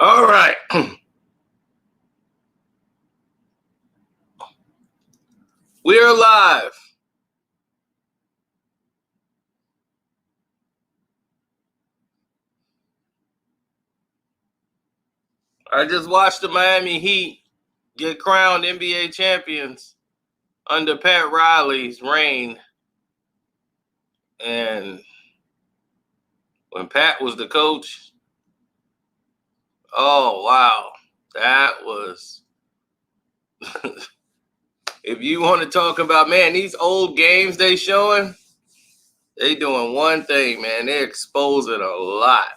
All right. We're live. I just watched the Miami Heat get crowned NBA champions under Pat Riley's reign. And when Pat was the coach, oh, wow. That was. If you want to talk about, man, these old games they showing, they doing one thing, man. They're exposing a lot.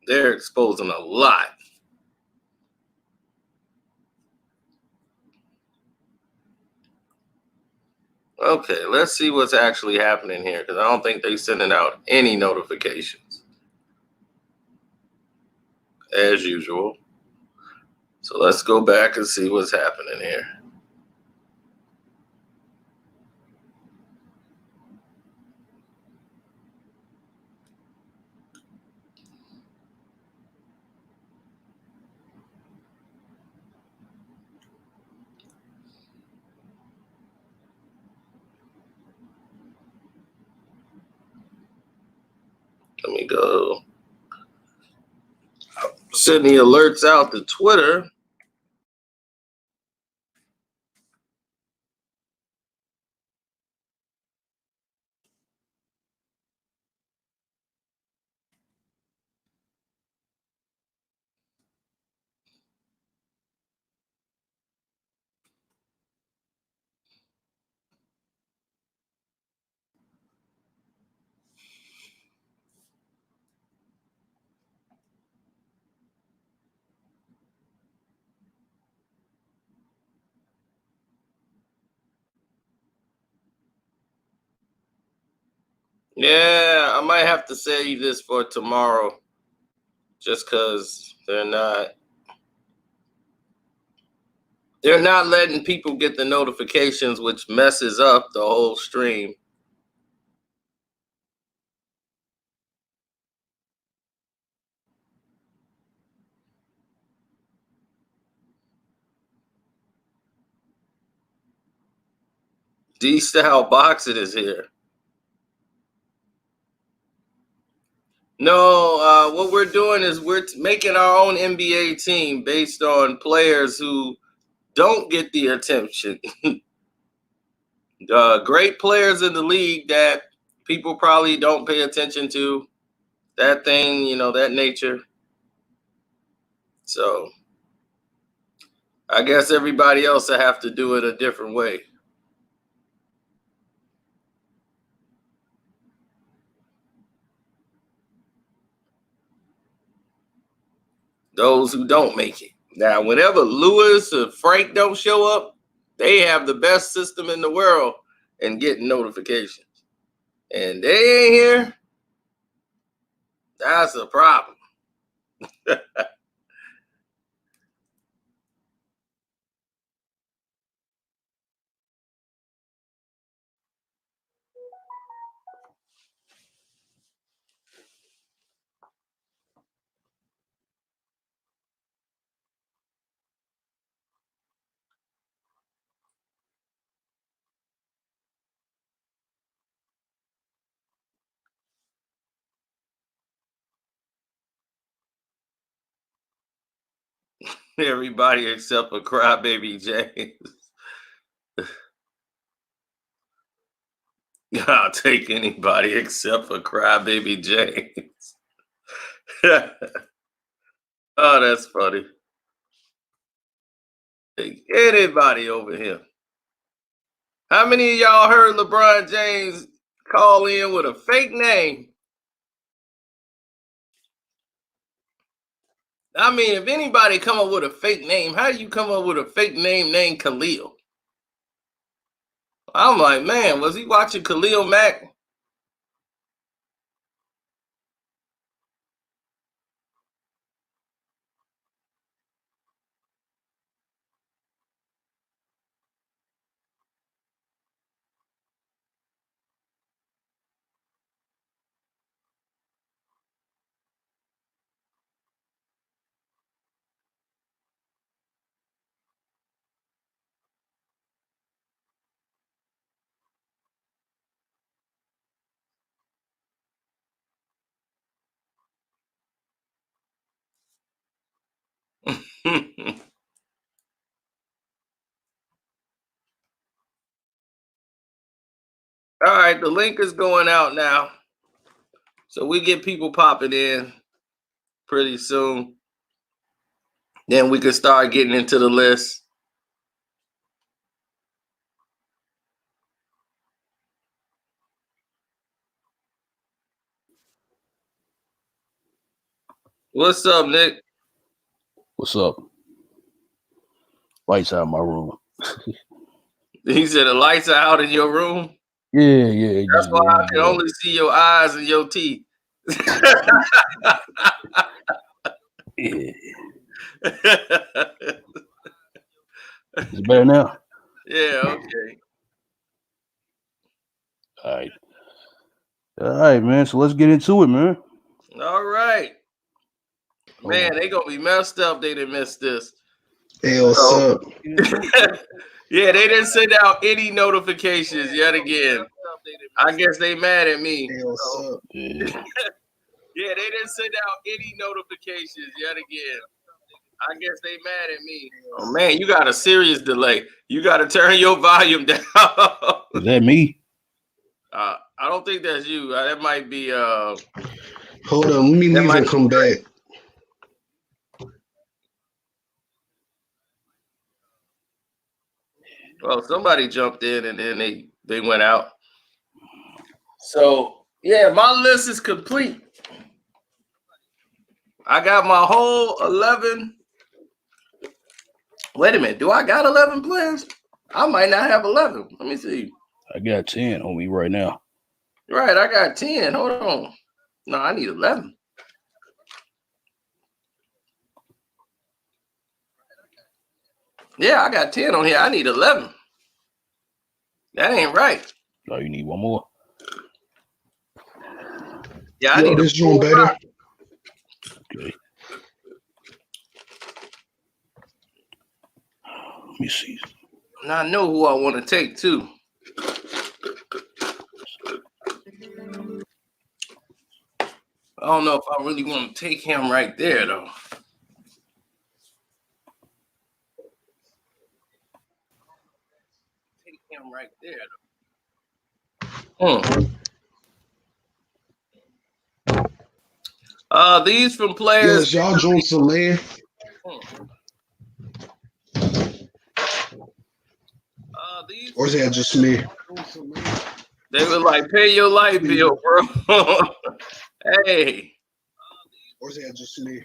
They're exposing a lot. Okay, let's see what's actually happening here because I don't think they're sending out any notifications as usual. So let's go back and see what's happening here. Let me go. Send the alerts out to Twitter. Yeah, I might have to save this for tomorrow just because they're not letting people get the notifications, which messes up the whole stream. D-Style Boxing is here. No, what we're doing is we're making our own NBA team based on players who don't get the attention. Great players in the league that people probably don't pay attention to. That thing, that nature. So I guess everybody else will have to do it a different way. Those who don't make it. Now, whenever Lewis or Frank don't show up, they have the best system in the world in getting notifications. And they ain't here, that's a problem. Everybody except for Crybaby James. I'll take anybody except for Crybaby James. Oh, that's funny. Take anybody over here. How many of y'all heard LeBron James call in with a fake name? I mean, if anybody come up with a fake name, how do you come up with a fake name named Khalil? I'm like, man, was he watching Khalil Mack? All right, the link is going out now. So we get people popping in pretty soon. Then we can start getting into the list. What's up, Nick? What's up? Lights out in my room. He said the lights are out in your room. Yeah. That's why I can only see your eyes and your teeth. Yeah. Is it better now? Yeah, okay. All right, man. So let's get into it, man. All right. Man, they gonna be messed up. They didn't miss this. Hey, what's up? Yeah, they didn't send out any notifications yet again. I guess they mad at me. Hey, what's up? Yeah, they didn't send out any notifications yet again. I guess they mad at me. Oh man, you got a serious delay. You got to turn your volume down. Is that me? I don't think that's you. That might be. Hold on, let me leave and come back. Well, somebody jumped in and then they went out. So yeah, my list is complete. I got my whole 11. Wait a minute, do I got 11 players? I might not have 11. Let me see. I got 10 on me right now. Right, I got 10. Hold on. No, I need 11. Yeah, I got 10 on here. I need 11. That ain't right. Oh, you need one more? Yeah, I need this joint better. Okay. Let me see. Now I know who I want to take too. I don't know if I really want to take him right there though. Take him right there though. These from players. Yo, is y'all joints to land? Or is that just me? They were like, pay your light bill, bro. Hey. Or is that just me?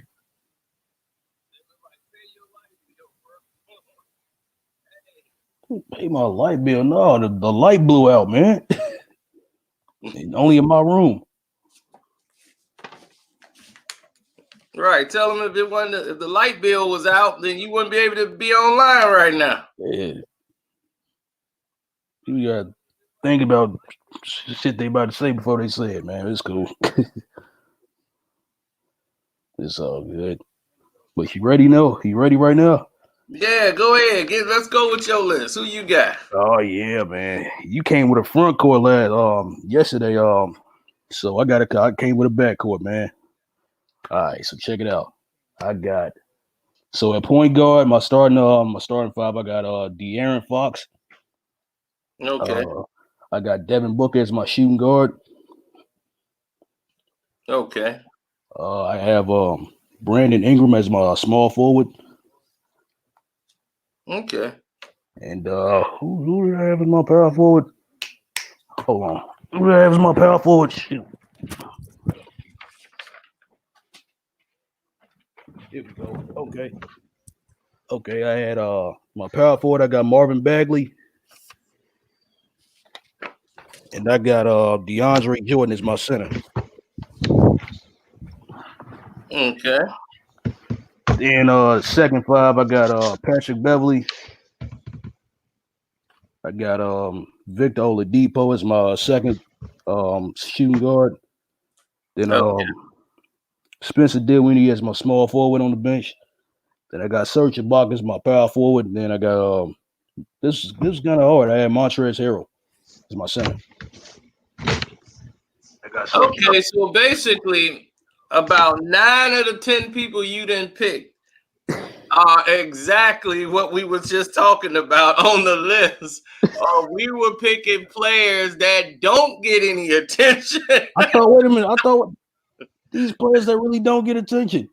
Pay my light bill. No, the light blew out, man. Only in my room. Right. Tell them if the light bill was out, then you wouldn't be able to be online right now. Yeah. You gotta think about shit they about to say before they say it, man. It's cool. It's all good. But you ready now? You ready right now? Yeah, go ahead. Let's go with your list. Who you got? Oh yeah, man. You came with a front court yesterday. So I came with a back court, man. All right, so check it out. I got at point guard, my starting five, I got De'Aaron Fox. Okay. I got Devin Booker as my shooting guard. Okay. I have Brandon Ingram as my small forward. Okay. And who do I have as my power forward? Hold on. Who do I have as my power forward? Shoot. Here we go. Okay, I had my power forward, I got Marvin Bagley. And I got DeAndre Jordan as my center. Okay. Then second five, I got Patrick Beverly. I got Victor Oladipo as my second shooting guard. Then Spencer Dinwiddie as my small forward on the bench. Then I got Serge Ibaka as my power forward. And then I got this is kind of hard. I had Montrezl Harrell as my center. Okay, so basically, about 9 of the 10 people you didn't pick, are exactly what we were just talking about on the list. We were picking players that don't get any attention. I thought, wait a minute. I thought these players that really don't get attention.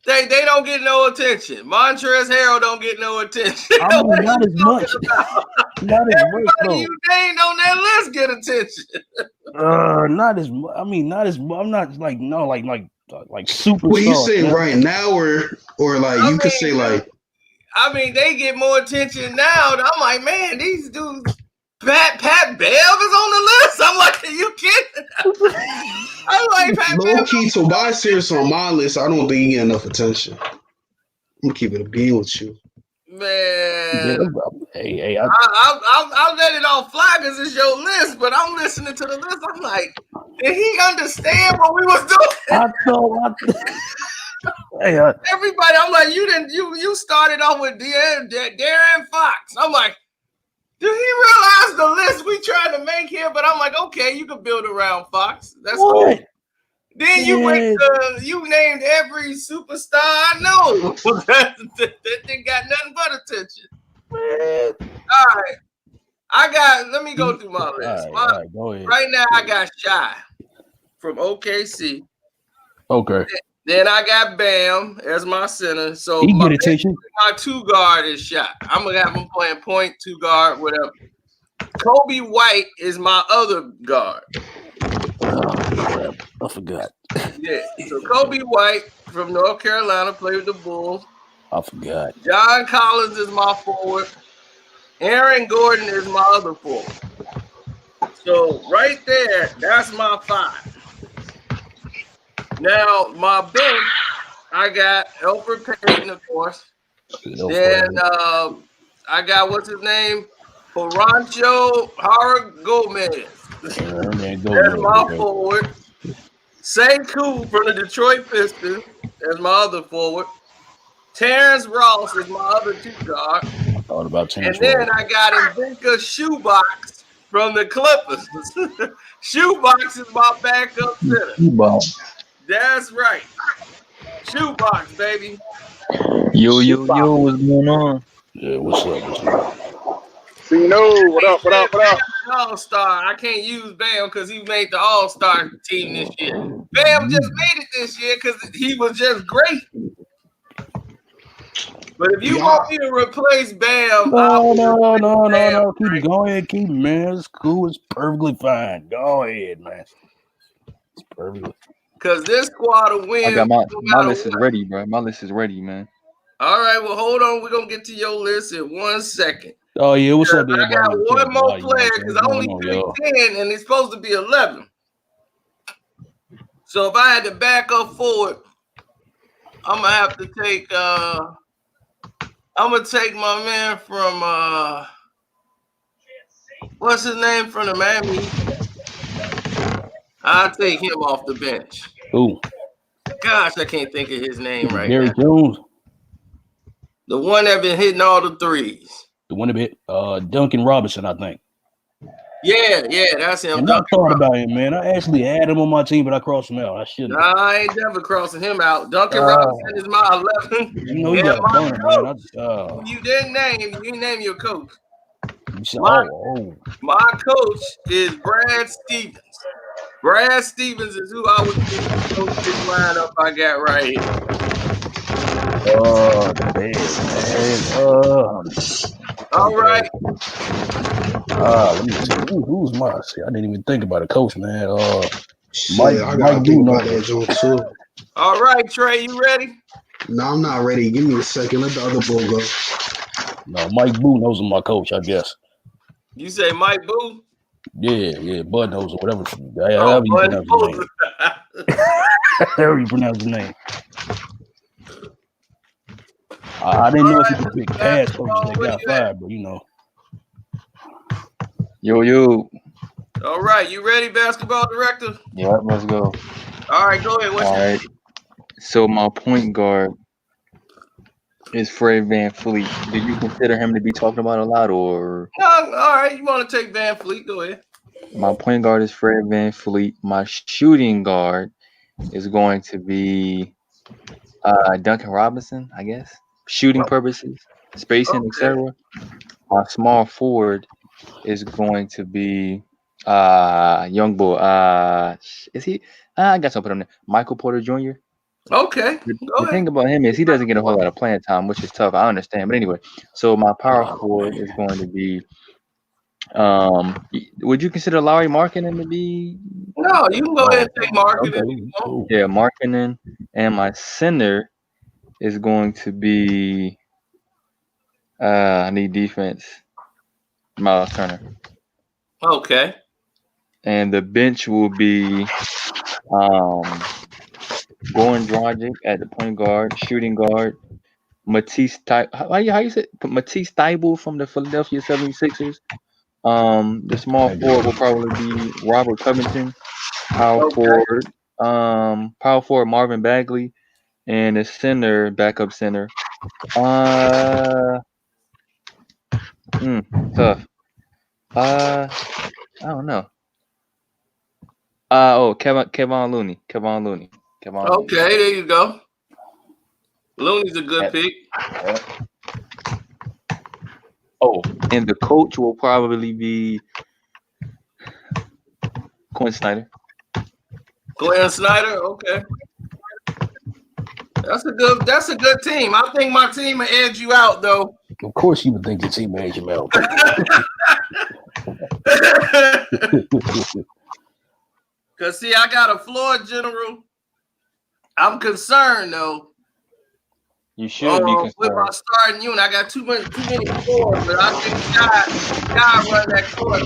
They don't get no attention. Montrezl Harrell don't get no attention. I mean, not as much. Not as Everybody much, though. you named on that list get attention. Not as. I mean, not as. I'm not like no, like superstar. What you saying right now, or like you could say like. I mean, they get more attention now. I'm like, man, these dudes. Pat Bev is on the list. I'm like, are you kidding? I'm like, Pat Low key, Tobias Harris on my list. I don't think he get enough attention. I'm gonna keep it a bean with you, man. Hey, I'll let it all fly because it's your list. But I'm listening to the list. I'm like, did he understand what we was doing? Everybody, I'm like, you started off with Darren Fox. I'm like, do he realize the list we trying to make here? But I'm like, okay, you can build around Fox. That's cool. Then you went to, you named every superstar I know that got nothing but attention. All right. Let me go through my list. All right, go ahead. Right now, I got Shy from OKC. Okay. Then I got Bam as my center. So he get attention. My two guard is Shy. I'm going to have him playing point, two guard, whatever. Kobe White is my other guard. I forgot. Yeah. So Kobe White from North Carolina played with the Bulls. I forgot. John Collins is my forward. Aaron Gordon is my other forward. So right there, that's my five. Now, my bench, I got Elfrid Payton, of course. Then I got, what's his name? Horancio Hara Gomez. That's my forward. Sekou from the Detroit Pistons as my other forward. Terrence Ross is my other two guard. I thought about Terrence Ross. And then I got Ivica Shoebox from the Clippers. Shoebox is my backup center. Shoebox. That's right. Shoebox, baby. Yo, what's going on? Yeah, what's up? What up? All-Star. I can't use Bam because he made the All-Star team this year. Bam just made it this year because he was just great. But if you want me to replace Bam, no. Go ahead, keep it, man. It's cool. It's perfectly fine. Go ahead, man. It's perfectly. Because this squad will win. I got my list is ready, bro. My list is ready, man. All right, well, hold on. We're going to get to your list in 1 second. Oh, yeah, what's up, I got one more player because I only picked 10 and it's supposed to be 11. So if I had to back up forward, I'm going to have to take my man from what's his name from the Miami? I'll take him off the bench. Who? Gosh, I can't think of his name right Gary now. Jones. The one that been hitting all the threes. The one that bit Duncan Robinson, I think. Yeah, that's him. And I thought about him, man. I actually had him on my team, but I crossed him out. I shouldn't. Nah, I ain't never crossing him out. Duncan Robinson is my 11. You know he got burned, man. You didn't name your coach. My coach is Brad Stevens. Brad Stevens is who I would coach this lineup I got right here. All right. Let me see. Who's my? I didn't even think about a coach, man. I gotta think about that joke too. All right, Trey, you ready? No, I'm not ready. Give me a second. Let the other bull go. No, Mike Boo knows my coach, I guess. You say Mike Boo? Yeah, Bud knows or whatever. However you pronounce his name. However you pronounce his name. I didn't know if you could pick past coaches that got fired, but you know. Yo. All right, you ready, basketball director? Yeah, let's go. All right, go ahead. All right. So my point guard is Fred VanVleet. Do you consider him to be talked about a lot, or? No, all right, you want to take VanVleet? Go ahead. My point guard is Fred VanVleet. My shooting guard is going to be Duncan Robinson, I guess. shooting purposes, spacing, etc. My small forward is going to be young boy. Is he? I guess I'll put him there. Michael Porter Jr. Okay. Go The ahead. thing about him is he doesn't get a whole lot of playing time, which is tough. I understand, but anyway. So my power forward is going to be. Would you consider Larry Markkinen to be? No, you can go ahead and take marketing. Okay, cool. Yeah, Markkinen, and my center is going to be. I need defense. Miles Turner, Okay. and the bench will be Goran Dragic at the point guard, shooting guard. Matisse how you say it? Matisse Thybulle from the Philadelphia 76ers. The small forward will probably be Robert Covington. Power forward, Marvin Bagley, and the center, backup center. Tough. I don't know. Kevon Looney. Okay, there you go. Looney's a good pick. Oh, and the coach will probably be Quinn Snyder. Glenn Snyder, okay. That's a good team. I think my team will edge you out though. Of course, you would think the team edge him out. Cause see, I got a floor general. I'm concerned though. You should be concerned. With my starting unit, I got too many floors, but I think God run that court.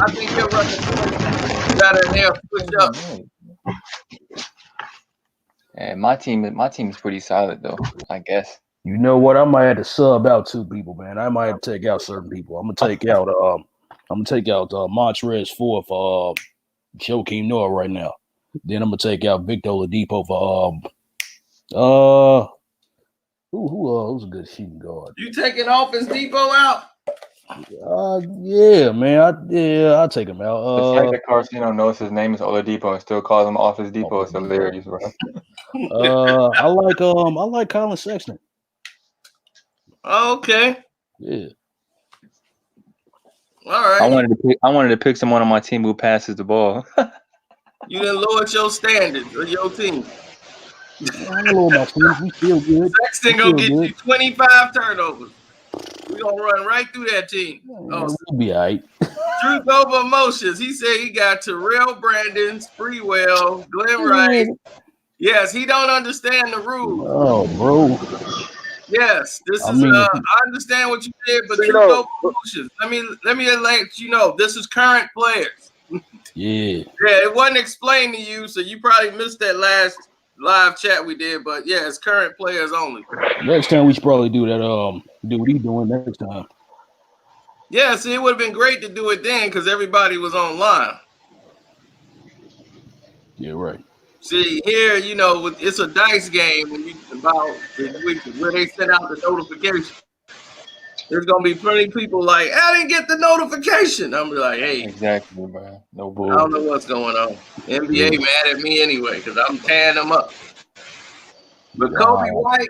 I think he'll run the court better than they'll push up. Yeah, my team is pretty solid though, I guess. You know what? I might have to sub out 2 people, man. I might have to take out certain people. I'm gonna take out Montrez 4 for Joakim Noah right now. Then I'm gonna take out Victor Oladipo for who's a good shooting guard? You taking Offense Depot out? Yeah, man. I'll take him out. The fact that Carcino knows his name is Oladipo and still calls him Office Depot is hilarious, bro. I like Colin Sexton. Okay. Yeah. All right. I wanted to pick someone on my team who passes the ball. You didn't lower your standards of your team. I don't know my team. We feel good. Sexton gonna get you 25 turnovers. We're gonna run right through that team. We'll be all right. Truth over emotions. He said he got Terrell Brandon, Spreewell, Glenn Wright. Yes, he don't understand the rules. Oh, bro. Yes, I understand what you did, but truth over emotions. Let me let you know, this is current players. Yeah. Yeah, it wasn't explained to you, so you probably missed that last live chat we did, but yeah, it's current players only. Next time we should probably do that. Do what he's doing next time. Yeah, see, it would have been great to do it then because everybody was online. Yeah, right. See, here, it's a dice game where they send out the notification. There's gonna be plenty of people like, I didn't get the notification. I'm like, hey, exactly, bro. No bull. I don't know what's going on. NBA mad at me anyway because I'm tearing them up. But Kobe White,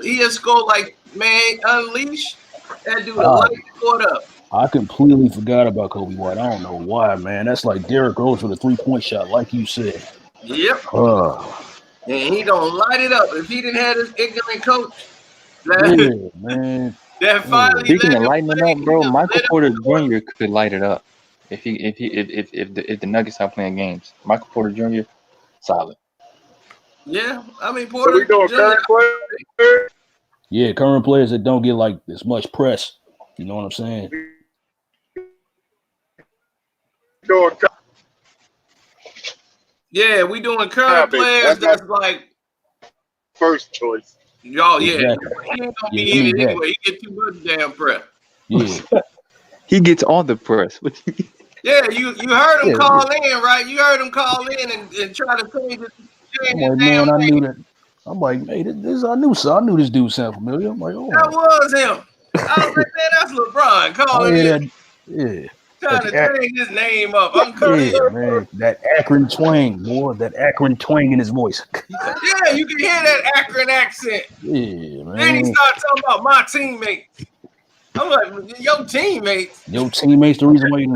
he has scored unleash that dude light scored up. I completely forgot about Kobe White. I don't know why, man. That's like Derrick Rose with a 3-point shot, like you said. Yep. And he gonna light it up. If he didn't have this ignorant coach, man. That finally. Speaking of lighting it up, bro, Michael Porter Jr. could light it up if the Nuggets are playing games. Michael Porter Jr. solid. Yeah, Porter. So we doing current players? Yeah, current players that don't get like as much press. You know what I'm saying? Yeah, we doing current players. That's like first choice. Y'all, yeah, exactly. He ain't gonna be in it anyway. He get too much damn press. Yeah, he gets all the press. Yeah, you heard him call in, right? You heard him call in and try to change it. Man, I knew that. I'm like, hey, I knew this dude sounded familiar. I'm like, that was him. I was like, man, that's LeBron calling in. Yeah. Trying to change his name up. I'm coming. Yeah, man. That Akron twang, boy. That Akron twang in his voice. Yeah, you can hear that Akron accent. Yeah, Then he started talking about my teammates. I'm like, your teammates. Your teammates the reason why you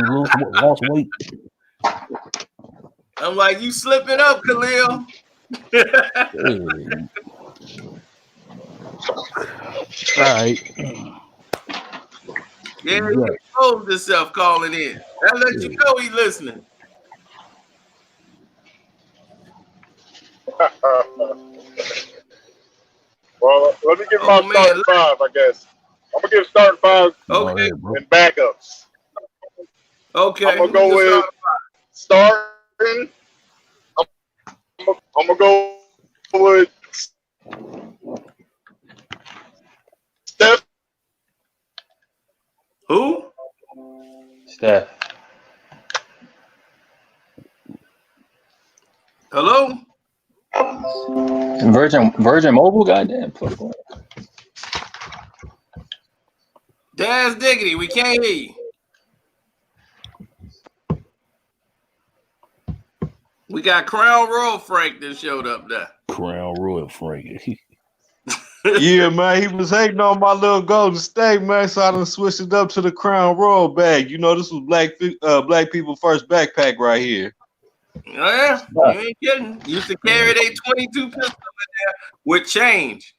lost weight. I'm like, you slipping up, Khalil. All right. Yeah, he exposed himself calling in. That lets you know he's listening. Well, let me give my starting five, I guess. I'm going to give starting five and backups. Okay. I'm going to go with starting. I'm going to go with Steph. Who? Steph. Hello? Virgin Mobile, goddamn. Daz Diggity, we can't hear you. We got Crown Royal Frank that showed up there. Crown Royal Frank. Yeah, man, he was hating on my little Golden State, man, so I done switched it up to the Crown Royal bag. You know, this was black people first backpack right here. Yeah, you ain't kidding. Used to carry their 22 pistol in there with change.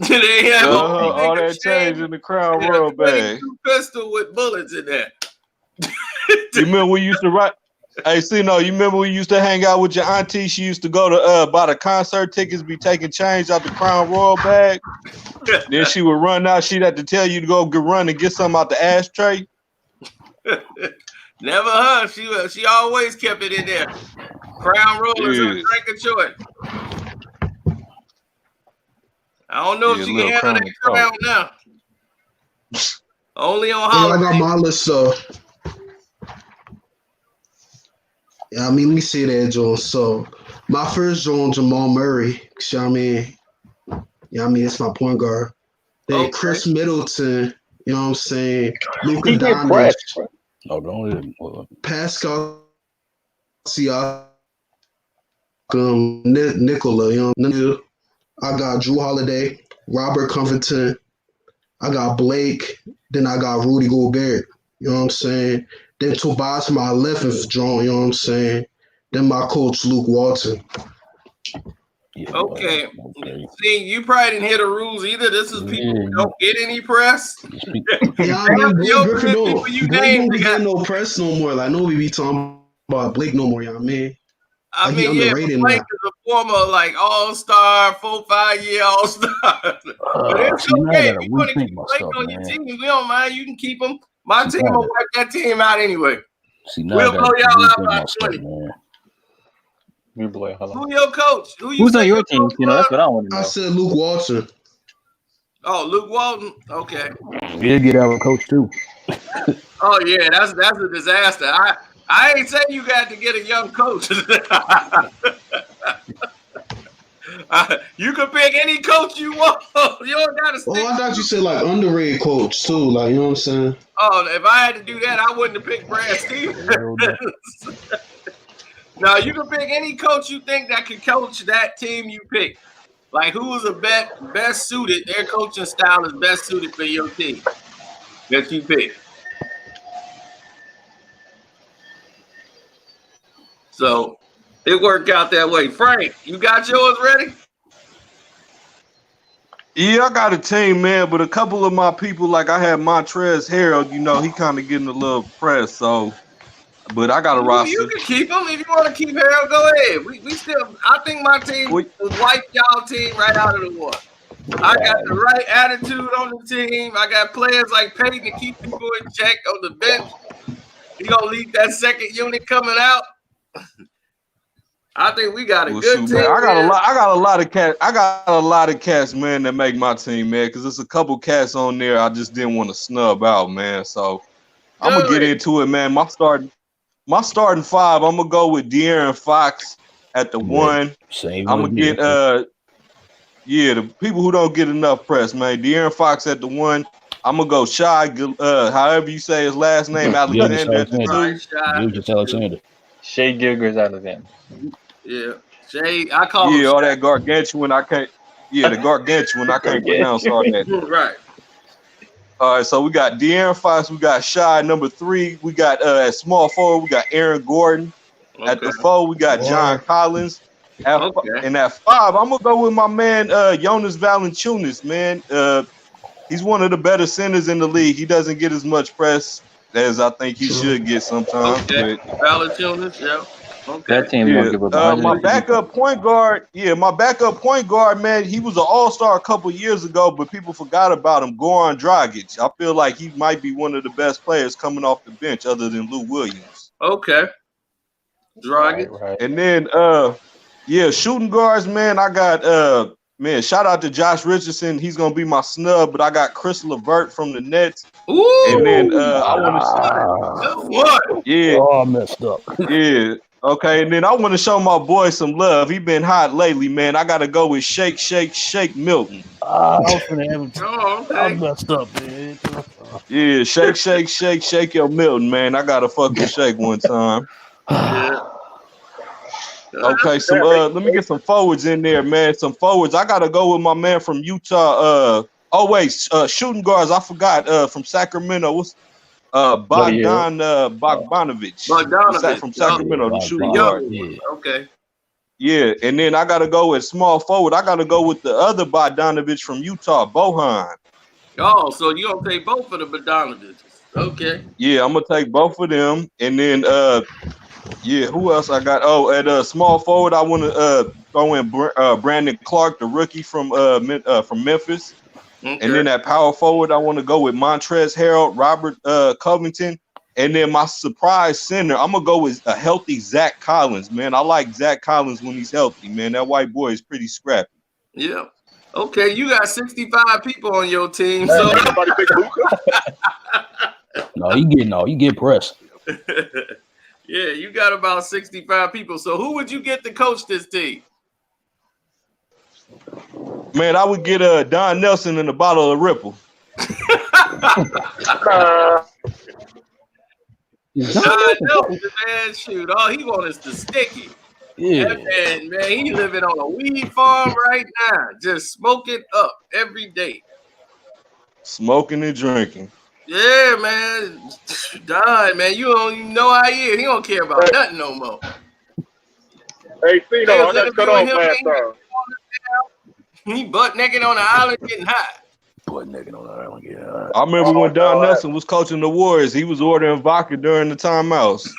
They have all that change in the Crown Royal bag. 22 pistol with bullets in there. You remember we used to write? Hey, you remember we used to hang out with your auntie? She used to go to buy the concert tickets, be taking change out the Crown Royal bag. Then she would run out. She'd have to tell you to go run and get something out the ashtray. Never her. She always kept it in there. Crown Royal is her drink of choice. I don't know if she can handle that crown now. Only on holiday. I got my list. Yeah, I mean, let me see that, Joe. So, my first Joe, Jamal Murray. You know what I mean? It's my point guard. Then Chris Middleton. You know what I'm saying? Luka Doncic. Pascal Siakam. Nikola. You know, I got Drew Holiday, Robert Covington. I got Blake. Then I got Rudy Gobert. You know what I'm saying? Then Tobias, my 11th draw, you know what I'm saying? Then my coach, Luke Walton. Okay. See, you probably didn't hear the rules either. This is people who don't get any press. Yeah, I mean, Blake Griffin don't be getting no press no more. Like, nobody be talking about Blake no more, you know what I mean? I mean, yeah, Blake is a former, like, all-star, 4-5-year all-star. But it's okay. If you want to keep Blake on your team, we don't mind. You can keep him. My team will wipe that team out anyway. We'll blow y'all out by 20. Who your coach? Who's on your team? You know, that's what I want to know. I said Luke Walton. Oh, Luke Walton. Okay. He'll get our coach too. Oh yeah, that's a disaster. I ain't saying you got to get a young coach. You can pick any coach you want. You don't got to stick. Oh, I thought you said like underrated coach too. Like, you know what I'm saying? Oh, if I had to do that, I wouldn't have picked Brad Stevens. Now you can pick any coach you think that can coach that team you pick. Like who is the best suited? Their coaching style is best suited for your team that you pick. So it worked out that way. Frank, you got yours ready? Yeah, I got a team, man, but a couple of my people, like I had Montrezl Harrell, you know, he kind of getting a little press, so, but I got a roster. You can keep him. If you want to keep Harrell, go ahead. We still, I think my team will wipe y'all team right out of the water. I got the right attitude on the team. I got players like Peyton to keep people in check on the bench. He gonna leave that second unit coming out. I think we got a good team. I got a lot of cats, man, that make my team, man, because there's a couple cats on there I just didn't want to snub out, man. So I'm gonna get into it, man. My starting five, I'm gonna go with De'Aaron Fox at the 1. I'm gonna get the people who don't get enough press, man. De'Aaron Fox at the 1. I'm gonna go Shai, however you say his last name, Alexander at the 2. Alexander. Shai Gilgeous-Alexander. Yeah, Shay. I call him all that gargantuan. I can't Yeah, the gargantuan. I can't pronounce all that. Right. All right, so we got De'Aaron Fox, we got Shy number 3, we got at small forward, we got Aaron Gordon. Okay. At the 4, we got John Collins. And at 5, I'm gonna go with my man Jonas Valanciunas, man. He's one of the better centers in the league. He doesn't get as much press as I think he should get sometimes. Okay. Valanciunas, yeah. Okay. That team gonna give up. My backup point guard, man, he was an all-star a couple years ago, but people forgot about him. Goran Dragic. I feel like he might be one of the best players coming off the bench other than Lou Williams. Okay. Dragic. Right. And then shooting guards, man, I got shout out to Josh Richardson. He's gonna be my snub, but I got Chris LeVert from the Nets. Ooh. And then I want to I messed up. Yeah. Okay, and then I want to show my boy some love. He been hot lately, man. I got to go with Shake Milton. I was gonna have him. I messed up, man. Yeah, Shake your Milton, man. I got to fuck with Shake one time. Okay, let me get some forwards in there, man. Some forwards. I got to go with my man from Utah. Shooting guards. I forgot from Sacramento. What's Bogdanovich from Sacramento, the shooting guard. Yeah. Okay. Yeah, and then I gotta go with small forward. I gotta go with the other Bogdanovich from Utah, Bohan. Oh, so you gonna take both of the Bogdanoviches? Okay. Yeah, I'm gonna take both of them, and then who else I got? Oh, at small forward, I want to throw in Brandon Clark, the rookie from Memphis. Okay. And then at power forward, I want to go with Montrezl Harrell, Robert Covington, and then my surprise center, I'm gonna go with a healthy Zach Collins, man. I like Zach Collins when he's healthy, man. That white boy is pretty scrappy. Yeah. Okay, you got 65 people on your team, so everybody pick Luka. You get pressed. Yeah, you got about 65 people. So who would you get to coach this team? Man, I would get Don Nelson in a bottle of Ripple. Don Nelson, man, shoot. All he wants is the sticky. Yeah. Man, he living on a weed farm right now, just smoking up every day. Smoking and drinking. Yeah, man. Don, man, you don't even know how he is. He don't care about nothing no more. Hey, Cino, I got cut off last time. He butt naked on the island getting high. Butt naked on the island getting high. I remember when Don Nelson was coaching the Warriors, he was ordering vodka during the timeouts.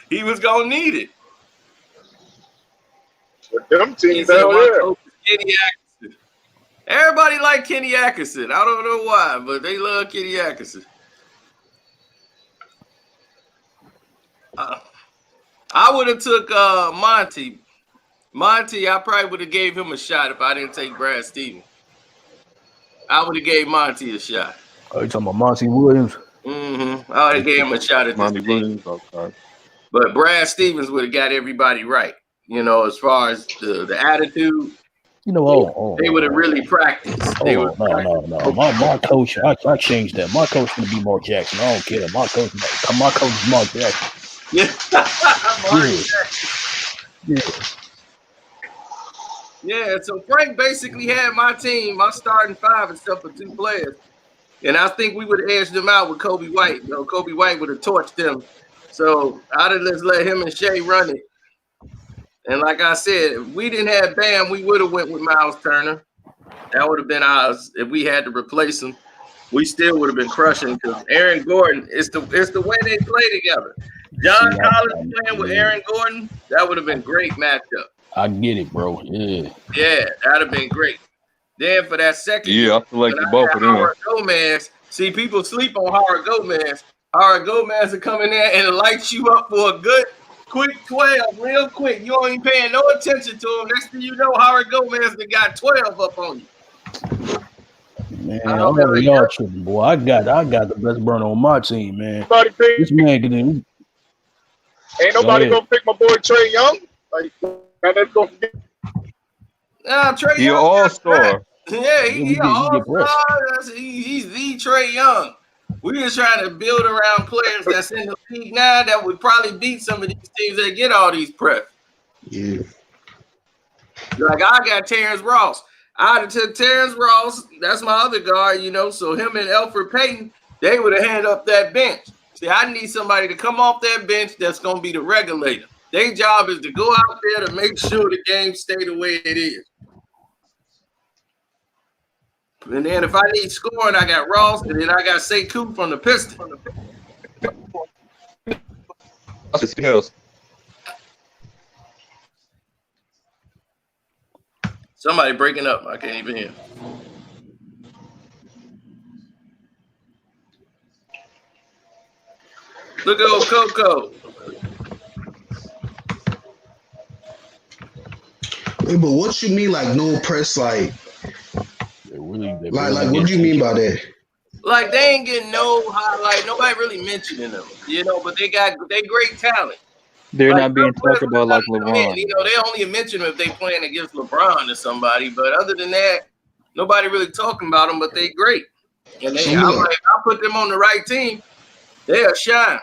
He was gonna need it. With them teams, Kenny Atkinson. Everybody like Kenny Atkinson. I don't know why, but they love Kenny Atkinson. I would have took Monty. Monty, I probably would have gave him a shot if I didn't take Brad Stevens. I would have gave Monty a shot. Oh, you talking about Monty Williams? Mm-hmm. I would have gave him a shot at Monty this Williams. Okay. But Brad Stevens would have got everybody right. You know, as far as the attitude. You know, they would have really practiced. No. My coach, I changed that. My coach going to be Mark Jackson. I don't care. My coach is Mark Jackson. Yeah. Yeah, so Frank basically had my team, my starting 5 except for 2 players. And I think we would have edged them out with Kobe White. You know, Kobe White would have torched them. So I'd have just let him and Shea run it. And like I said, if we didn't have Bam, we would have went with Miles Turner. That would have been ours if we had to replace him. We still would have been crushing because Aaron Gordon, it's the way they play together. John Collins playing with Aaron Gordon, that would have been a great matchup. I get it, bro. Yeah. Yeah, that'd have been great. Then for that second, I selected both of them. Howard Gomez. See, people sleep on Howard Gomez. Howard Gomez will come in there and light you up for a good, quick 12, real quick. You don't even paying no attention to him. Next thing you know, Howard Gomez got 12 up on you. Man, I don't know y'all tripping, boy. I got the best burner on my team, man. This man can ain't nobody gonna pick my boy Trey Young. Like, let's go forget. Trey He Young, all-star. Yeah, he's all-star. He's the Trey Young. We're just trying to build around players that's in the league now that would probably beat some of these teams that get all these preps. Yeah. Like I got Terrence Ross. I'd have took Terrence Ross. That's my other guard, So him and Elfrid Payton, they would have handed up that bench. See, I need somebody to come off that bench that's going to be the regulator. Their job is to go out there to make sure the game stay the way it is. And then if I need scoring, I got Ross, and then I got Sekou from the Pistons. Somebody breaking up. I can't even hear. Look at old Coco. Wait, but what you mean, like no press, like what do you mean by that? Like they ain't getting no highlight. Nobody really mentioning them, But they great talent. They're not being talked about like LeBron. They only mention them if they playing against LeBron or somebody. But other than that, nobody really talking about them. But they great, and I put them on the right team. They'll shine.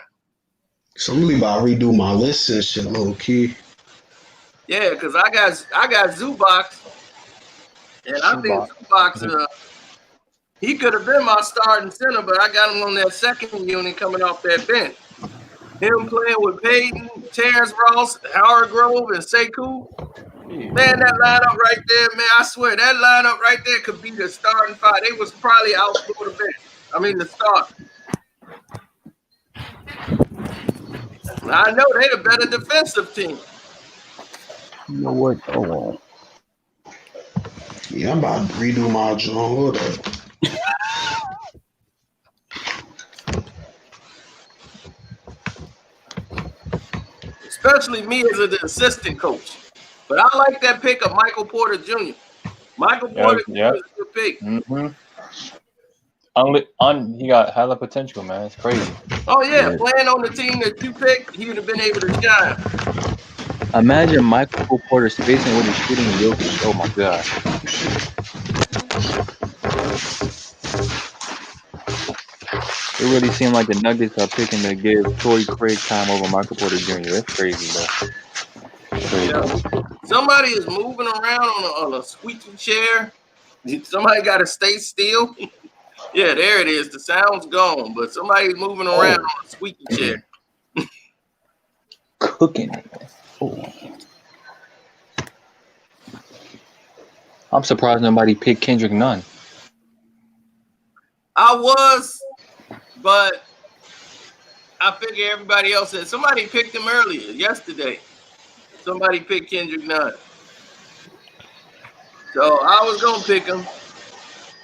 So I'm really about to redo my list and shit, low key. Yeah, because I got Zubac, and I think Zubac, he could have been my starting center, but I got him on that second unit coming off that bench. Him playing with Payton, Terrence Ross, Howard Grove, and Sekou. Man, that lineup right there, man, I swear, that lineup right there could be the starting five. They was probably out for the bench. I mean, the start. I know they're the better defensive team. You know what? Hold on. Yeah, I'm about to redo my joint. Hold up. Especially me as an assistant coach. But I like that pick of Michael Porter Jr. Michael Porter Jr. is a good pick. Mm-hmm. He got hella potential, man. It's crazy. Oh, yeah. Playing on the team that you picked, he would have been able to shine. Imagine Michael Porter spacing with his shooting Jokic. Oh, my God. It really seemed like the Nuggets are picking to give Torrey Craig time over Michael Porter Jr. That's crazy, though. Yeah. Somebody is moving around on a squeaky chair. Somebody got to stay still. Yeah, there it is. The sound's gone, but somebody's moving around on a squeaky chair. Cooking. Oh. I'm surprised nobody picked Kendrick Nunn. I was, but I figure everybody else said somebody picked him earlier yesterday. Somebody picked Kendrick Nunn. So I was going to pick him,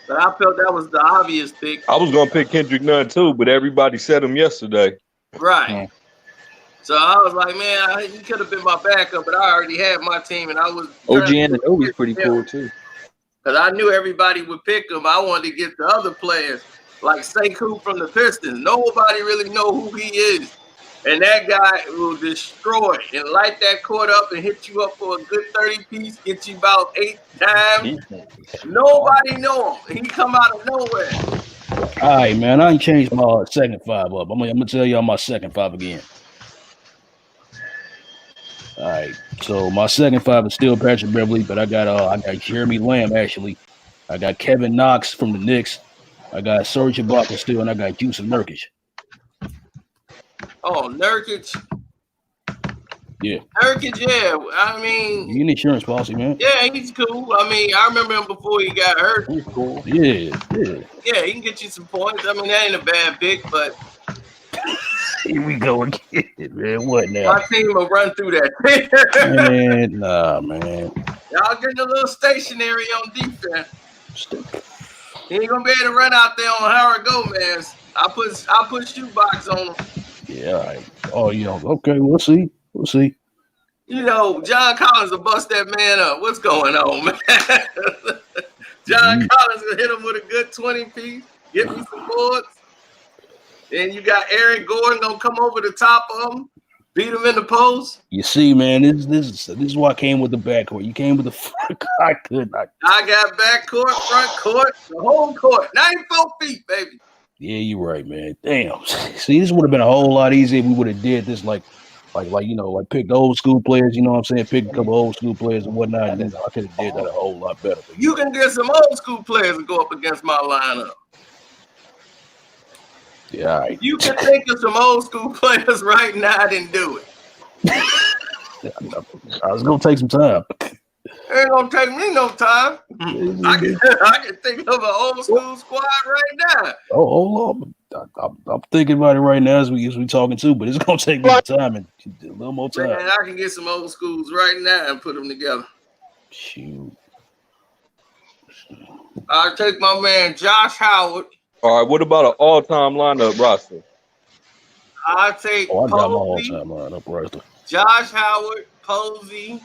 but I felt that was the obvious pick. I was going to pick Kendrick Nunn too, but everybody said him yesterday. Right. Yeah. So I was like, man, he could have been my backup, but I already had my team, and I was OG Anunoby's pretty cool too. Because I knew everybody would pick him. I wanted to get the other players, like Sekou from the Pistons. Nobody really know who he is. And that guy will destroy and light that court up and hit you up for a good 30-piece, get you about 8 times. Nobody know him. He come out of nowhere. All right, man. I ain't changed my second five up. I'm gonna tell y'all my second five again. All right. So my second five is still Patrick Beverly, but I got Jeremy Lamb actually. I got Kevin Knox from the Knicks. I got Serge Ibaka still, and I got Jusuf Nurkic. Oh, Nurkic. Yeah. Nurkic, yeah. I mean, you need insurance policy, man. Yeah, he's cool. I mean, I remember him before he got hurt. He's cool. Yeah. Yeah, he can get you some points. I mean, that ain't a bad pick, but here we go again, man. What now? My team will run through that. Man, nah, man. Y'all getting a little stationary on defense. He ain't gonna be able to run out there on Howard Gomez. I put shoebox on him. Yeah, all right. Oh, yeah. Okay, we'll see. You know, John Collins will bust that man up. What's going on, man? John Collins will hit him with a good 20-piece. Give me some boards. And you got Aaron Gordon gonna come over the top of him, beat him in the post. You see, man, this is why I came with the backcourt. You came with the front court. I could not. I got backcourt, front court, the whole court. 94 feet, baby. Yeah, you're right, man. Damn. See, this would have been a whole lot easier if we would have did this like like pick the old school players. You know what I'm saying? Pick a couple old school players and whatnot. And, I could have did that a whole lot better. But, you can get some old school players to go up against my lineup. Yeah, all right. You can think of some old school players right now and do it. I was gonna take some time. It ain't gonna take me no time. I can think of an old school squad right now. Oh, hold on. I'm thinking about it right now as we talking too, but it's gonna take me time and a little more time. Man, I can get some old schools right now and put them together. Shoot. I'll take my man Josh Howard. All right, what about an all-time lineup roster? I'll take I got my Posey, all-time lineup roster. Josh Howard, Posey.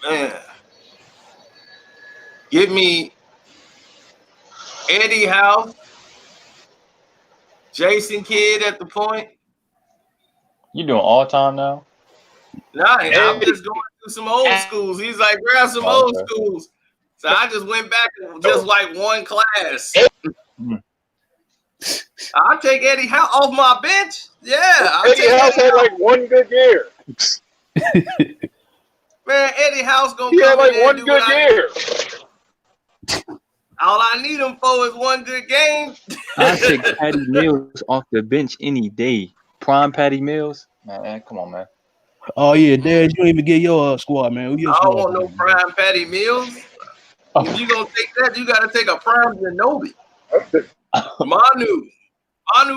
Man. Give me Eddie House, Jason Kidd at the point. You doing all time now? Nah, I'm just going through some old schools. He's like, grab some old schools. So I just went back and just like one class. I'll take Eddie House off my bench. Yeah. Eddie House had like one good year. Man, Eddie House gonna He come had like in one and do good year. All I need him for is one good game. I take Patty Mills off the bench any day. Prime Patty Mills, man. Come on, man. Oh yeah, Dad, you don't even get your squad, man. I don't want no prime Patty Mills. If you gonna take that, you gotta take a prime Ginobili. Manu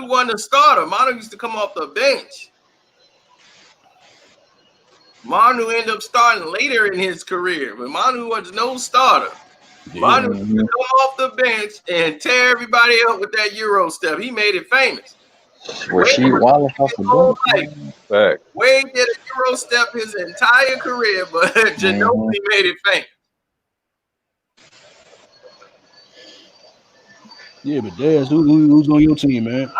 wasn't a starter. Manu used to come off the bench. Manu ended up starting later in his career, but Manu was no starter. Yeah. Manu used to come off the bench and tear everybody up with that Euro step. He made it famous. Rasheed Wallace off the bench. Wade did a Euro step his entire career, but Ginobili made it famous. Yeah, but Daz, who's on your team, man?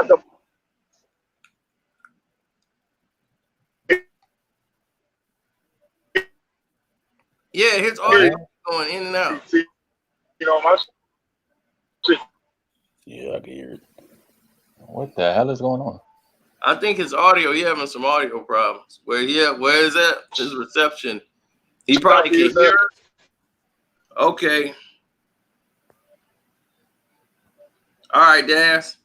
Yeah, his audio going in and out. You know, my Yeah, I can hear it. What the hell is going on? I think his audio, he having some audio problems. Where is that? His reception. He probably can't hear us. Okay. All right, Daz.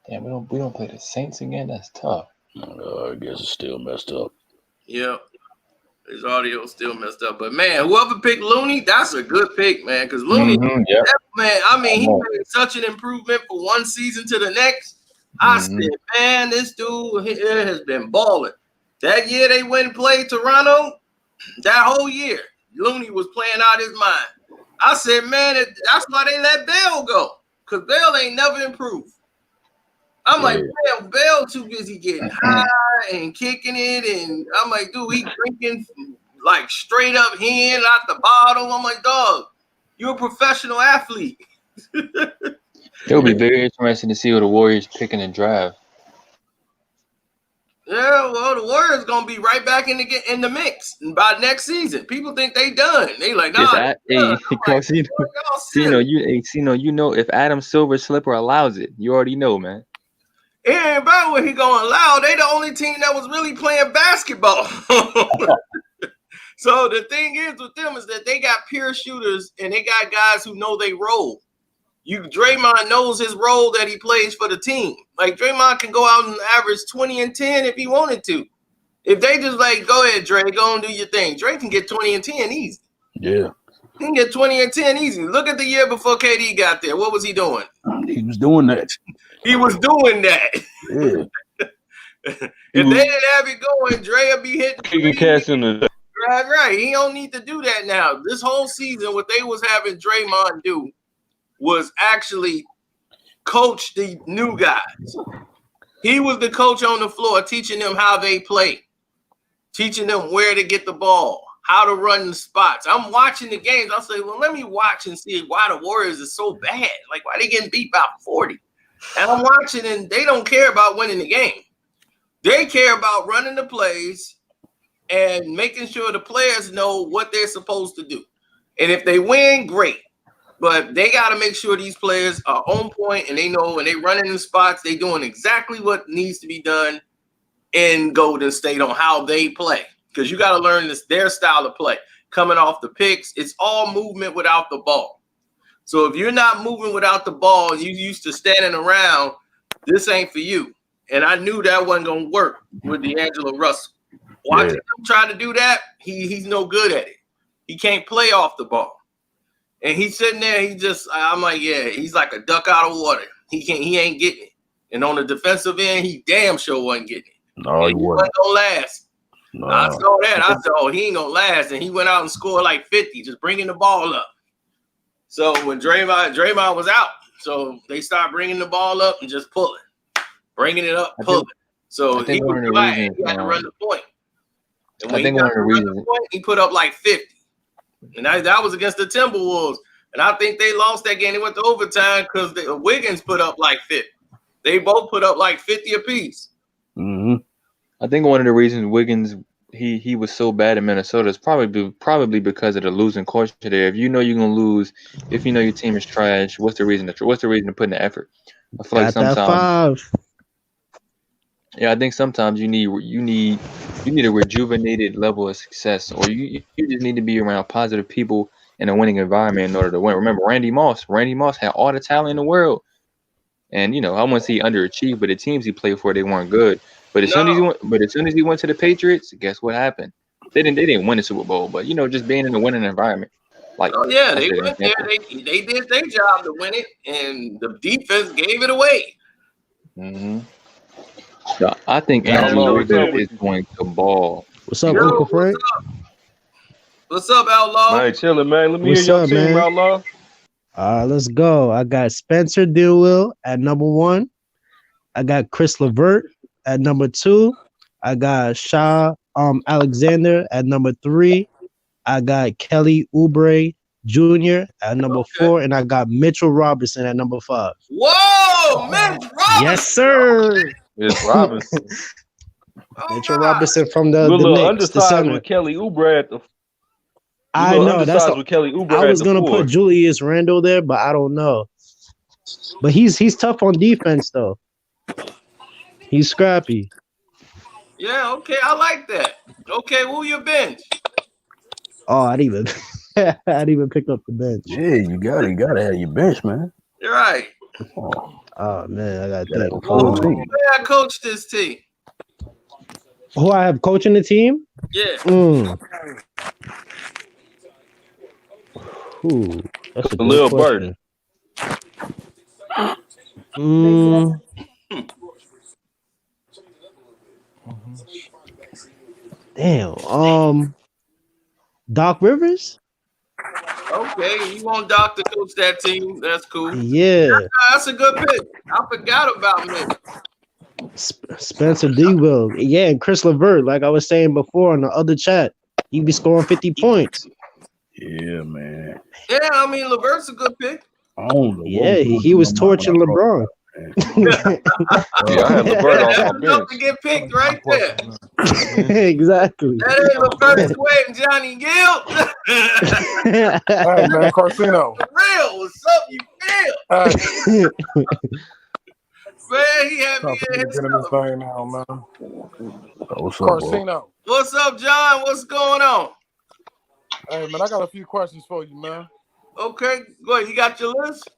Damn, we don't play the Saints again. That's tough. I guess it's still messed up. Yep. His audio is still messed up. But man, whoever picked Looney, that's a good pick, man. Because Looney, that man, I mean, he made such an improvement from one season to the next. I said, man, this dude has been balling. That year they went and played Toronto, that whole year, Looney was playing out his mind. I said, man, that's why they let Bell go. Because Bell ain't never improved. I'm like, man, Bell too busy getting high and kicking it. And I'm like, dude, he drinking like straight up hand out the bottle. I'm like, dog, you're a professional athlete. It'll be very interesting to see who the Warriors pick in the draft. Yeah, well, the Warriors gonna be right back in the mix by next season. People think they done. They like, nah. You know, if Adam Silver Slipper allows it, you already know, man. It ain't about what he gonna allow. They the only team that was really playing basketball. So the thing is with them is that they got pure shooters and they got guys who know they role. Draymond knows his role that he plays for the team. Like Draymond can go out and average 20 and 10 if he wanted to. If they just like, go ahead, Dre, go and do your thing. Dre can get 20 and 10 easy. Yeah. He can get 20 and 10 easy. Look at the year before KD got there. What was he doing? He was doing that. He was doing that. Yeah. If they didn't have it going, Dre would be hitting. Right. He don't need to do that now. This whole season, what they was having Draymond do was actually coach the new guys. He was the coach on the floor, teaching them how they play, teaching them where to get the ball, how to run the spots. I'm watching the games. I'll say, well, let me watch and see why the Warriors are so bad. Like, why they getting beat by 40? And I'm watching, and they don't care about winning the game. They care about running the plays and making sure the players know what they're supposed to do. And if they win, great. But they got to make sure these players are on point and they know when they running in spots, they doing exactly what needs to be done in Golden State on how they play. Because you got to learn their style of play. Coming off the picks, it's all movement without the ball. So if you're not moving without the ball and you used to standing around, this ain't for you. And I knew that wasn't going to work with D'Angelo Russell. Watching him try to do that, he's no good at it. He can't play off the ball. And he's sitting there, I'm like, yeah, he's like a duck out of water. He ain't getting it. And on the defensive end, he damn sure wasn't getting it. No, he wasn't gonna last. No. I saw that. I said, oh, he ain't gonna last. And he went out and scored like 50, just bringing the ball up. So when Draymond was out, so they start bringing the ball up and just pulling, bringing it up, pulling. So he was glad he had to run the point. And when he got to run the point, he put up like 50. And that was against the Timberwolves. And I think they lost that game. They went to overtime because Wiggins put up like 50. They both put up like 50 apiece. Mm-hmm. I think one of the reasons Wiggins he was so bad in Minnesota is probably because of the losing culture there. If you know you're gonna lose, if you know your team is trash, what's the reason to put in the effort? I feel like sometimes. Yeah, I think sometimes you need a rejuvenated level of success, or you just need to be around positive people in a winning environment in order to win. Remember Randy Moss had all the talent in the world, and I wouldn't say he underachieved, but the teams he played for, they weren't good. But as soon as he went to the Patriots, guess what happened? They didn't win the Super Bowl, but just being in a winning environment. Like, they went there, they did their job to win it, and the defense gave it away. Mm-hmm. So I think Andrew Wiggins is going to ball. What's up, Uncle Frank? What's up, Outlaw? Man, chilling, man. Let me hear your team, man? Outlaw. Let's go. I got Spencer Dinwiddie at number 1. I got Chris LeVert at number 2. I got Shai Alexander at number 3. I got Kelly Oubre Jr. at number 4, and I got Mitchell Robinson at number 5. Whoa, Mitch Robinson! Yes, sir. It's Robinson. Mitchell Robinson from the little Knicks, undersized with Kelly Oubre at the. I know that's with Kelly Oubre. I was gonna put Julius Randle there, but I don't know. But he's tough on defense though. He's scrappy. Yeah, okay, I like that. Okay, who your bench? Oh, I didn't even pick up the bench. Yeah, you gotta have your bench, man. You're right. Oh man, I got that. Who I coach this team? Who I have coaching the team? Yeah. Ooh, that's a Lil Bird. Damn. Doc Rivers? Okay, you want Doc to coach that team? That's cool. Yeah. That's a good pick. I forgot about me. Spencer Dinwiddie. Yeah, and Chris LeVert, like I was saying before in the other chat, he be scoring 50 points. Yeah, man. Yeah, I mean, LeVert's a good pick. Yeah, he was torching LeBron. Yeah, I had LeVert off my bench. To get picked right there. Exactly. That ain't LeVert Sweat and Johnny Gill. Hey, man, Corsino. For real, what's up, you feel? Man, he had me in his thing now, man. What's up, Corsino. What's up, John? What's going on? Hey, man, I got a few questions for you, man. Okay, go ahead. You got your list?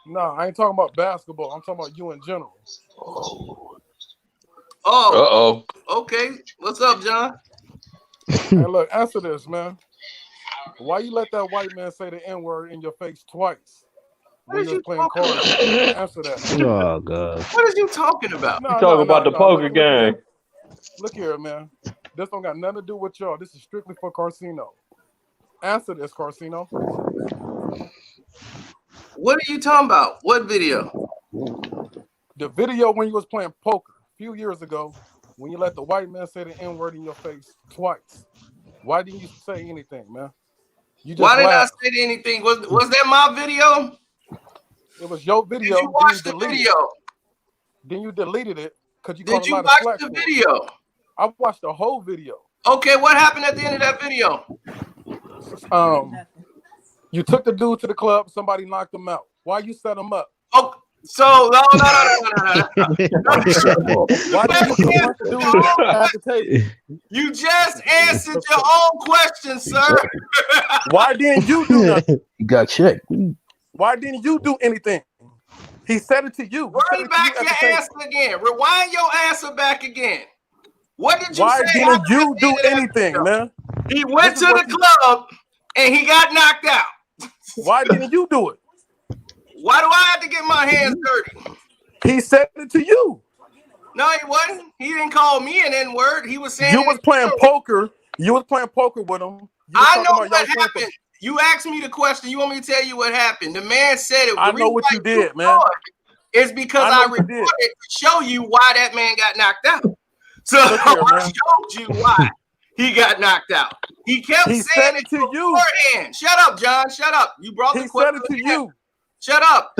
No, I ain't talking about basketball. I'm talking about you in general. Oh. Okay. What's up, John? Hey, look, answer this, man. Why you let that white man say the N-word in your face twice when you was playing cards? Answer that. Oh, God. What are you talking about? You talking about the poker game. Look here, man. This don't got nothing to do with y'all. This is strictly for Corsino. Answer this, Corsino. What are you talking about? What video? The video when you was playing poker a few years ago when you let the white man say the N-word in your face twice. Why didn't you say anything, man? You just Why didn't laughed. I say anything? Was that my video? It was your video. Did you watch the video? Then you deleted it because you Did you watch the video? I watched the whole video. Okay, what happened at the end of that video? You took the dude to the club. Somebody knocked him out. Why you set him up? Oh, so no. Why did you confront the dude at the table? You just answered your own question, sir. Why didn't you do nothing? You got checked. Why didn't you do anything? He said it to you. Run back your answer again. Rewind your answer back again. What did you Why say? Why didn't you do anything, man? He went to the club and he got knocked out. Why didn't you do it? Why do I have to get my hands dirty? He said it to you. No, he wasn't. He didn't call me an N-word. He was saying you was playing poker. You was playing poker with him. I know what happened. You asked me the question. You want me to tell you what happened? The man said it. I know what you did, man. It's because I recorded to show you why that man got knocked out. So I showed you why he got knocked out. He kept saying it to you. Beforehand. Shut up, John. Shut up. You brought the question. He said it to you. Shut up.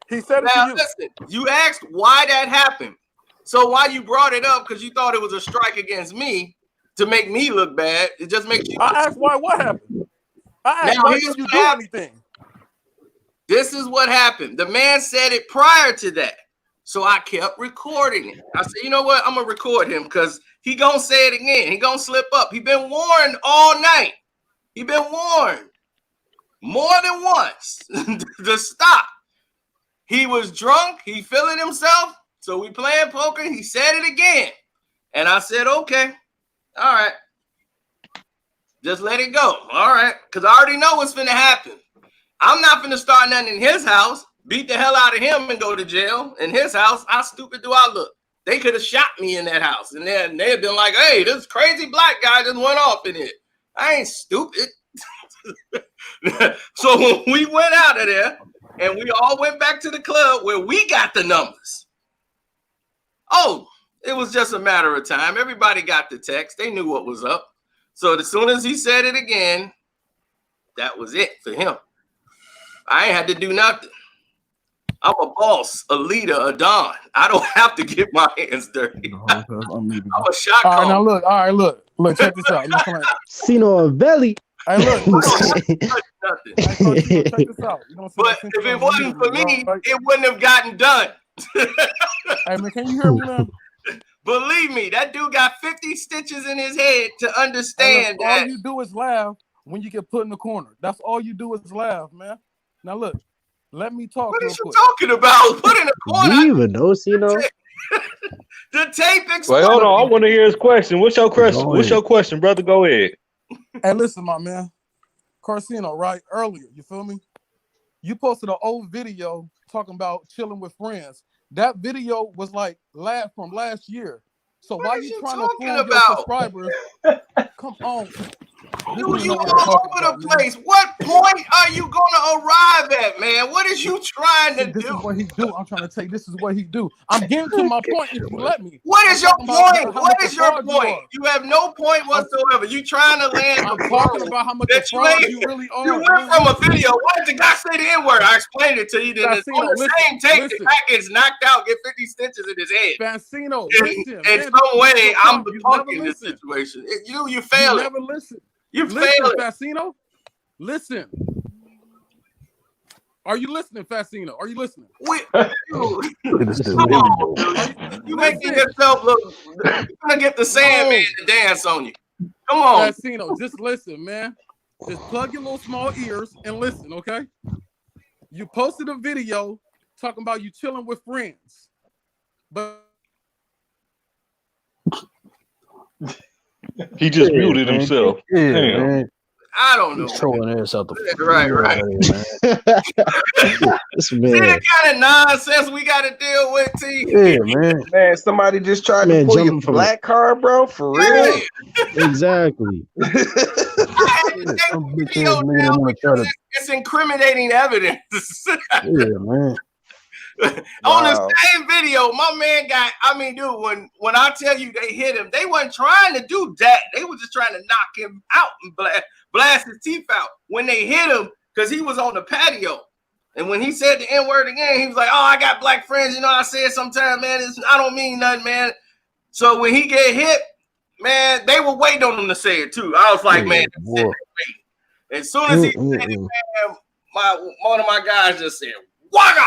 He said it to you. Listen, you asked why that happened. So why you brought it up because you thought it was a strike against me to make me look bad. It just makes you. I asked what happened. I asked why didn't you do anything? This is what happened. The man said it prior to that. So I kept recording it. I said, you know what? I'm going to record him because he going to say it again. He going to slip up. He been warned all night. He been warned more than once to stop. He was drunk. He feeling himself. So we playing poker. He said it again. And I said, okay. All right. Just let it go. All right. Because I already know what's finna happen. I'm not finna start nothing in his house. Beat the hell out of him and go to jail. In his house, how stupid do I look? They could have shot me in that house. And then they'd been like, hey, this crazy black guy just went off in it. I ain't stupid. So when we went out of there and we all went back to the club where we got the numbers. Oh, it was just a matter of time. Everybody got the text. They knew what was up. So as soon as he said it again, that was it for him. I ain't had to do nothing. I'm a boss, a leader, a don. I don't have to get my hands dirty. I'm a shot caller. All right, look. Check this out. Sino Belly. Hey, look. Check this out. But if it wasn't for me, it wouldn't have gotten done. Hey, man, can you hear me now? Believe me, that dude got 50 stitches in his head to understand that. All you do is laugh when you get put in the corner. That's all you do is laugh, man. Now, look. Let me talk. What are you talking about? Put in the corner. Do you even know, Sino? The tape exploded. Wait, hold on. I want to hear his question. What's your question? What's your question, brother? Go ahead. Hey, listen, my man. Carcino, right? Earlier, you feel me? You posted an old video talking about chilling with friends. That video was like from last year. So why are you trying to fool your subscribers? Come on. Dude, you all over the place. What point are you gonna arrive at, man? What is you trying to do? This is what he do. I'm trying to tell you, this is what he do. I'm getting to my point if you let me. What is your point? What is your point? You have no point whatsoever. You trying to land. I'm talking about how much of a fraud you really are. You went from a video. Why did the guy say the N-word? I explained it to you. Then it's on the same take. The guy gets knocked out, get 50 stitches in his head. Fancino, in some way, I'm the punk in this situation. You fail. You never listen. You failed, Fancino. Listen. Are you listening, Fancino? Are you listening? You making yourself look. You're gonna get the Sandman to dance on you. Come on, Fancino. Just listen, man. Just plug your little small ears and listen, okay? You posted a video talking about you chilling with friends, but he just muted himself. Yeah, man. I don't know. He's trolling ass out the right. This See the kind of nonsense we got to deal with, T. Yeah, man. Man, somebody just tried to pull your black card, bro. For real? Exactly. It's incriminating evidence. Yeah, man. On the same video, my man dude, when I tell you they hit him, they wasn't trying to do that. They were just trying to knock him out and blast his teeth out. When they hit him, because he was on the patio. And when he said the N-word again, he was like, oh, I got black friends. You know, I say it sometimes, man. I don't mean nothing, man. So when he get hit, man, they were waiting on him to say it too. I was like, man, As soon as he said it, man, one of my guys just said, "Wagga!"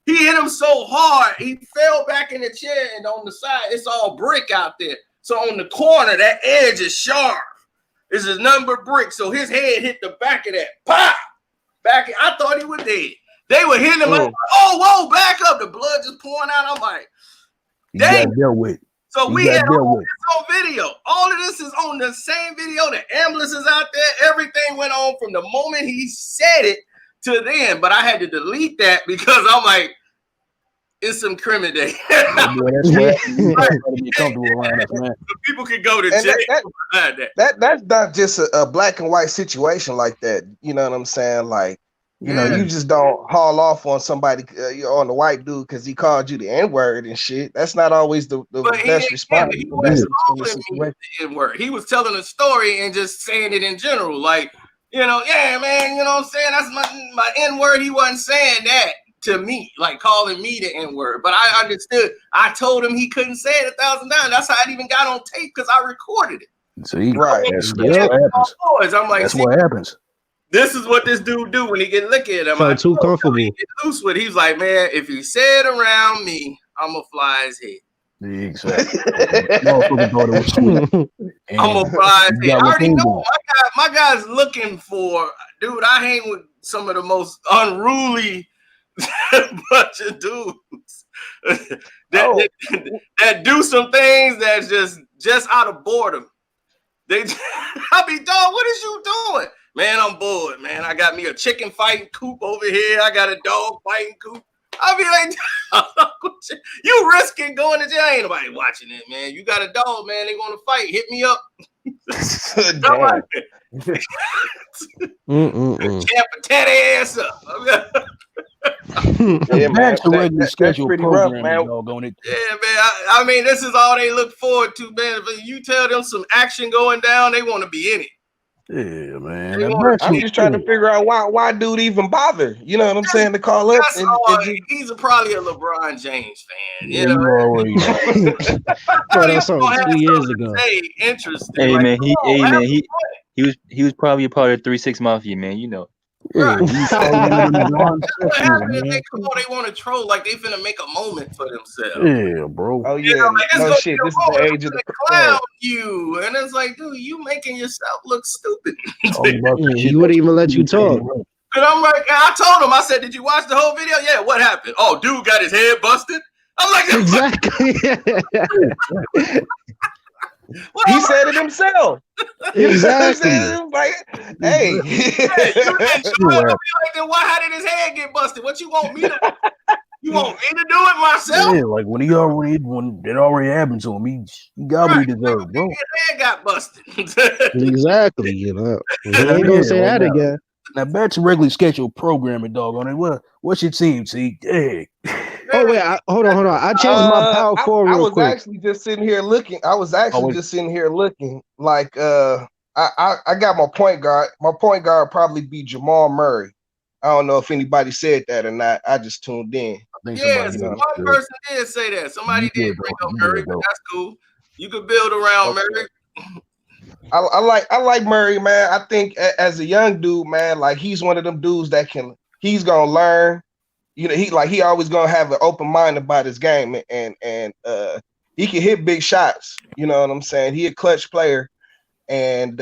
He hit him so hard, he fell back in the chair, and on the side, it's all brick out there. So on the corner, that edge is sharp. This is nothing but brick. So his head hit the back of that. Pop! Back. I thought he was dead. They were hitting him like, "Oh, whoa, back up." The blood just pouring out. I'm like, dang. So we had all this on video. All of this is on the same video. The ambulance is out there. Everything went on from the moment he said it to then. But I had to delete that because I'm like, it's incriminating. People could go to jail. That's not just a black and white situation like that. You know what I'm saying? Like, you know, you just don't haul off on somebody on the white dude because he called you the N-word and shit. That's not always the best response. He wasn't calling me the N-word. He was telling a story and just saying it in general. Like, you know, yeah, man, you know what I'm saying? That's my N-word. He wasn't saying that to me, like calling me the N-word. But I understood. I told him he couldn't say it 1,000 times. That's how it even got on tape because I recorded it. See, right. That's what happens. I'm like, that's what happens. This is what this dude do when he get licky at him. Felt too comfortable. He get loose with it. He's like, man, if he say it around me, I'm gonna fly his head. Exactly. I'm gonna fly his head. I already know my guy's looking for, dude. I hang with some of the most unruly bunch of dudes that do some things that's just out of boredom. I be, dog, what is you doing? Man, I'm bored, man. I got me a chicken fighting coop over here. I got a dog fighting coop. I'll be like, you risking going to jail. Ain't nobody watching it, man. You got a dog, man. They want to fight. Hit me up. Champ a tatty ass up. Yeah, man, that's pretty rough, man. Yeah, man. I mean, this is all they look forward to, man. If you tell them some action going down, they want to be in it. Yeah, man. I'm just trying to figure out why dude even bother. You know what I'm saying? To call up. He's probably a LeBron James fan. You know, that's 2 years ago. Interesting. Hey, like, man, he was probably a part of 3-6 Mafia, man. You know. Right. They want to troll like they finna make a moment for themselves. Yeah, bro. Oh yeah, you know, like, no shit. This is the age of the clown you, and it's like, dude, you making yourself look stupid. He wouldn't even let you talk. And I'm like, I told him, I said, did you watch the whole video? Yeah, what happened? Oh, dude got his head busted. I'm like, exactly. He said it himself. Exactly. Like, hey. You like, then how did his head get busted? What you want me to? You want me to do it myself? Yeah, like when it already happened to him, he got what he deserved, bro. His head got busted. Exactly. You know, he ain't gonna say that again. Now back to regularly scheduled programming, dog. On it, what's your team? See, hey. Oh wait, hold on. I changed my power forward real quick. I was actually just sitting here looking. Like I got my point guard. My point guard probably be Jamal Murray. I don't know if anybody said that or not. I just tuned in. Yes, one person did say that. Somebody did bring up Murray, but that's cool. You could build around Murray. I like Murray, man. I think as a young dude, man, like he's one of them dudes that he's gonna learn. You know, he always gonna have an open mind about his game, and he can hit big shots. You know what I'm saying? He a clutch player, and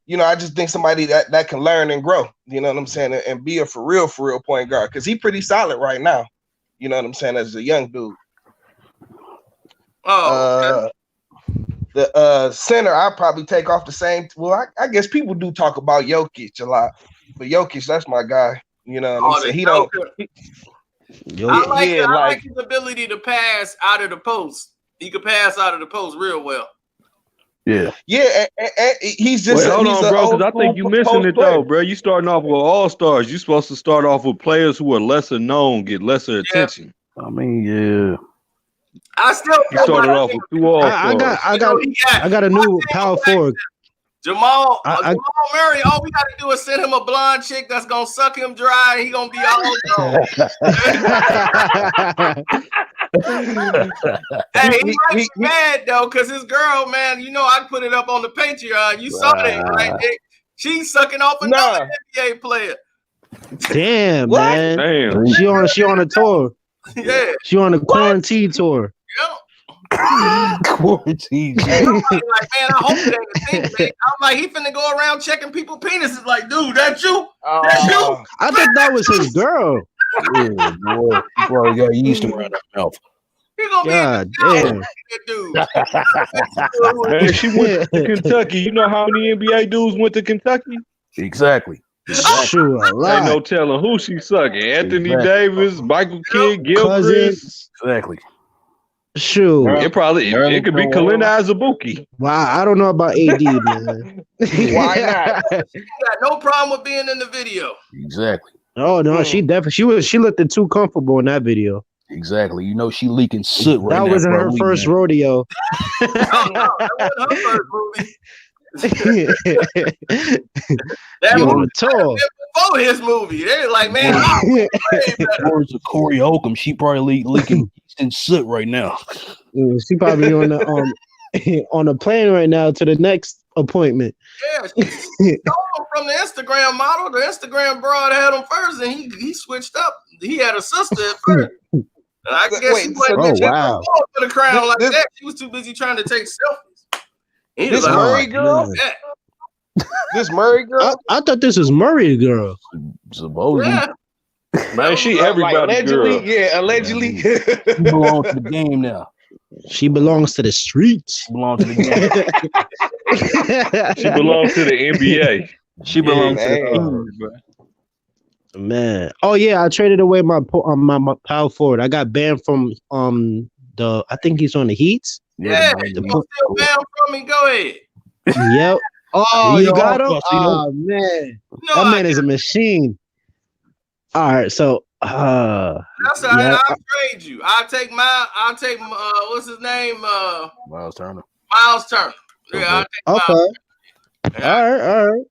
you know, I just think somebody that can learn and grow. You know what I'm saying? And be a for real point guard, because he's pretty solid right now. You know what I'm saying? As a young dude. The center, I'll probably take off the same. Well, I guess people do talk about Jokic a lot, but Jokic, that's my guy. You know what I'm saying? He don't. I like his ability to pass out of the post. He could pass out of the post real well. Yeah. Yeah, and he's just. Wait, hold on, bro, because I think you're missing it though, bro. You starting off with all-stars. You're supposed to start off with players who are lesser known, get lesser attention. I mean, yeah. I still started off with 2 all-stars. I got a new power forward. Jamal Murray, all we got to do is send him a blonde chick that's going to suck him dry. And he going to be all gone. Hey, he might be mad, though, because his girl, man, you know, I put it up on the Patreon. You saw that, right, Nick? She's sucking off another NBA player. Damn, What? man. Damn. She on a tour. Yeah. She on a quarantine tour. Quarantine. Like, man, I hope it ain't a thing, man. I'm like, he finna go around checking people penises. Like, dude, that you? That you? I thought that was his girl. Yeah, boy. You probably got yeast around that mouth. He gonna God be in damn. that dude. Man, she went to Kentucky. You know how many NBA dudes went to Kentucky? Exactly. Sure, a Ain't lot. no telling who she sucking. Anthony Exactly. Davis, Michael Kidd, Cousin. Gilchrist. Exactly. Shoot. It could be Kalina Azubuike. Wow, I don't know about AD, man. Why not? She got no problem with being in the video. Exactly. Oh no, she definitely she looked too comfortable in that video. Exactly. You know she leaking soot right now. That wasn't her bro. first rodeo. No, that wasn't her first movie. That You movie on a tour. before his movie. They like, man, way better. Words of Corey Holcomb. She probably leaking yeast and soot right now. Yeah, she probably on the on a plane right now to the next appointment. Yeah, she stole him from the Instagram model. The Instagram broad had him first, and he switched up. He had a sister at first. And I guess Wait, he so wasn't oh, wow. for the crown like This- that. She was too busy trying to take selfies. He was This like, Murray oh, girl? yeah. This Murray girl? I thought this was Murray's girl. Supposedly. Yeah. Man, she Like, everybody's allegedly, girl. yeah, allegedly. She belongs to the game now. She belongs to the streets. She belongs to the game. She belongs to the NBA. She belongs to man. the Kings, bro. Man. Oh yeah, I traded away my power forward. I got banned from I think he's on the Heats. Yeah, the you man. still bound from me? Go ahead. Yep. Oh, You you know, got him? you know. Oh man. No, That man is a machine. All right, so that's all right. yeah. I'll trade you. I'll take what's his name? Miles Turner. Miles Turner. Yeah, I'll take Okay. Miles. All right.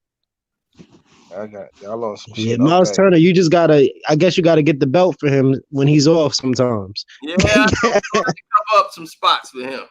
I got y'all on some Yeah, shit. Miles Okay. Turner, you just gotta. I guess you gotta get the belt for him when he's off sometimes. Yeah, I know. Cover up some spots for him.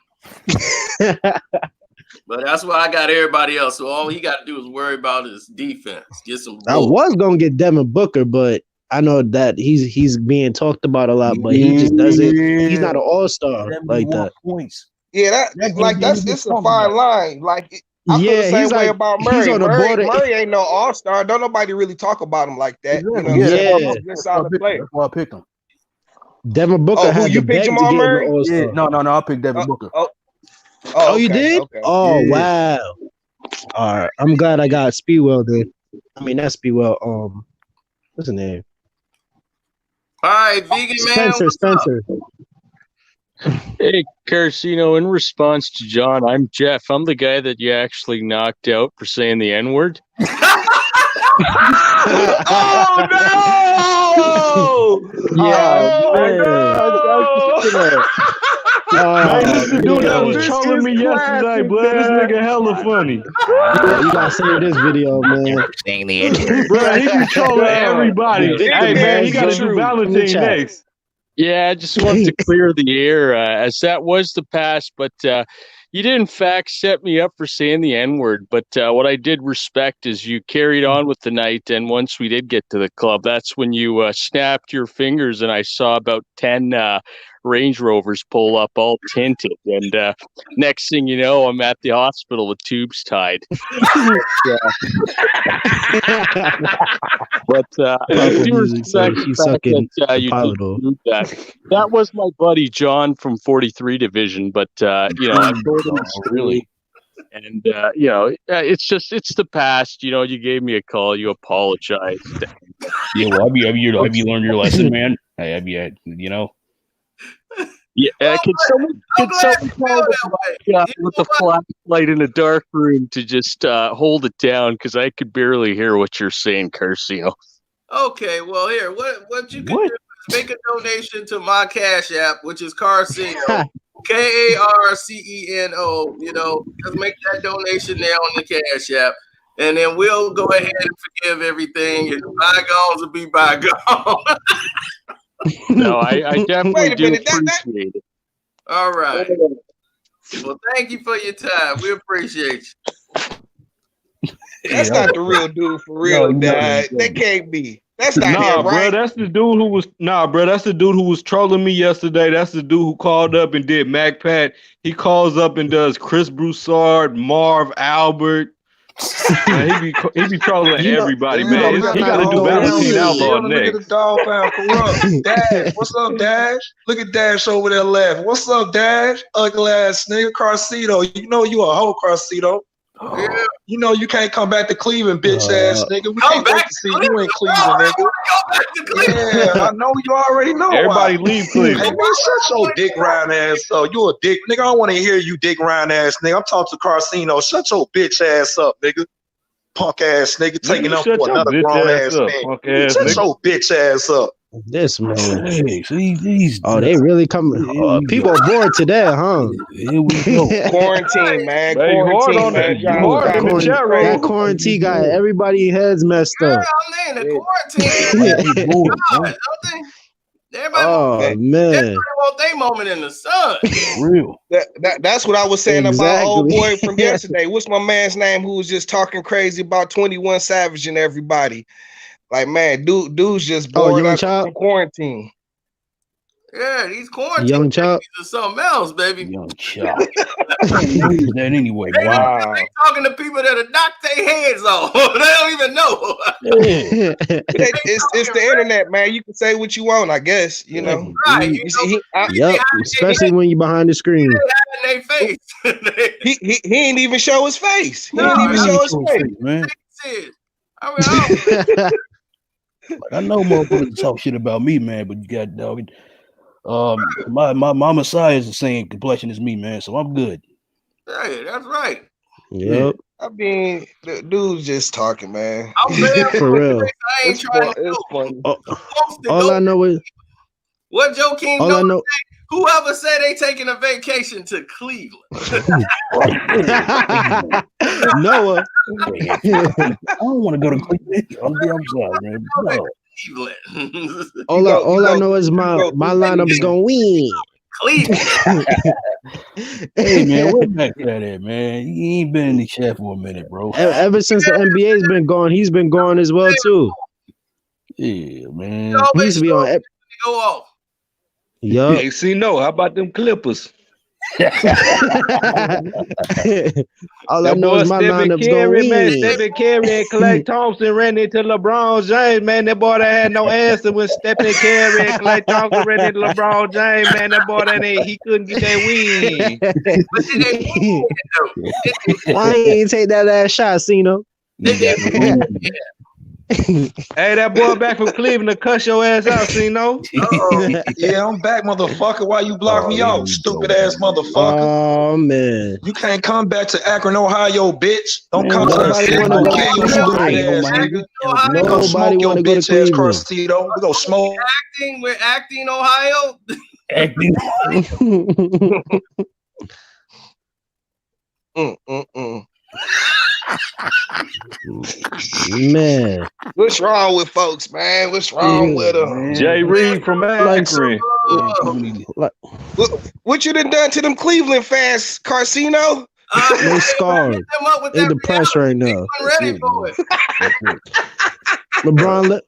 But that's why I got everybody else. So all he got to do is worry about his defense. Get some. I was gonna get Devin Booker, but I know that he's being talked about a lot, but he just doesn't. He's not an all-star like that. Points. Yeah, that's it's a fine line. Like I feel the same he's way like about he's Murray. on the border. Murray ain't no all-star. Don't nobody really talk about him like that. You know what I'm Yeah. saying? Yeah. He's a solid player. That's why I picked him. Devin Booker Oh, who had you to picked, beg to Jamal get Murray? an all-star. Yeah, no, I picked Devin Booker. Oh, you okay, did? okay. Oh, Yeah. wow. All right. I'm glad I got Speedwell then. I mean, not Speedwell. What's his name? All right, vegan man. Spencer. Hey, Carcino, in response to John, I'm Jeff. I'm the guy that you actually knocked out for saying the N-word. Oh no! Man, this dude that was trolling me yesterday, blood. This nigga hella funny. You gotta save this video, man. Saying the N-word. Bro, he be trolling everybody. Hey man, he gotta do Valentine next. Yeah, I just wanted to clear the air, as that was the past, but you did in fact set me up for saying the N-word. But what I did respect is you carried on with the night, and once we did get to the club, that's when you snapped your fingers, and I saw about 10 Range Rovers pull up all tinted, and next thing you know, I'm at the hospital with tubes tied. But I do respect the fact that you did do that. That was my buddy John from 43 Division, but I told him really. And it's the past. You gave me a call, you apologized. Yeah, well, have you learned your lesson, man? Hey, Yeah, can someone tell with the flashlight in a dark room to just hold it down, because I could barely hear what you're saying, Carcino. Okay, well here, what you can do is make a donation to my Cash App, which is Carceno, Karceno. Just make that donation there on the Cash App, and then we'll go ahead and forgive everything, and bygones will be bygones. No, I definitely do appreciate it. All right. Well, thank you for your time. We appreciate you. That's not the real dude for real, dad. That can't be. That's not him, right? Bro, that's the dude who was that's the dude who was trolling me yesterday. That's the dude who called up and did MacPat. He calls up and does Chris Broussard, Marv Albert. Man, he be trolling everybody, man. He got to do Valentine Outlaw next. Look at the dog pound corrupt. Dash, what's up, Dash? Look at Dash over there laughing. What's up, Dash? Ugly ass nigga, Carcito. You know you a hoe, Carcito. Yeah. You know you can't come back to Cleveland, bitch ass nigga. We can't wait to see you in Cleveland, nigga. Yeah, I know you already know. Everybody leave Cleveland. Hey man, shut your dick round ass up. You a dick nigga. I don't want to hear you dick round ass nigga. I'm talking to Carcino. Shut your bitch ass up, nigga. Punk ass nigga taking up for another grown ass nigga. Shut your bitch ass up. This man. Hey, see, they really coming. People are bored today, huh? Here we go. Quarantine, man. Quarantine, man. That quarantine got everybody heads messed up. Yeah, man, the quarantine. Everybody man. want their moment in the sun. Real. That's what I was saying about old boy from yesterday. What's my man's name who was just talking crazy about 21 Savage and everybody? Like, man, dude's just bored out from quarantine. Yeah, these quarantine Young Chop are something else, baby. Young Chop. That anyway. Wow. They talking to people that have knocked their heads off. They don't even know. It's the internet, man. You can say what you want, I guess. You know. Right. Especially when you're behind the screen. Their face. he ain't even show his face. He ain't even show his face, man. I I know motherfuckers talk shit about me, man, but you got dog. My mama size is the same complexion as me, man, so I'm good. Hey, that's right. Yep. I mean, the dude's just talking, man. For real. I ain't trying to it's funny. All I know is what Joe King know. Whoever said they taking a vacation to Cleveland. Noah. I don't want to go to Cleveland. I'm sorry, man. No. All I know is my lineup is gonna win. Cleveland. Hey man, where MacPat at, man? He ain't been in the chat for a minute, bro. Ever since the NBA's been gone, he's been gone as well too. Yeah, man. He used to be on. Go off. Yup. Hey, see, how about them Clippers? All I know is my lineup's gonna win. Stephen Curry and Klay Thompson ran into LeBron James, man. That boy that had no answer when Stephen Curry and Klay Thompson ran into LeBron James, man. That boy he couldn't get that win. Why you ain't take that last shot, Cino? Hey, that boy back from Cleveland to cuss your ass out, Cino. Yeah, I'm back, motherfucker. Why you block me out, stupid ass motherfucker? Oh man, you can't come back to Akron, Ohio, bitch. Don't come nobody to want to go to Nobody want to go to Cleveland. We go smoke. We're acting, Ohio. Acting. Man, what's wrong with folks, man? What's wrong with them? Jay Reed from Akron. What you done to them Cleveland fans, Carcino? They scarred. They depressed right now. Ready for it. LeBron,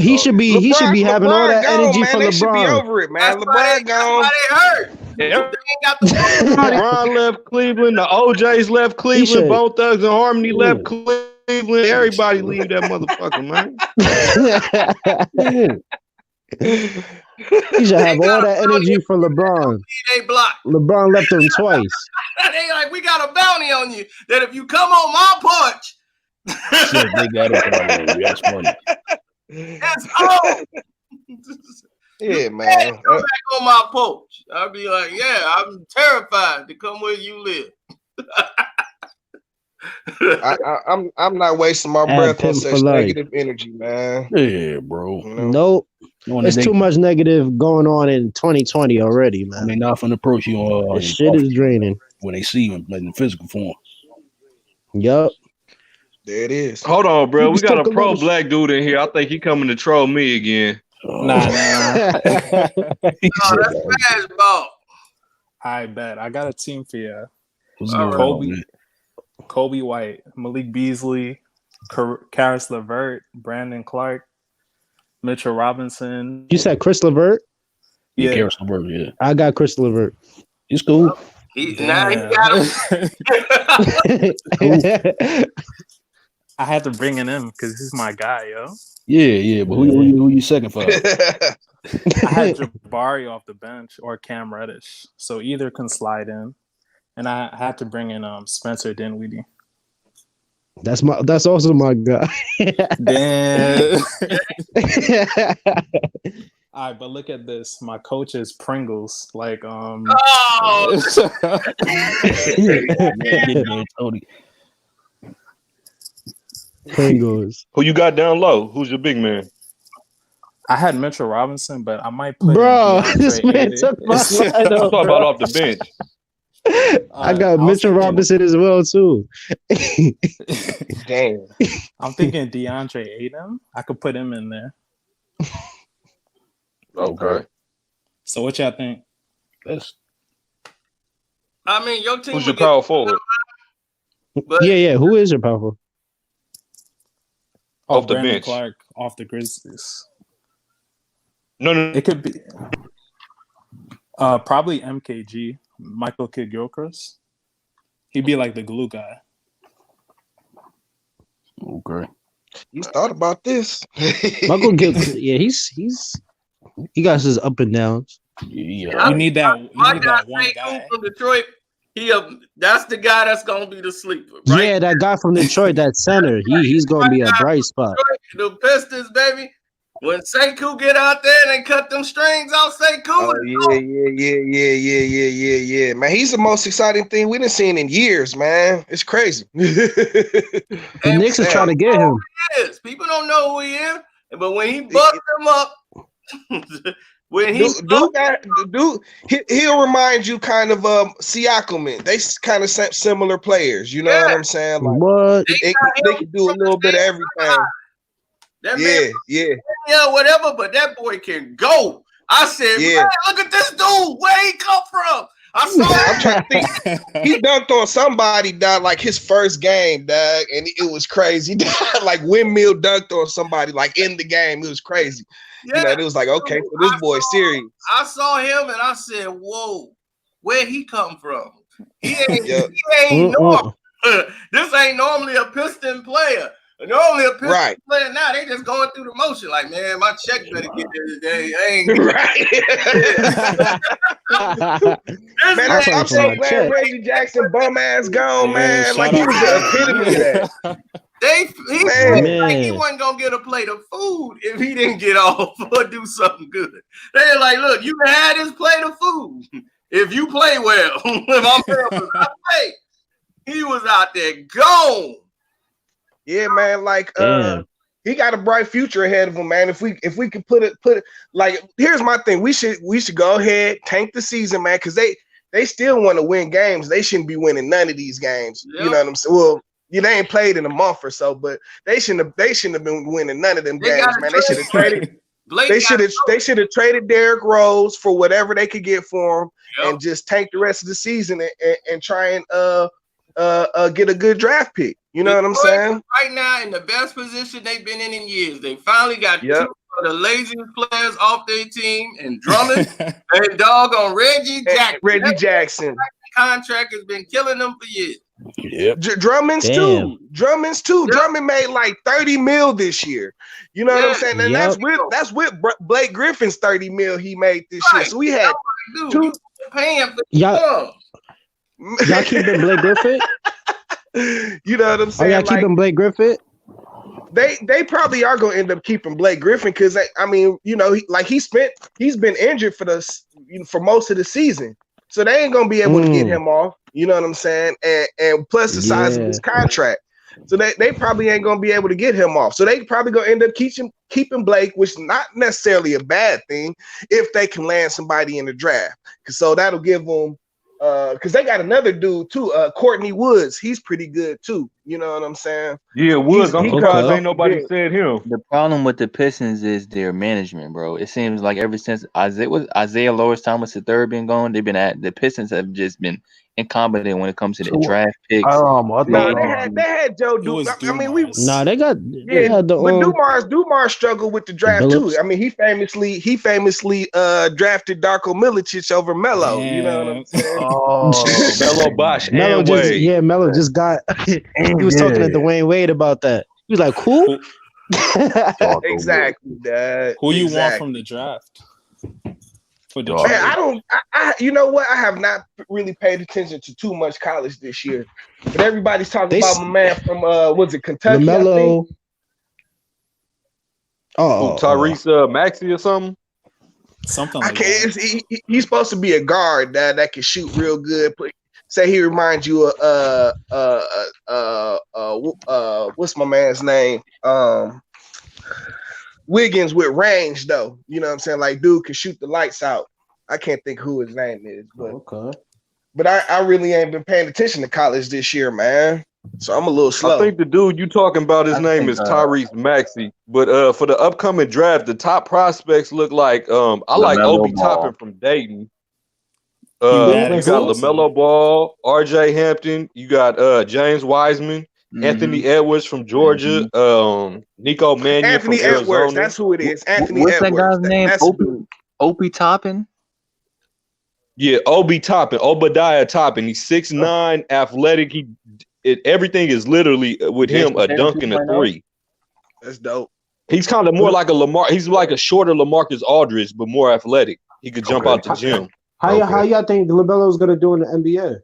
he should be having all that energy from LeBron. Should be over it, man. LeBron gone. Hurt. LeBron left Cleveland. The OJs left Cleveland. Bone Thugs and Harmony left Cleveland. Everybody leave that motherfucker, man. He should have all that energy from LeBron. They blocked. LeBron left him twice. They like, we got a bounty on you that if you come on my porch. Shit, they got it. That's funny. That's all. Yeah, man. Come back on my porch. I'll be like, yeah, I'm terrified to come where you live. I'm not wasting my breath on such negative energy, man. Yeah, bro. Nope. There's too much negative going on in 2020 already, man. They not finna approach you on this shit is draining when they see him in physical form. Yup. There it is. Hold on, bro. We got a pro black dude in here. I think he coming to troll me again. Nah. That's basketball. I bet. I got a team for you. Kobe. Kobe White, Malik Beasley, Karis LeVert, Brandon Clark, Mitchell Robinson. You said Chris LeVert? Yeah, Yeah. Karis LeVert, yeah. I got Chris LeVert. He's cool. Now he got him. Cool. I had to bring it in because he's my guy, yo. Yeah, but who you second for? I had Jabari off the bench or Cam Reddish, so either can slide in, and I had to bring in Spencer Dinwiddie. That's also my guy. Damn. All right, but look at this. My coach is Pringles. Like Oh! Tony. Pringles. Who you got down low? Who's your big man? I had Mitchell Robinson, but I might put Bro, in this man DeAndre took my Ayton. line I'm up, talking bro. about off the bench. I got I was Mitchell thinking- Robinson as well too. Damn. I'm thinking DeAndre Ayton. I could put him in there. Okay. So what y'all think? I mean, your team. Who's your would get- power forward? But Yeah. Who is your powerful? Off the Brandon bench. Clark off the Grizzlies. No. It could be probably MKG, Michael Kidd-Gilchrist. He'd be like the glue guy. Okay. You thought about this? Michael Gilchrist. Yeah, he got his up and downs. Yeah. You need that. You My need guy, that one St. guy. Cool from Detroit. That's the guy that's gonna be the sleeper, right? Yeah, that guy from Detroit, that center. He's gonna be a bright spot. The Pistons, baby. When Sekou get out there and they cut them strings out, Sekou. Oh yeah. Man, he's the most exciting thing we done seen in years, man. It's crazy. The Knicks is trying to get him. People don't know who he is, but when he busts them up, when he he'll remind you kind of Siakam. They kind of similar players. You know what I'm saying? Like, What? they can do a little bit of everything. that man, Yeah. whatever, but that boy can go. I said, Yeah. man, look at this dude. Where he come from? I saw I'm trying to think. He dunked on somebody, dog, like his first game, dog, and it was crazy. Like windmill dunked on somebody, like in the game. It was crazy. You know, it was like, okay, so this boy's serious. I saw him and I said, whoa, where he come from? He ain't, Yeah. he ain't normal. This ain't normally a Piston player. Normally a Piston player now, they just going through the motion. Like, man, my check better get there today. I ain't Man, I'm so glad Reggie Jackson bum ass gone, man. Like he was the epitome of that. He wasn't gonna get a plate of food if he didn't get off or do something good. They're like, look, you can have this plate of food if you play well. If I'm able to play, he was out there gone. Yeah, man. Like, he got a bright future ahead of him, man. If we could put it like, here's my thing. We should go ahead, tank the season, man, because they still want to win games. They shouldn't be winning none of these games. Yep. You know what I'm saying? Well, they ain't played in a month or so, but they shouldn't have been winning none of them games, man. They should have traded. They should have traded Derrick Rose for whatever they could get for him, and just tank the rest of the season and try and get a good draft pick. You know what I'm saying? Right now, in the best position they've been in years. They finally got two of the laziest players off their team, and Drummond and doggone Reggie Jackson. Reggie Jackson contract has been killing them for years. Yep. Drummond's too. Drummond made like 30 mil this year. You know what I'm saying? And that's with Blake Griffin's 30 mil he made this year. So we had two paying for y'all keeping Blake Griffin? You know what I'm saying? Are y'all keeping Blake Griffin? They probably are going to end up keeping Blake Griffin because I mean, you know, he's been injured for most of the season, so they ain't going to be able to get him off. You know what I'm saying? And plus the size of his contract, so they probably ain't going to be able to get him off. So they probably going to end up keeping Blake, which is not necessarily a bad thing if they can land somebody in the draft. So that'll give them. Because they got another dude too, Courtney Woods. He's pretty good too. You know what I'm saying? Yeah, Woods. I'm He surprised comes ain't off the nobody bench. said him. The problem with the Pistons is their management, bro. It seems like ever since Isaiah Lewis Thomas III been gone, the Pistons have just been incompetent when it comes to the So, draft picks. I Nah, thought they had Joe It was I mean, we Nah, Dumars. they yeah, had but Dumars struggled with the draft too. Billups. I mean, he famously drafted Darko Milicic over Melo. You know what I'm Damn. saying? Melo Bosch Melo and Wade. Melo just got. He was talking to Dwayne Wade about that. He was like, "Who?" Exactly, Dad. Who you want Exactly. from the draft? For Man, Detroit. you know what? I have not really paid attention to too much college this year, but everybody's talking about my man from was it Kentucky? I think. LaMelo. Tyrese Maxey or something? Something I like can't. that. He's supposed to be a guard that can shoot real good. Say he reminds you of what's my man's name? Wiggins with range though. You know what I'm saying? Like dude can shoot the lights out. I can't think who his name is, but I really ain't been paying attention to college this year, man. So I'm a little slow. I think the dude you talking about, his name is Tyrese Maxey. But for the upcoming draft, the top prospects look like I like Obi Toppin from Dayton. You got LaMelo Ball, RJ Hampton. You got James Wiseman, Anthony Edwards from Georgia, Nico Mannion Anthony from Edwards, Arizona. that's who it is. Anthony What's Edwards. that guy's name? That's Opie Toppin? Yeah, Obi Toppin, Obadiah Toppin. He's 6'9", athletic. Everything is literally with him a dunk and a three. That's dope. He's kind of more like a Lamar. He's like a shorter LaMarcus Aldridge, but more athletic. He could jump out the gym. How y'all think LaMelo's gonna do in the NBA?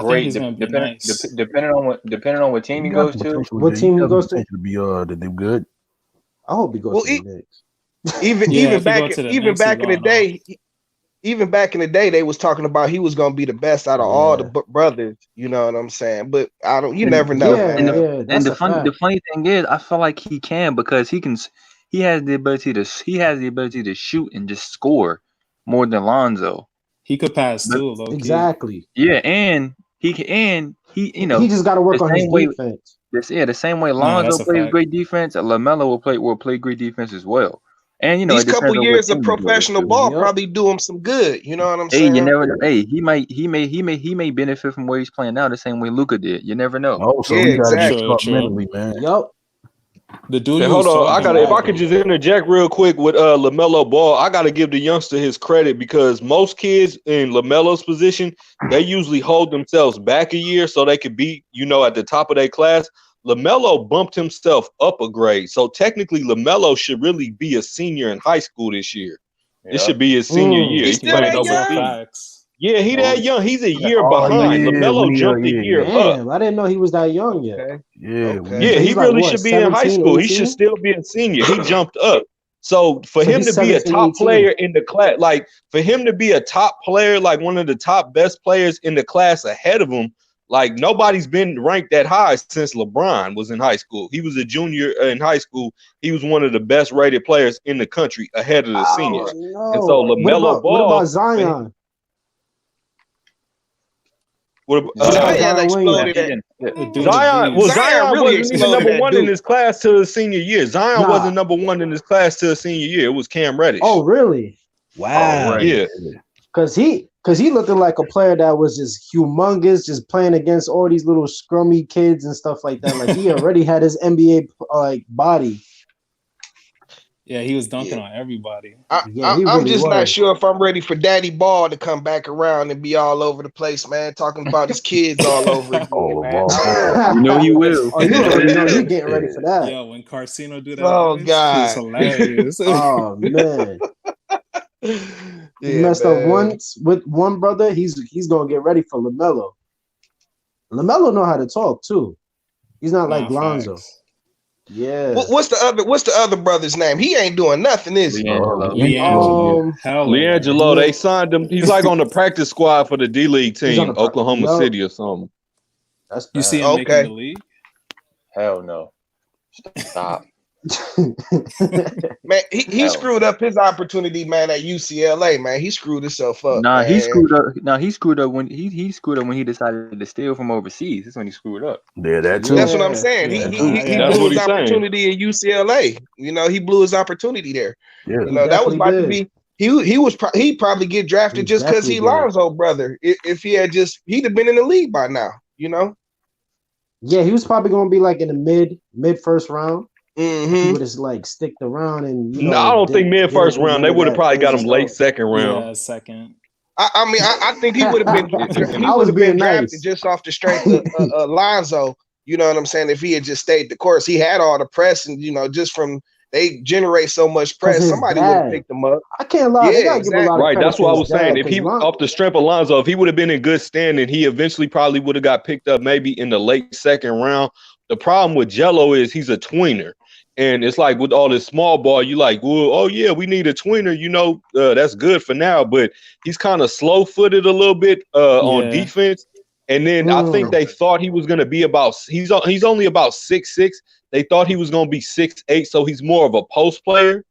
Great, depending on what team he goes to. What team he goes to? To do good. I hope he goes to the Knicks. Even back in the day, even back in the day, they was talking about he was gonna be the best out of all the brothers. You know what I'm saying? But you never know. And the funny thing is, I feel like he can because he has the ability to shoot and just score more than Lonzo. He could pass too, low-key. Exactly. Yeah, and he he just got to work on his defense. The same way Lonzo plays great defense, LaMelo will play great defense as well. And these couple years of professional ball probably do him some good. You know what I'm saying? You never know. Hey, he may benefit from where he's playing now the same way Luka did. You never know. Oh, so he got to get mentally, man. Yep. The dude. Hey, hold on, if I could just interject real quick with LaMelo Ball, I gotta give the youngster his credit because most kids in LaMelo's position, they usually hold themselves back a year so they could be, at the top of their class. LaMelo bumped himself up a grade, so technically LaMelo should really be a senior in high school this year. Yeah. This should be his senior year. He's still that young. Yeah, he that young. He's a year behind. LaMelo jumped a year up. I didn't know he was that young yet. Okay. Yeah, he really should be in high school. 18? He should still be a senior. He jumped up. So for him to be a top player in the class, like for him to be a top player, like one of the top best players in the class ahead of him, like nobody's been ranked that high since LeBron was in high school. He was a junior in high school. He was one of the best rated players in the country ahead of the seniors. No. And so LaMelo Ball. What about Zion? Zion exploded. Zion really wasn't even number one in his class till his senior year. Zion wasn't number one in his class till his senior year. It was Cam Reddish. Oh, really? Wow. Yeah. Because he looking like a player that was just humongous, just playing against all these little scrummy kids and stuff like that. Like he already had his NBA body. Yeah, he was dunking on everybody. I'm just not sure if I'm ready for Daddy Ball to come back around and be all over the place, man. Talking about his kids all over again, man. You know he will. Oh, you already know you're getting ready for that. Yo, when Carcino do that, God, it's hilarious. Oh man. He messed up once with one brother. He's gonna get ready for LaMelo. LaMelo know how to talk too. He's not like Lonzo. Facts. Yeah. What's the other brother's name? He ain't doing nothing, is he? LiAngelo. They signed him. He's like on the practice squad for the D League team, Oklahoma City or something. You see him making the league? Hell no. Stop. Man, he screwed up his opportunity, man, at UCLA, man. He screwed himself up, Nah, he man. screwed up. Nah, he screwed up when he screwed up when he decided to steal from overseas. That's when he screwed up. Yeah, that too. That's what I'm saying. Yeah, He That's blew what his he's saying. opportunity at UCLA. You know, he blew his opportunity there. Yeah. You know, that was about to definitely be. He'd probably get drafted just because he definitely did. Lonzo brother. If he had he'd have been in the league by now. You know. Yeah, he was probably going to be like in the mid first round. He Mm-hmm. would have like sticked around and No, I don't think mid first round. They would have probably got him late second round. Yeah, second. I mean, I think he would have been. He I would was have being been drafted nice. just off the strength of Lonzo. You know what I'm saying? If he had just stayed the course, he had all the press, and just from they generate so much press, his somebody would have dad. picked him up. I can't lie. They Yeah, gotta give a lot of Right, credit that's to what I his was saying. dad, If he 'cause off the strength of Lonzo, if he would have been in good standing, he eventually probably would have got picked up maybe in the late second round. The problem with Jello is he's a tweener. And it's like with all this small ball, you like, well, oh yeah, we need a tweener. That's good for now, but he's kind of slow-footed a little bit on defense. And then I think they thought he was going to be he's only about 6'6". They thought he was going to be 6'8", so he's more of a post player.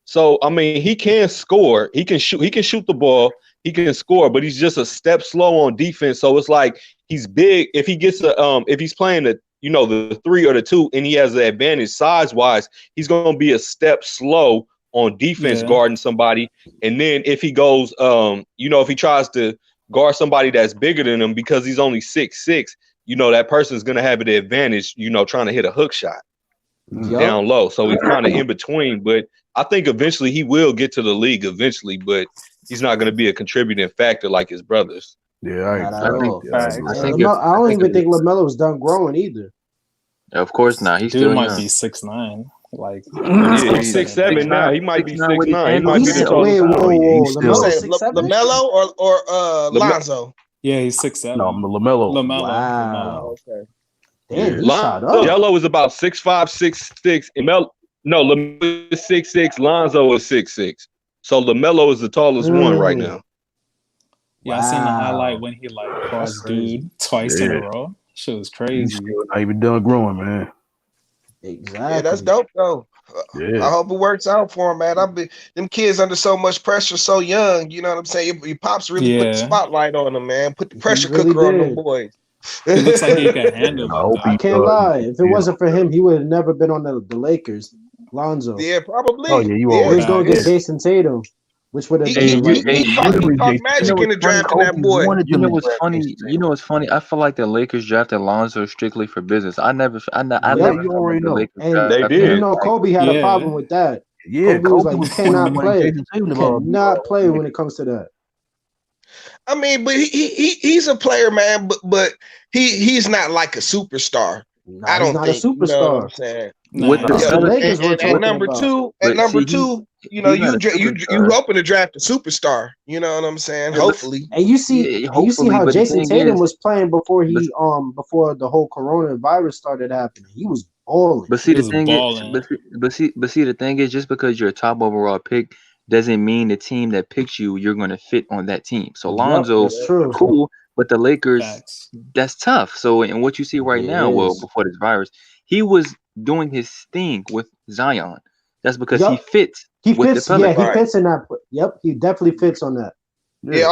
So I mean, he can score. He can shoot. He can shoot the ball. He can score, but he's just a step slow on defense. So it's like he's big. If he gets if he's playing the 3 or the 2, and he has the advantage size wise, he's going to be a step slow on defense guarding somebody. And then if he goes, if he tries to guard somebody that's bigger than him because he's only 6'6", that person's going to have the advantage, trying to hit a hook shot down low. So he's kind of in between, but I think eventually he will get to the league eventually, but he's not going to be a contributing factor like his brothers. Yeah, I don't think think LaMelo was done growing either. Of course not. He's Dude still might young. be 6'9". Like he's 6'7" now. He might be 6'9". He might be the Wait, tallest. LaMelo or Lonzo? Yeah, he's 6'7". No, LaMelo. Wow. Okay. Damn, he shot up. Jello is about 6'5", 6'6", and LaMelo is 6'6", Lonzo is 6'6". So LaMelo is the tallest one right now. Yeah, I seen the highlight when he crossed dude twice in a row. Shit was crazy. He's still not even done growing, man. Exactly. Yeah, that's dope though. Yeah. I hope it works out for him, man. Them kids under so much pressure, so young. You know what I'm saying? Your pops really put the spotlight on them, man. Put the pressure cooker on them boys. It looks like he can handle it. I can't lie. If it wasn't for him, he would have never been on the Lakers. Lonzo. Yeah, probably. Oh yeah, you He always was going to get Jason Tatum, which would have he talked magic in the draft to that boy. You know what's funny? I feel like the Lakers drafted Lonzo strictly for business. I never you already know. They did. Kobe had a problem with that. Yeah, Kobe was like, you cannot play. You cannot play when it comes to that. I mean, but he's a player, man. But he's not like a superstar. I don't think. Not a superstar. You know what I'm saying? At number two, you hoping to draft a superstar. You know what I'm saying? Hopefully. And you see how Jason Tatum was playing before before the whole coronavirus started happening. He was balling. But see, the thing is, just because you're a top overall pick doesn't mean the team that picks you're going to fit on that team. So Lonzo, cool, but the Lakers, that's tough. So, and what you see right now, before this virus, he was doing his thing with Zion. That's because he fits. He fits in that. Yep, he definitely fits on that. Yeah,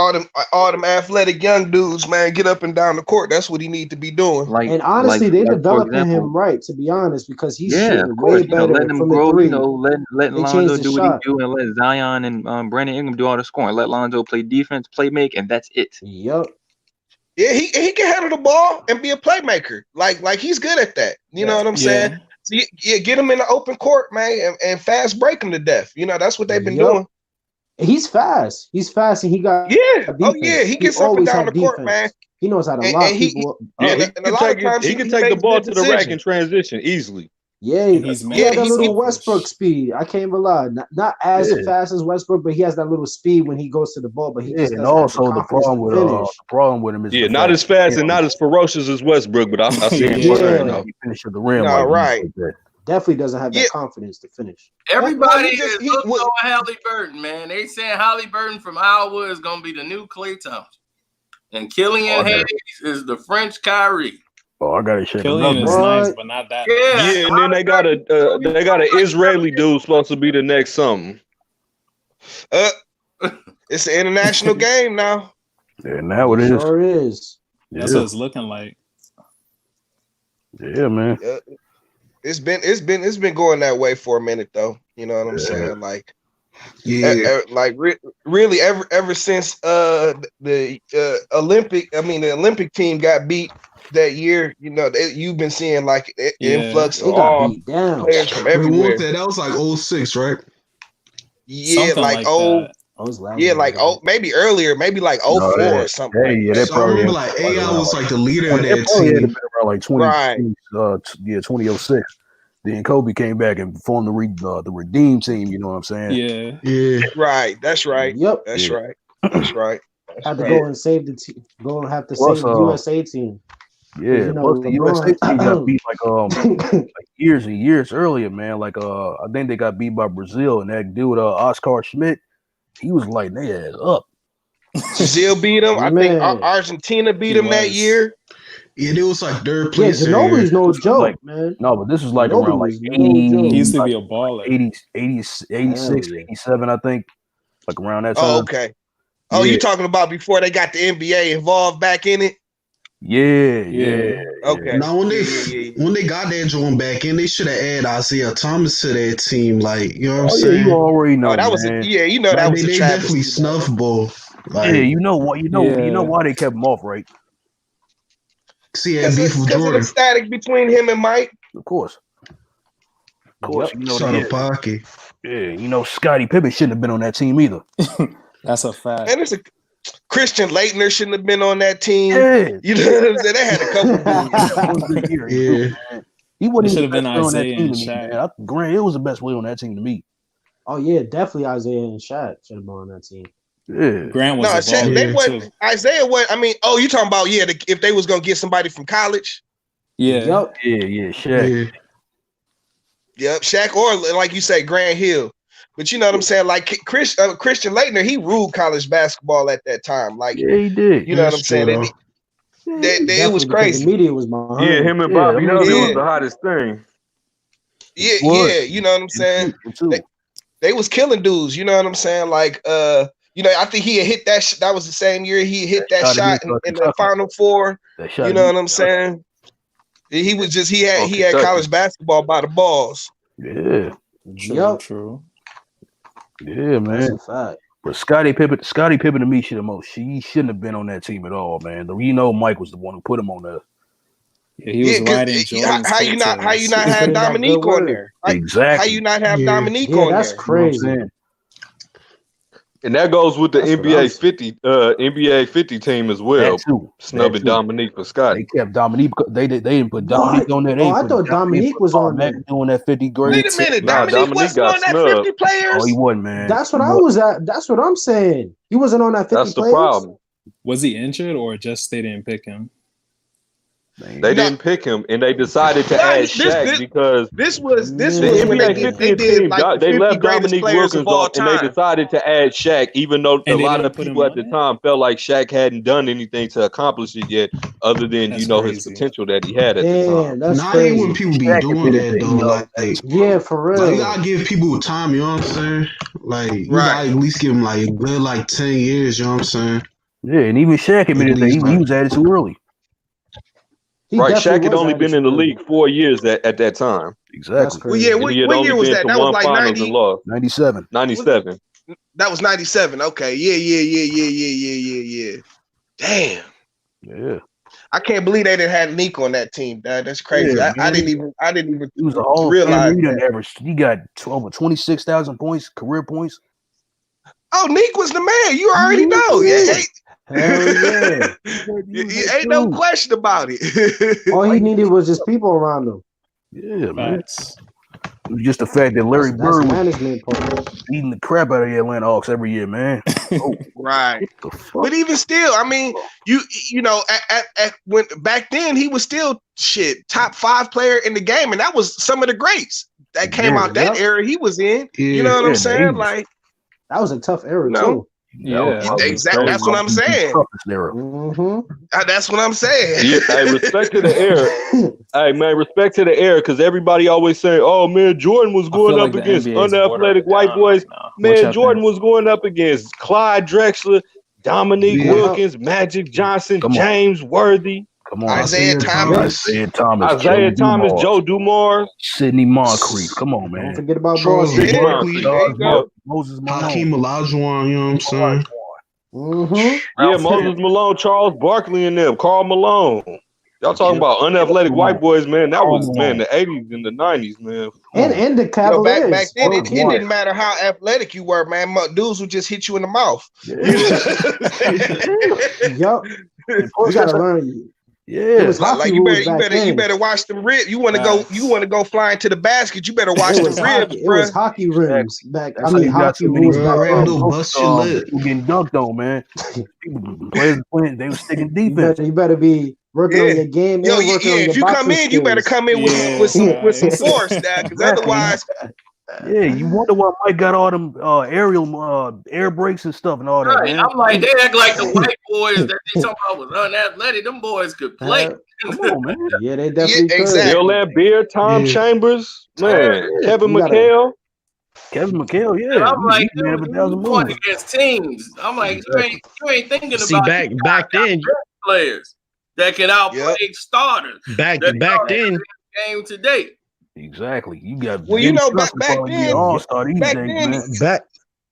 all them athletic young dudes, man, get up and down the court. That's what he need to be doing. And honestly, they developing him right, to be honest, because he's shooting way better letting him from grow. the three. Letting Lonzo do what he do, and let Zion and Brandon Ingram do all the scoring. Let Lonzo play defense, play make, and that's it. Yep. Yeah, he can handle the ball and be a playmaker. Like he's good at that. You know what I'm saying? So get him in the open court, man, and fast break him to death. You know, that's what they've been doing. He's fast. He's fast, and he got he gets up and down the court, man. He knows how to lock people. He can take the ball to the rack and transition easily. Yeah, he has that little Westbrook speed. I can't even lie. Not as fast as Westbrook, but he has that little speed when he goes to the ball. But and also the problem with him is not as fast and not as ferocious as Westbrook, but I see him. He finishes the rim. Definitely doesn't have that confidence to finish. Everybody is hooked on Halliburton, man. They saying Halliburton from Iowa is going to be the new Klay Thompson. And Killian Hayes is the French Kyrie. Oh, I gotta check Killian him is out. nice, What? but not that Yeah, nice. Yeah, and then they got an Israeli dude supposed to be the next something. It's an international game now. Yeah, now it is. Sure is. That's what it's looking like. Yeah, man. It's been going that way for a minute though. You know what I'm saying? Like, really ever since the Olympic team got beat that year. You know, you've been seeing like an influx They of got all beat down. players from Wait, everywhere. what was that? That was like 06, right? Yeah, Something like that. maybe earlier, maybe like 04 or something like that. That So I remember probably like AI was like the leader of that probably had team. been around like 2006. Then Kobe came back and formed the Redeem team. You know what I'm saying? Yeah. Right. That's right. Yep. That's right. That's right. Had to go and save the team. Go and have to Plus, save the USA team. Yeah, plus the USA team got beat like years and years earlier, man. Like I think they got beat by Brazil, and that dude Oscar Schmidt, he was lighting their ass up. Brazil beat them. I think Argentina beat them that year. Yeah, it was like third place. Yeah, Ginobili's no joke, man. No, but this was like around like 80, he used to be a baller. 86, 87, I think. Like around that time. Oh, okay. Oh, you talking about before they got the NBA involved back in it? Yeah. Okay. Now when they got that joint back in, they should have added Isaiah Thomas to that team. Like, you know what I'm saying? You already know. That was man. that was they definitely snuff ball. Like, you know what? You know why they kept him off, right? See, beef with Jordan. Of the static between him and Mike. Of course. You know the pocket. Yeah, you know Scottie Pippen shouldn't have been on that team either. That's a fact. And Christian Laettner shouldn't have been on that team. Yeah. You know what I'm saying? They had a couple dudes. He wouldn't should have been on that Isaiah team and to me, Shaq. man. Grant, it was the best player on that team to me. Oh yeah, definitely Isaiah and Shaq should have been on that team. Yeah, Grant was Isaiah was. I mean, you talking about if they was gonna get somebody from college? Yeah. Shaq. Yep, Shaq or like you say, Grant Hill. But you know what I'm saying? Like Christian Laettner, he ruled college basketball at that time. Like, he did. You know what I'm saying? It was crazy. The media was behind. Yeah, him and Bobby Hurley was the hottest thing. Yeah, you know what I'm saying? They was killing dudes. You know what I'm saying? Like, I think he had hit that. That was the same year he hit that shot in the Final Four. You know what I'm saying? He had college basketball by the balls. Yeah. True. Yeah, man. That's a fact. But Scottie Pippen to me he shouldn't have been on that team at all, man. You know Mike was the one who put him on there. Yeah, he was riding Jordan's how you not have Dominique on there? Exactly. How you not have Dominique on there? That's crazy. You know and that goes with the NBA 50 team as well. Snubbing Dominique for Scottie. They kept Dominique. They didn't put Dominique on there. I thought Dominique was on there doing that 50 grade. Wait a minute, Dominique wasn't on that 50 players. Oh, he wasn't, man. That's what I was at. That's what I'm saying. He wasn't on that 50 That's players. the problem. Was he injured or just they didn't pick him? They didn't pick him, and they decided to add Shaq because this was the when NBA they 50 did team. like They 50 left greatest Dominique players Wilkins of all off, and they time. decided to add Shaq, even though a lot of people at the time felt like Shaq hadn't done anything to accomplish it yet, other than his potential that he had at the time. That's crazy. When people be doing that though, for real. Like, you gotta give people time. You know what I'm saying? Like, you gotta at least give them like a good 10 years. You know what I'm saying? Yeah, and even Shaq admitted that he was added too early. Shaq had only been in the league 4 years at that time. Exactly. Well, yeah, what year was that? That was like 97. 97. That was 97. Okay. Yeah. Damn. Yeah. I can't believe they didn't have Nick on that team. That's crazy. Yeah, I didn't even he was a whole realize average. He got over 26,000 points, career points. Oh, Nick was the man. You already know. Hell yeah. Ain't no question about it. All he needed was just people around him. Yeah, man. It was just the fact that Larry Bird was eating the crap out of the Atlanta Hawks every year, man. Right. But even still, I mean, you know, when back then he was still top 5 player in the game, and that was some of the greats that came out that era he was in. You know what I'm saying? Like, that was a tough era too. Exactly. That's what I'm saying. That's what I'm saying. Yeah, hey, respect to the air. Hey man, respect to the air, because everybody always say, "Oh man, Jordan was going up against unathletic white boys." Man, Jordan was going up against Clyde Drexler, Dominique Wilkins, Magic Johnson, James Worthy. Come on, Isaiah Thomas, Joe Dumars, Sidney Moncrief. Come on, man. Don't forget about Charles Barkley. Barkley, Moses Malone, Hakeem Olajuwon. You know what I'm saying? Yeah, Moses Malone, Charles Barkley, and them, Karl Malone. Y'all talking about unathletic white boys, man? That was the 80s and the 90s, man. And the Cavaliers. Back then, it didn't matter how athletic you were, man. Dudes would just hit you in the mouth. Yup. You gotta learn. Yeah, like you better watch them ribs. You want to go flying to the basket. You better watch the ribs. It was hockey rims back. Hockey rules back then. People getting dunked on, man. Players playing, they were sticking defense. You better be working on your game. If you come in, you better come in with some force, now, because otherwise. Yeah, you wonder why Mike got all them aerial air brakes and stuff and all that. Man. I'm like, they act like the white boys that they talking about was unathletic. Them boys could play. Come on, man. Yeah, they definitely could. Exactly. Bill Laimbeer, Tom Chambers, man, Kevin McHale. Kevin McHale, yeah. And I'm like, dude, you going against teams. I'm like, you ain't thinking about back then players that can outplay starters. Back then, game today. Exactly. You got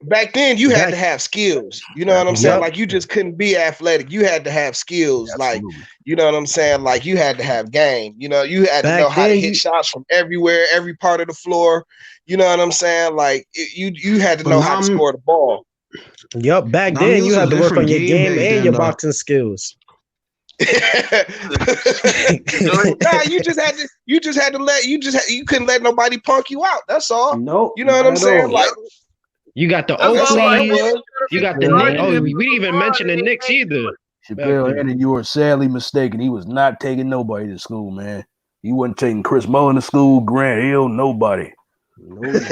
back then you had to have skills. You know what I'm saying? Like you just couldn't be athletic. You had to have skills. Absolutely. Like, you know what I'm saying? Like you had to have game. You know, you had to know how to hit shots from everywhere, every part of the floor. You know what I'm saying? Like you had to know how to score the ball. Yep. Back then you had to work on your game and your boxing skills. You couldn't let nobody punk you out. That's all. Nope. You know what I'm saying? Like you got the Oakleys, you got the Knicks. Oh, we didn't even mention the Knicks either. Chappelle, and you were sadly mistaken. He was not taking nobody to school, man. He wasn't taking Chris Mullin to school, Grant Hill, nobody. Grant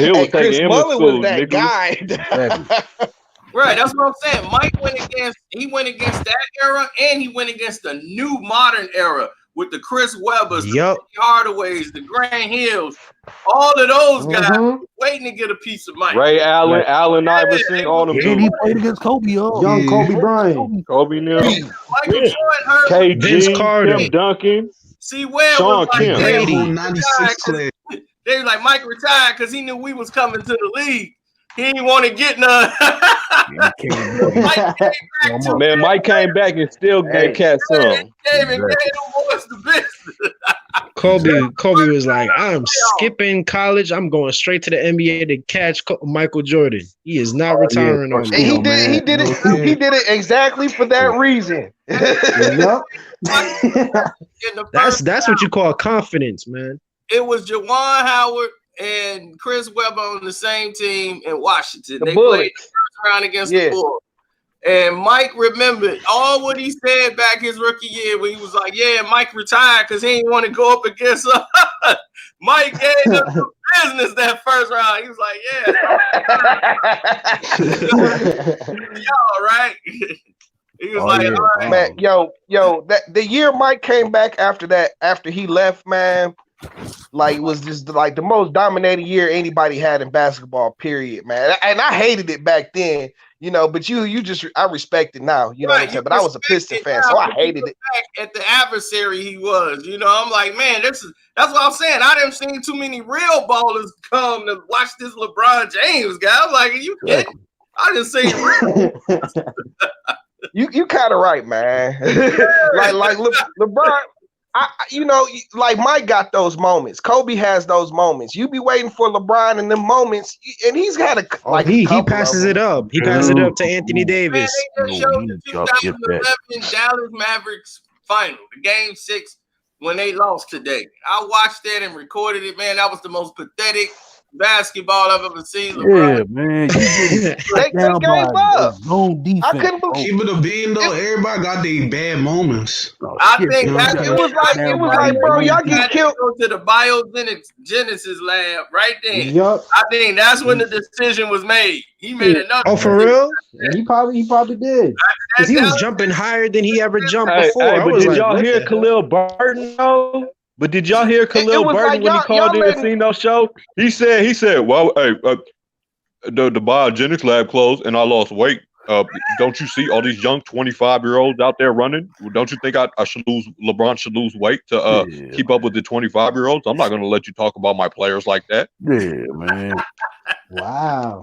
Hill was taking him to school. Was that guy. Right, that's what I'm saying. Mike went against that era, and he went against the new modern era with the Chris Webbers, the Hardaways, the Grant Hills, all of those guys waiting to get a piece of Mike. Ray Allen, Allen Iverson, all them. And he played against Kobe, young Kobe Bryant, Kobe Neal, Michael Jordan, KG, Vince Carter, Tim Duncan, Sean Kemp, Brady. 96 Clay. They was like, Mike retired because he knew we was coming to the league. He didn't want to get none. Mike came back and still gave Cat some. Kobe was like, I'm skipping college. I'm going straight to the NBA to catch Michael Jordan. He is not retiring on me. He did it exactly for that reason. That's what you call confidence, man. It was Juwan Howard and Chris Webber on the same team in Washington. They played the first round against the Bulls. And Mike remembered all what he said back his rookie year when he was like, yeah, Mike retired because he didn't want to go up against us. Mike gave us the business that first round. He was like, yeah. Y'all, right? He was all right. Man, the year Mike came back after he left, man, like it was just like the most dominating year anybody had in basketball, period, man. And I hated it back then, you know, but I respect it now, you know what I'm saying? But I was a Piston fan, so I hated it. At the adversary he was, you know, I'm like, man, that's what I'm saying. I didn't see too many real ballers come to watch this LeBron James guy. I'm like, are you kidding? I didn't see real. You kind of right, man. like LeBron. Like Mike got those moments. Kobe has those moments. You be waiting for LeBron in them moments, and he's had he passes it up. He passes it up to Anthony Davis. Man, they just showed the 2011 Dallas Mavericks final, the Game 6 when they lost today. I watched that and recorded it. Man, that was the most pathetic basketball I've ever seen. LeBron. Yeah, man. You They shut down gave by up. zone defense. I couldn't believe. Keep it a beam though. Everybody got their bad moments. Oh, I shit, think man. that's You It got was shut like, down it was by like, bro, zone y'all defense. get killed. go to the biogenesis lab right then. Yup. I think that's when the decision was made. He made another. Oh, for decision. real? He probably did. Because he was That- jumping higher than he ever jumped Hey, before. hey, I but was did like, y'all what hear the hell? Khalil Burton though? But did y'all hear Khalil was Burton like when he y'all called in the letting- Casino show? He said, well, hey, the biogenics lab closed and I lost weight. Don't you see all these young 25-year-olds out there running? Don't you think I should lose? LeBron should lose weight to keep up with the 25-year-olds. I'm not going to let you talk about my players like that. Yeah, man. Wow.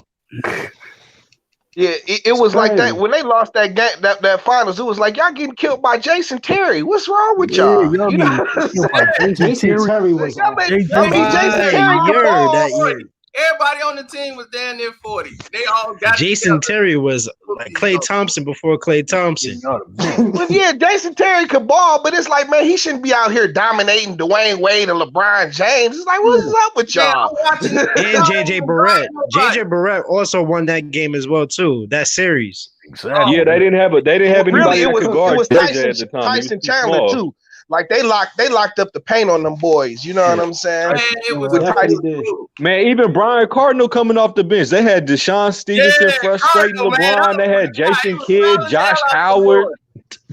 Yeah, it was like that crazy. when they lost that game, that finals. It was like y'all getting killed by Jason Terry. What's wrong with Yeah, y'all? y'all You know getting what I'm killed by saying? Jason Terry was Y'all on made Jason Terry the fire ball. that year. Everybody on the team was damn near 40. They all got Jason together. Terry was like Klay Thompson before Klay Thompson. Well, yeah, Jason Terry could ball, but it's like, man, he shouldn't be out here dominating Dwayne Wade and LeBron James. It's like, what's up with y'all? And JJ Barrett. JJ Barrett also won that game as well too. That series. Exactly. Yeah, they didn't have anybody Really, that could guard it was JJ at the time. Tyson Chandler small. too. Like they locked up the paint on them boys. You know what I'm saying? Man, it was With Tyson. Man, even Brian Cardinal coming off the bench. They had Deshaun Stevenson frustrating Cardinal, LeBron. man. They had Jason Kidd, Josh Howard,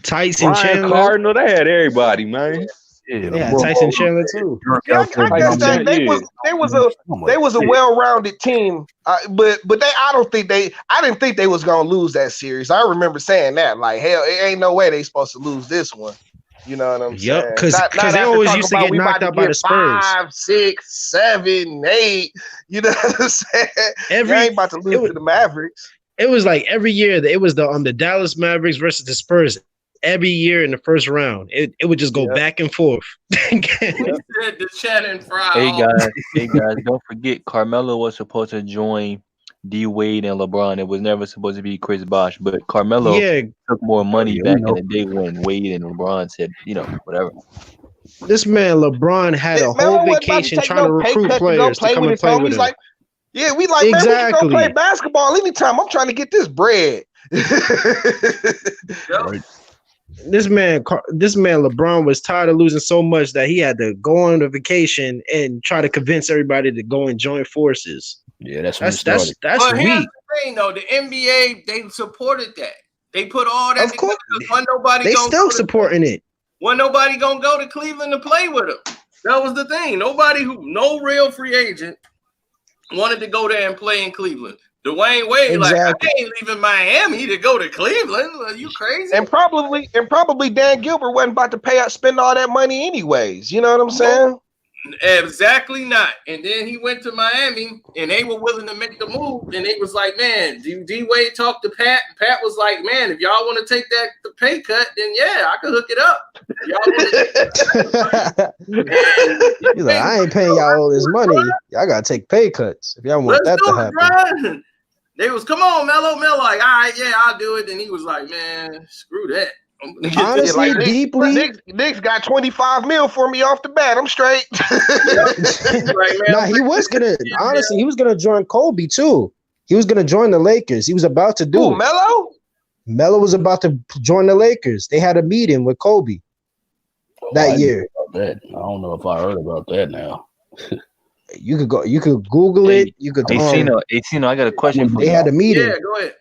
Tyson Brian Chandler. Cardinal. They had everybody, man. Yeah, Tyson Chandler too. Yeah, I guess that they was a well-rounded team, but I didn't think they was gonna lose that series. I remember saying that, like, hell, it ain't no way they supposed to lose this one. You know what I'm saying? Yep, because they always used to get knocked out by the Spurs. 5, 6, 7, 8. You know what I'm saying? You ain't about to lose to the Mavericks. It was like every year that it was the Dallas Mavericks versus the Spurs. Every year in the first round, it would just go back and forth. We said the Shannon Fry. Hey guys, don't forget Carmelo was supposed to join D Wade and LeBron. It was never supposed to be Chris Bosh, but Carmelo took more money back in the day when Wade and LeBron said, whatever. This man LeBron had a whole vacation trying to recruit players to come and play with him. Like, yeah, we like, man, we can go play basketball anytime. I'm trying to get this bread. This man LeBron was tired of losing so much that he had to go on a vacation and try to convince everybody to go and join forces. Yeah, that's weak. But here's the thing, though, the NBA, they supported that. They put all that. Of course, they still supporting it. When nobody gonna go to Cleveland to play with them. That was the thing. No real free agent wanted to go there and play in Cleveland. Dwayne Wade, like, I ain't leaving Miami to go to Cleveland. Are you crazy? And probably Dan Gilbert wasn't about to spend all that money anyways. You know what I'm saying? Exactly not. And then he went to Miami, and they were willing to make the move. And they was like, man, D Wade talked to Pat. And Pat was like, man, if y'all want to take the pay cut, then yeah, I can hook it up. He's like, I ain't paying y'all all this money. Y'all gotta take pay cuts if y'all want that to happen. Bro. They was, come on, Melo, like, all right, yeah, I'll do it. And he was like, man, screw that. Honestly, deeply, Nick's got 25 mil for me off the bat. I'm straight. Nah, he was gonna join Kobe too. He was gonna join the Lakers. He was about to do it. Melo? Melo was about to join the Lakers. They had a meeting with Kobe that year. I don't know if I heard about that now. You could Google it. You could. Cino, I got a question for you. They had a meeting. Yeah, go ahead.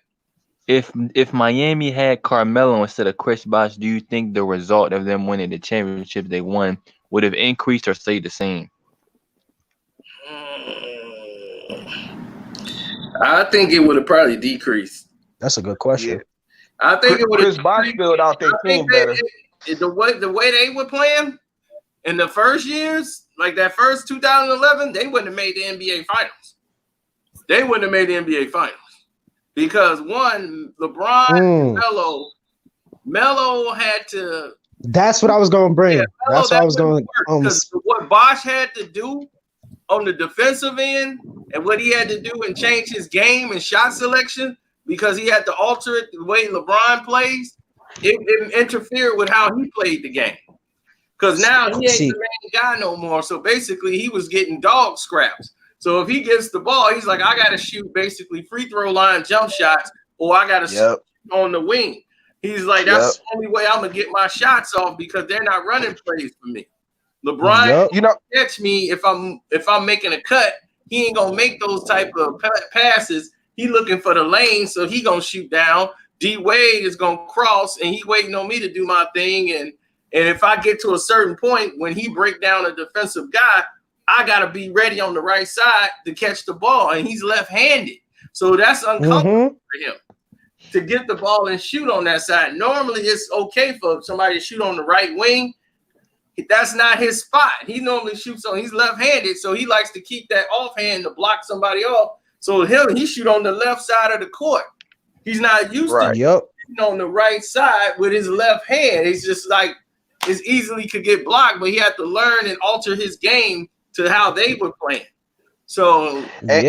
If Miami had Carmelo instead of Chris Bosh, do you think the result of them winning the championship they won would have increased or stayed the same? I think it would have probably decreased. That's a good question. Yeah. I think it would have. Chris Bosh filled out their team better. The way they were playing in the first years, like that first 2011, they wouldn't have made the NBA Finals. They wouldn't have made the NBA Finals. Because one, LeBron, Melo had to. That's what I was going to bring. Yeah, that's what I was going to. Because what Bosh had to do on the defensive end and what he had to do and change his game and shot selection, because he had to alter it the way LeBron plays, it interfered with how he played the game. Because now he ain't the main guy no more. So basically, he was getting dog scraps. So if he gets the ball, he's like, I got to shoot basically free throw line jump shots, or I got to shoot on the wing. He's like, that's the only way I'm gonna get my shots off because they're not running plays for me. LeBron, catch me if I'm making a cut. He ain't gonna make those type of passes. He looking for the lane, so he gonna shoot down. D Wade is gonna cross, and he waiting on me to do my thing. And if I get to a certain point when he break down a defensive guy, I gotta be ready on the right side to catch the ball. And he's left-handed, so that's uncomfortable for him to get the ball and shoot on that side. Normally, it's okay for somebody to shoot on the right wing. That's not his spot. He normally shoots on. He's left-handed, so he likes to keep that offhand to block somebody off. So he shoot on the left side of the court. He's not used to shooting on the right side with his left hand. It's just like it's easily could get blocked, but he had to learn and alter his game to how they were playing. So and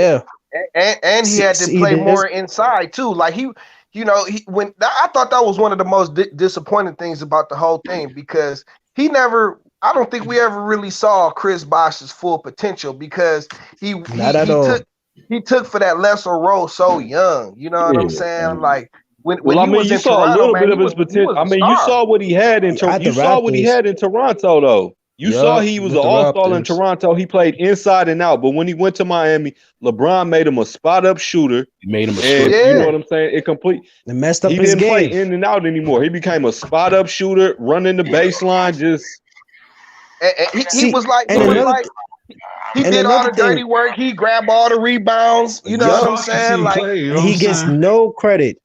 he had to play more inside too. Like when I thought that was one of the most disappointing things about the whole thing because I don't think we ever really saw Chris Bosh's full potential because he took for that lesser role so young. You know what I'm saying? Like when he was you in saw Toronto, a little man, bit of his potential. I mean, you saw what he had in Toronto though. You saw he was an all-star in Toronto. He played inside and out, but when he went to Miami, LeBron made him a spot-up shooter. He made him a You know what I'm saying? It messed up he his didn't game. play in and out anymore. He became a spot-up shooter, running the baseline, just. He was like he did all the dirty work. He grabbed all the rebounds. You know what I'm saying? Like he gets no credit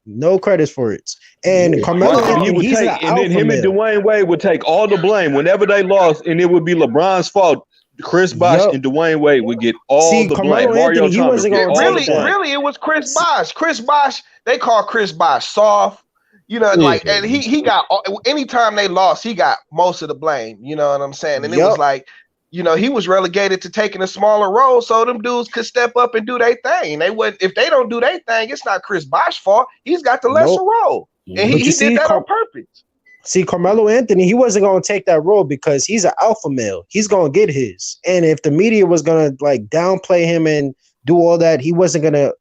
for it. And Carmelo Anthony, he's an alpha then him and Dwayne Wade would take all the blame whenever they lost, and it would be LeBron's fault. Chris Bosh and Dwayne Wade would get all the blame. Mario Chalmers really, it was Chris Bosh. Chris Bosh, they call Chris Bosh soft. You know, and he got anytime they lost, he got most of the blame. You know what I'm saying? And it was like, he was relegated to taking a smaller role so them dudes could step up and do their thing. They wouldn't if they don't do their thing, it's not Chris Bosh's fault. He's got the lesser role. And he did that on purpose. See, Carmelo Anthony, he wasn't going to take that role because he's an alpha male. He's going to get his. And if the media was going to downplay him and do all that, he wasn't going to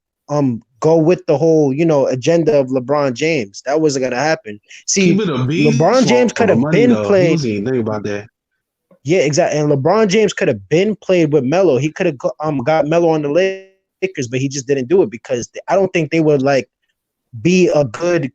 go with the whole, agenda of LeBron James. That wasn't going to happen. See, LeBron James could have been played. Think about that. Yeah, exactly. And LeBron James could have been played with Melo. He could have got Melo on the Lakers, but he just didn't do it because I don't think they would be a good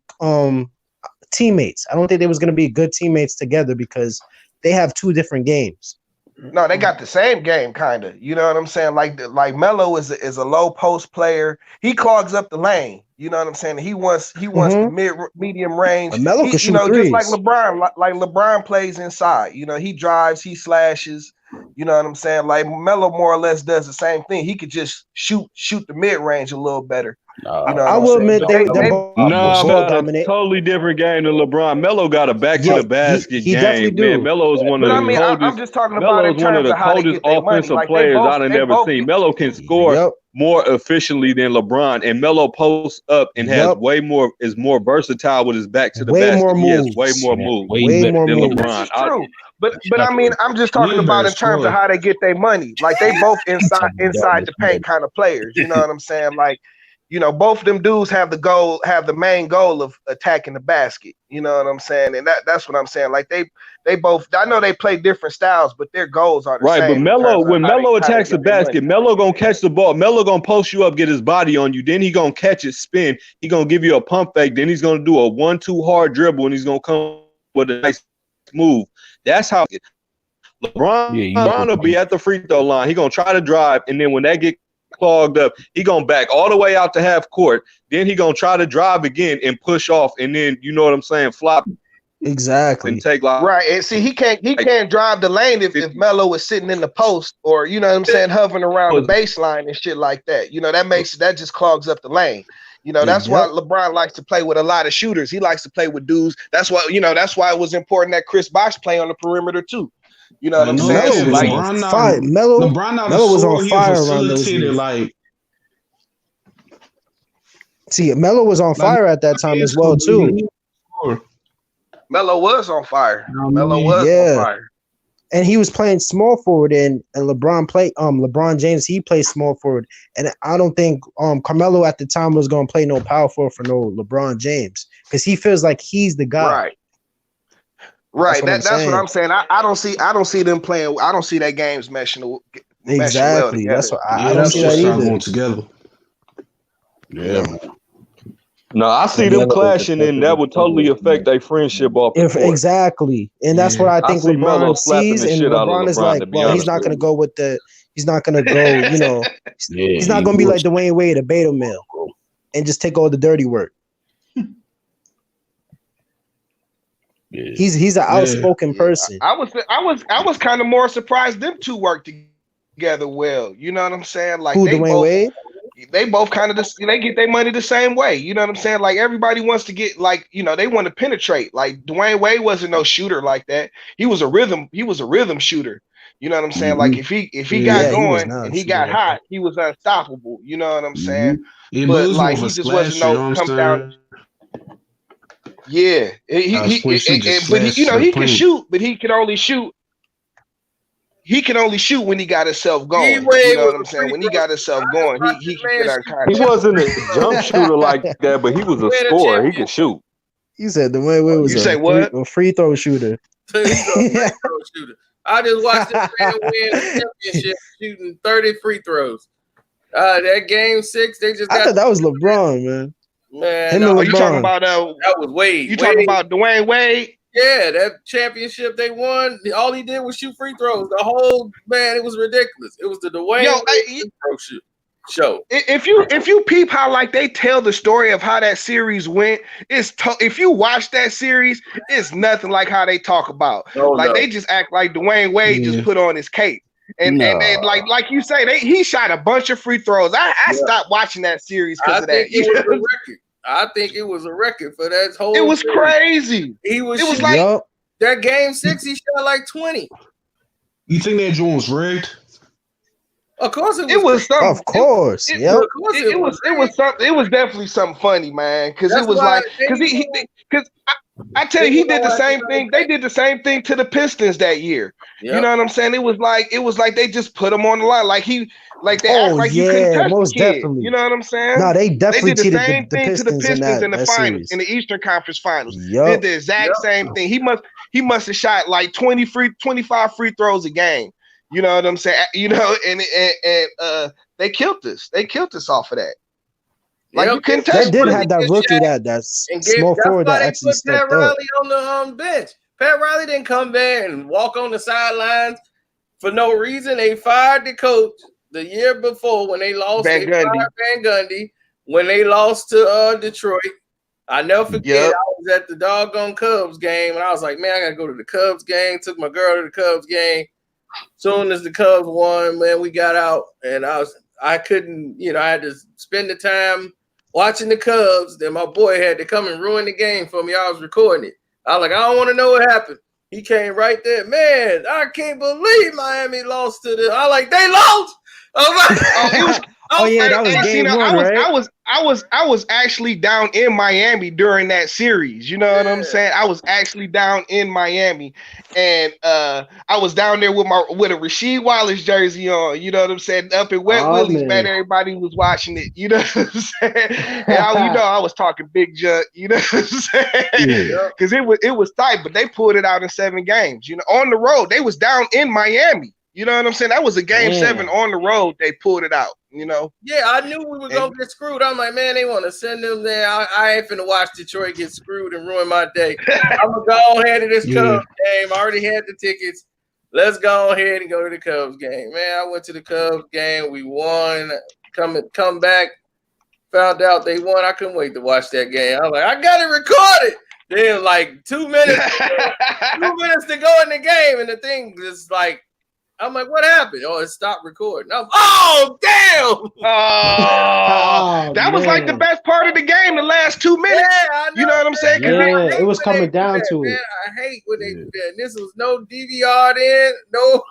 teammates. I don't think they was going to be good teammates together because they have two different games. No, they got the same game, kind of. You know what I'm saying? Like Melo is a low post player. He clogs up the lane. You know what I'm saying? He wants the medium range. Melo can shoot threes. Just like LeBron. Like LeBron plays inside. He drives, he slashes. You know what I'm saying? Like Melo more or less does the same thing. He could just shoot the mid range a little better. I will admit they a totally different game than LeBron. Melo got a back to the basket game. Man, Melo is one of the coldest. I'm just talking about in terms of how coldest offensive players I've ever seen. Melo can score more efficiently than LeBron, and Melo posts up and is more versatile with his back to the basket. He has way more moves than LeBron. True. But I mean, I'm just talking about in terms of how they get their money. Like they both inside the paint kind of players. You know what I'm saying? Like, both of them dudes have the main goal of attacking the basket. You know what I'm saying? And that's what I'm saying. Like they both, I know they play different styles, but their goals are the same. Right, but when Melo attacks the basket, Melo gonna catch the ball. Melo gonna post you up, get his body on you. Then he gonna catch it, spin. He gonna give you a pump fake. Then he's gonna do a 1-2 hard dribble, and he's gonna come with a nice move. That's how LeBron will be at the free throw line. He gonna try to drive, and then when that get clogged up, he gonna back all the way out to half court. Then he gonna try to drive again and push off, and then you know what I'm saying, flop. Exactly. And take right. And see, he can't drive the lane if Melo is sitting in the post or you know what I'm saying, hovering around the baseline and shit like that. That just clogs up the lane. That's why LeBron likes to play with a lot of shooters. He likes to play with dudes. That's why it was important that Chris Bosh play on the perimeter too. You know what I'm saying? Melo was on fire around those years. See, Melo was on fire at that time as well too. Melo was on fire. Melo was on fire. and he was playing small forward, and LeBron James, he plays small forward, and I don't think Carmelo at the time was gonna play no power forward for no LeBron James because he feels like he's the guy. Right. That's what I'm saying. I don't see them playing. I don't see that games meshing well Exactly. together. That's what I don't see that start either. going together. Yeah. No, I see them clashing, and that would totally affect their friendship off the court. Exactly, and that's what I think see Melo LeBron slapping sees, the and shit out of LeBron is LeBron, like, to be well, he's honest not with gonna you. go with he's not gonna go, he's not gonna be like Dwayne Wade, a beta male, and just take all the dirty work. He's an outspoken person. I was kind of more surprised them two worked together well. You know what I'm saying? Like Dwayne Wade? They both kind of they get their money the same way. You know what I'm saying? Like everybody wants to get they want to penetrate. Like Dwayne Wade wasn't no shooter like that. He was a rhythm shooter. You know what I'm saying? Like if he got going and he got hot, he was unstoppable. You know what I'm saying? Yeah, but it was like more he of a just wasn't slasher, no you know come what I'm down. Yeah, but he can shoot, but he can only shoot. He can only shoot when he got himself going. You know what I'm saying? When he got himself going, he can get unconscious. He wasn't a jump shooter like that, but he was a scorer. He could shoot. You said Dwayne Wade was a free throw shooter. He's a free throw shooter. I just watched this man win a championship shooting 30 free throws. That game 6, they just got. I thought that was LeBron, man. Man, you talking about that was Wade. You talking about Dwayne Wade? Yeah, that championship they won. All he did was shoot free throws. The whole it was ridiculous. It was the Dwayne Wade free throw show. If you peep how like they tell the story of how that series went, if you watch that series, it's nothing like how they talk about. They just act like Dwayne Wade just put on his cape. And like you say, he shot a bunch of free throws. I stopped watching that series because of that. I think it was a record for that whole. It was crazy. It was like that game 6. He shot like 20. You think that joint was rigged? Of course it was. It was something. Of course, it was something. It was definitely something funny, man. Because it was like I tell you, he did the same thing. They did the same thing to the Pistons that year. Yep. You know what I'm saying? It was like they just put him on the line. Like they act like you couldn't touch the kid. Definitely. You know what I'm saying? No, they definitely did the same the thing to the Pistons in the finals, series. in the Eastern Conference Finals. Yep. Did the exact same thing. He must have shot like 25 free throws a game. You know what I'm saying? You know, and they killed us. They killed us off of that. Like you couldn't touch. They did have that rookie that's small forward that actually stepped Pat up. Riley on the bench. Pat Riley didn't come there and walk on the sidelines for no reason. They fired the coach the year before when they lost. Van Gundy when they lost to Detroit. I never forget. I was at the doggone Cubs game and I was like, man, I gotta go to the Cubs game. Took my girl to the Cubs game. Soon as the Cubs won, man, we got out and I couldn't, I had to spend the time watching the Cubs. Then my boy had to come and ruin the game for me. I was recording it. I was like, I don't want to know what happened. He came right there. Man, I can't believe Miami lost to the. I like, they lost. I was like, that was game one, right? I was actually down in Miami during that series. You know what I'm saying? I was actually down in Miami, and I was down there with a Rasheed Wallace jersey on. You know what I'm saying? Up in Wet Willie's, man. Everybody was watching it. You know what I'm saying? And I was talking big junk. You know what I'm saying? Because it was tight, but they pulled it out in 7 games. You know, on the road, they was down in Miami. You know what I'm saying? That was a game 7 on the road. They pulled it out, you know? Yeah, I knew we were going to get screwed. I'm like, man, they want to send them there. I ain't finna watch Detroit get screwed and ruin my day. I'm going to go ahead to this Cubs game. I already had the tickets. Let's go ahead and go to the Cubs game. Man, I went to the Cubs game. We won. Come back. Found out they won. I couldn't wait to watch that game. I was like, I got it recorded. Then like 2 minutes, 2 minutes to go in the game. And the thing is like, I'm like, what happened? Oh, it stopped recording. Damn! That was like the best part of the game, the last 2 minutes. Yeah, I know. You know what I'm saying? Yeah, it was coming down to it. I hate when they do that. This was no DVR in, no.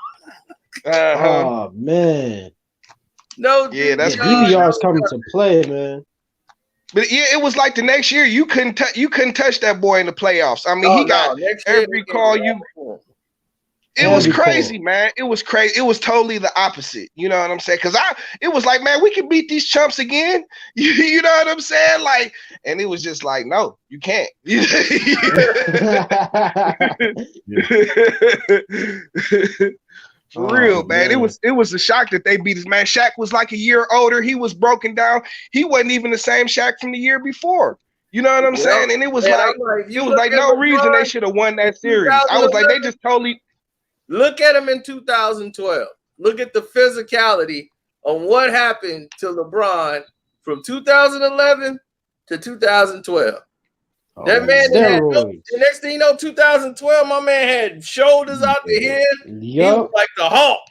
Oh man. No. Yeah, that's DVR is coming to play, man. But yeah, it was like the next year you couldn't touch that boy in the playoffs. I mean, he got every call you. It was crazy, man. It was crazy. It was totally the opposite. You know what I'm saying? Because it was like, man, we can beat these chumps again. You know what I'm saying? Like, and it was just like, no, you can't. For real, man. It was a shock that they beat us, man. Shaq was like a year older. He was broken down. He wasn't even the same Shaq from the year before. You know what I'm saying? And it was like no reason they should have won that series. I was like, they just totally. Look at him in 2012. Look at the physicality on what happened to LeBron from 2011 to 2012. That man had the next thing you know, 2012, my man had shoulders out the head. He was like the Hulk.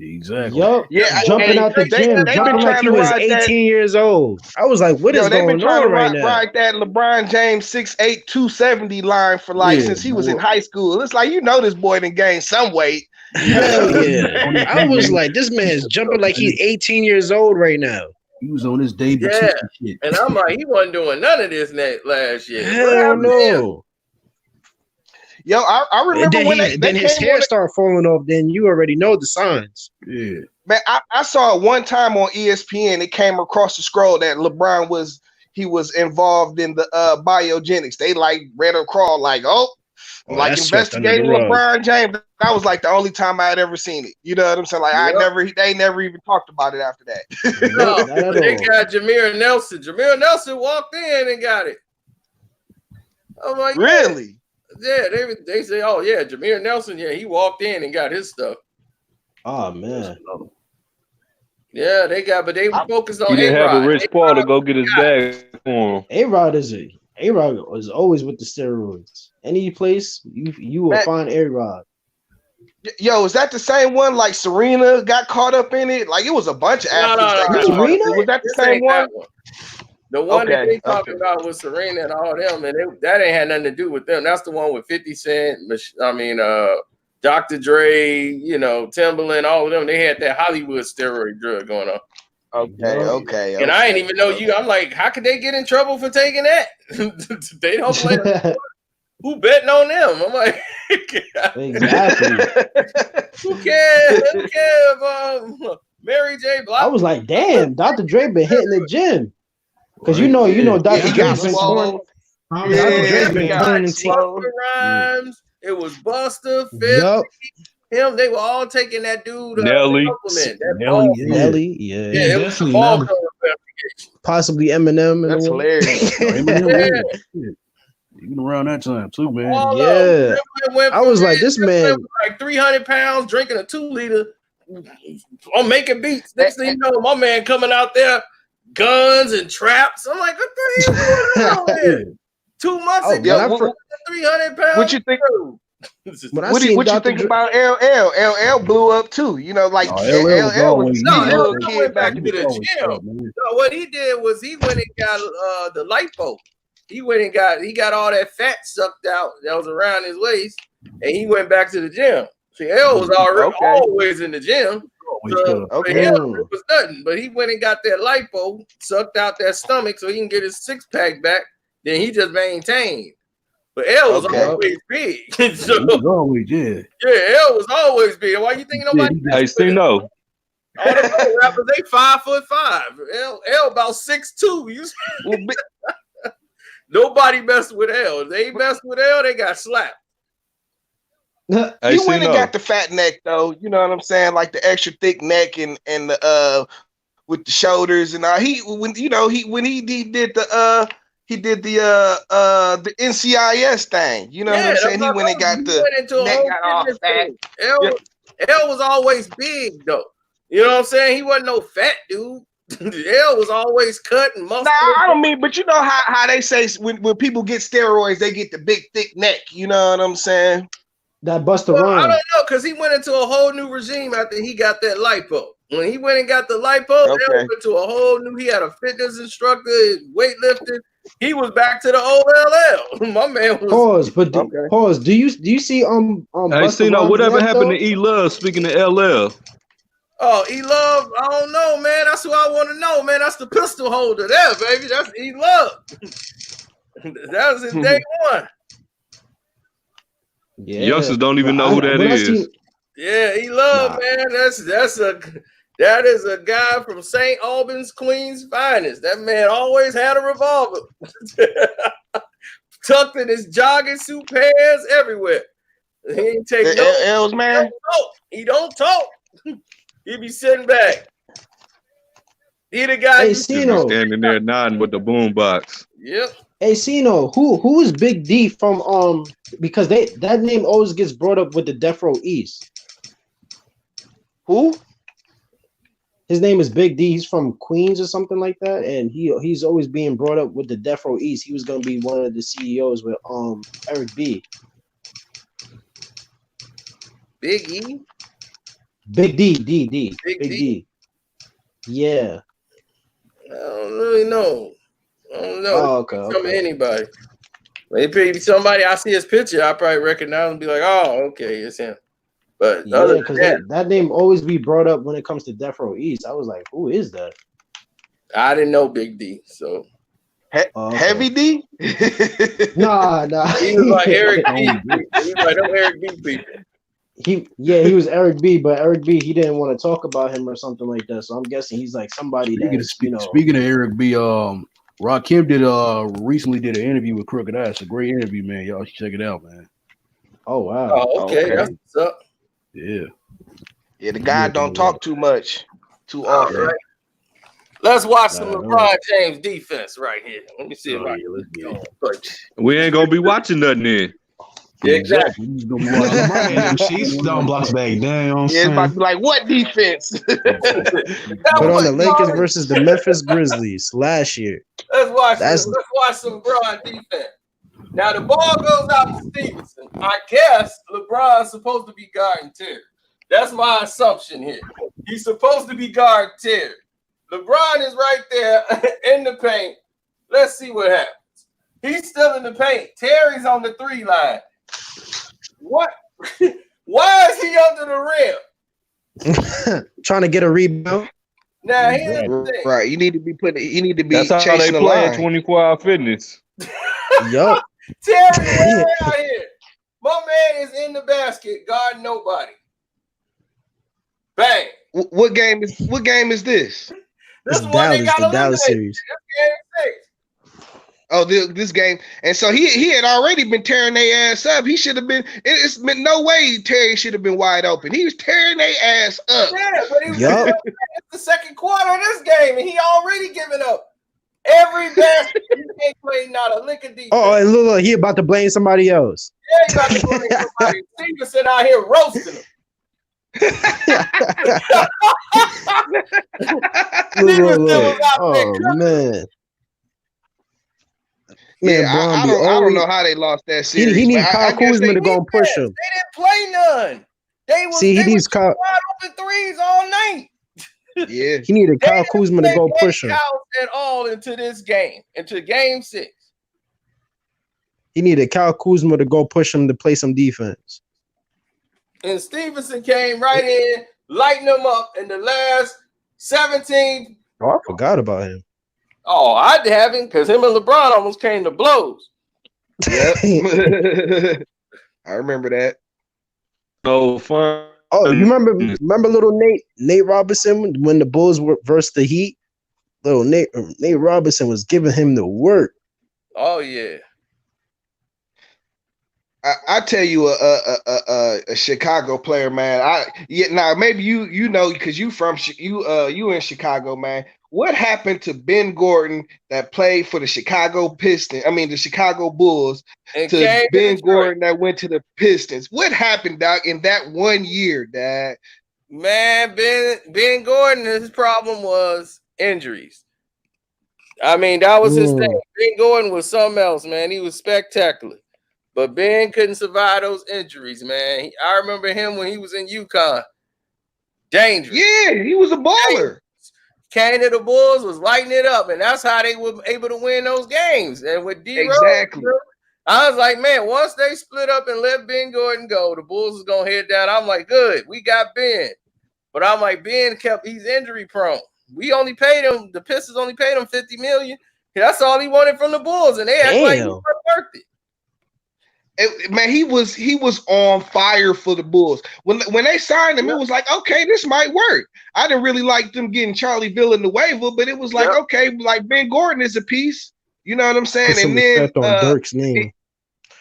Exactly. Yup. Yeah, jumping out the gym, jumping like he was 18 years old. I was like, what is going on right now? Ride that LeBron James 6'8", 270 line for since he was in high school. It's like, this boy done gained some weight. Hell yeah. I was like, this man's jumping like he's 18 years old right now. He was on his David shit. And I'm like, he wasn't doing none of this last year. Hell no. Yo, I remember then his hair started falling off. Then you already know the signs. Yeah, man. I saw it one time on ESPN. It came across the scroll that LeBron was involved in the biogenics. They read a crawl investigating LeBron James. That was the only time I had ever seen it. You know what I'm saying? They never even talked about it after that. No, they got Jameer Nelson. Jameer Nelson walked in and got it. I'm like, really? Yeah, they say, oh yeah, Jameer Nelson, he walked in and got his stuff. Oh man. Yeah, they focused on he didn't have a rich Paul to go get his bag for him. A-Rod is always with the steroids. Any place you will find A-Rod. Yo, is that the same one Serena got caught up in it? It was a bunch of athletes that got Serena? Was that the same one? The one that they talking about was Serena and all them, and that ain't had nothing to do with them. That's the one with 50 Cent, Dr. Dre, Timbaland, all of them. They had that Hollywood steroid drug going on. Okay. And I didn't even know you. I'm like, how could they get in trouble for taking that? They don't play. Who betting on them? I'm like, exactly. Who cares? Mary J. Blige. I was like, damn, Dr. Dre been hitting the gym. Because you know, Dr. Dre's been scoring. Dr. Dre's been turning Rhymes. It was Buster, 50, him. They were all taking that dude. Nelly. Nelly. Yeah. It was a ball cover investigation. Possibly Eminem. That's hilarious. Even around that time too, man. Yeah. I was like, this man was 300 pounds, drinking a 2-liter. I'm making beats. Next thing you know, my man coming out there. Guns and traps. I'm like, what the hell is going on? 2 months ago, 300 pounds. What you think? What you think about LL? LL blew up too. LL was little kid back in the gym. No, what he did was he went and got the lipo. He went and he got all that fat sucked out that was around his waist, and he went back to the gym. See, L was always in the gym. So for him, it was nothing, but he went and got that lipo, sucked out that stomach so he can get his 6-pack back. Then he just maintained. But L was always big. So, he was always, L was always big. Why you think nobody? Hey, see, no. All the rappers, they 5'5". L about 6'2". Nobody messed with L. They messed with L, they got slapped. He went and got the fat neck though, you know what I'm saying, like the extra thick neck and the with the shoulders and all. When he did the NCIS thing, you know what I'm saying. He went and got the neck got all fat. L was always big though, you know what I'm saying. He wasn't no fat dude. L was always cut and muscular. Nah, I don't mean, but you know how they say when people get steroids, they get the big thick neck. You know what I'm saying? That Busta Rhymes. I don't know, because he went into a whole new regime after he got that lipo. When he went and got the lipo, they went to a whole new. He had a fitness instructor, weightlifting. He was back to the old LL. My man was pause. Do you see Hey, see, whatever happened to E Love? Speaking of LL. Oh, E Love, I don't know, man. That's who I want to know, man. That's the pistol holder there, baby. That's E Love. That was his day one. Yeah. Youngsters don't even know who that is. Yeah, he love, man. That is a guy from St. Albans, Queens finest. That man always had a revolver. Tucked in his jogging suit pants everywhere. He ain't take no L's, man. He don't talk. He be sitting back. He the guy. Hey, Just be Sino. standing there nodding with the boom box. Yep. Hey, Sino, who is Big D from? Because that name always gets brought up with the Death Row East. Who? His name is Big D. He's from Queens or something like that, and he's always being brought up with the Death Row East. He was gonna be one of the CEOs with Eric B. Big E. Big D. Big D. Yeah. I don't really know. I don't know. Oh, okay. Come to anybody. Maybe somebody I see his picture, I probably recognize and be like, "Oh, okay, it's him." But Yeah, because that name always be brought up when it comes to Death Row East. I was like, who is that? I didn't know Big D, so Heavy D? Nah. He was like Eric B. He was like them Eric B people. He was Eric B, but Eric B, he didn't want to talk about him or something like that. So I'm guessing he's like somebody Speaking of Eric B, Rakim recently did an interview with Crooked Eye. It's a great interview, man. Y'all should check it out, man. Oh wow. Oh, okay. That's what's up. Yeah. Yeah, the guy don't talk too much, too often. Right. Let's watch some LeBron James defense right here. Let me see if I can. We ain't gonna be watching nothing then. Yeah, exactly. She's throwing blocks back down. Yeah, it's about to be like, what defense? Put on the Lakers versus the Memphis Grizzlies last year. Let's watch some LeBron defense. Now the ball goes out to Stevenson. I guess LeBron's supposed to be guarding Terry. That's my assumption here. He's supposed to be guarding Terry. LeBron is right there in the paint. Let's see what happens. He's still in the paint. Terry's on the 3 line. What? Why is he under the rim? Trying to get a rebound. Now here's the thing. Right, you need to be That's how they chasing the play line. at 24-hour fitness. Yup. Terry way out here. My man is in the basket, guarding nobody. Bang. What game is this? It's Dallas, the Dallas series. Game 6. Oh, this game, and so he had already been tearing their ass up. He should have been. It's been no way Terry should have been wide open. He was tearing their ass up. Yeah, but he was it's the second quarter of this game, and he already given up every basket. He ain't played not a lick of defense. Oh, and look, he about to blame somebody else. Yeah, he about to blame somebody. Stevenson out here roasting him. Look. Oh man. Man, I don't know how they lost that series. He needs Kyle Kuzma to go and push him. They didn't play none. They needs Kyle wide open threes all night. Yeah, he needed Kyle Kuzma to go push him at all into this game, into game 6. He needed Kyle Kuzma to go push him to play some defense. And Stevenson came right in, lighting them up in the last 17. Oh, I forgot about him. Oh, I haven't, because him and LeBron almost came to blows. Yep. I remember that. So fun. Oh, you remember little Nate Robinson when the Bulls were versus the Heat? Little Nate Robinson was giving him the work. Oh yeah. I tell you a Chicago player, man. Now maybe you know because you in Chicago, man. What happened to Ben Gordon that played for the Chicago Bulls to Ben Gordon that went to the Pistons? What happened, Doc, in that 1 year, Dad? Man, Ben Gordon, his problem was injuries. I mean, that was his thing. Ben Gordon was something else, man. He was spectacular. But Ben couldn't survive those injuries, man. I remember him when he was in UConn. Dangerous. Yeah, he was a baller. Came to the Bulls, was lighting it up, and that's how they were able to win those games. And with D-Rose, exactly. I was like, man, once they split up and let Ben Gordon go, the Bulls is going to head down. I'm like, good, we got Ben. But I'm like, Ben he's injury prone. We only paid him, the Pistons only paid him $50 million. That's all he wanted from the Bulls, and they act like he wasn't worth it. Man, he was on fire for the Bulls. When they signed him, it was like, okay, this might work. I didn't really like them getting Charlie Bill in the waiver, but it was like, okay, like Ben Gordon is a piece. You know what I'm saying? Put some And then respect on Dirk's name.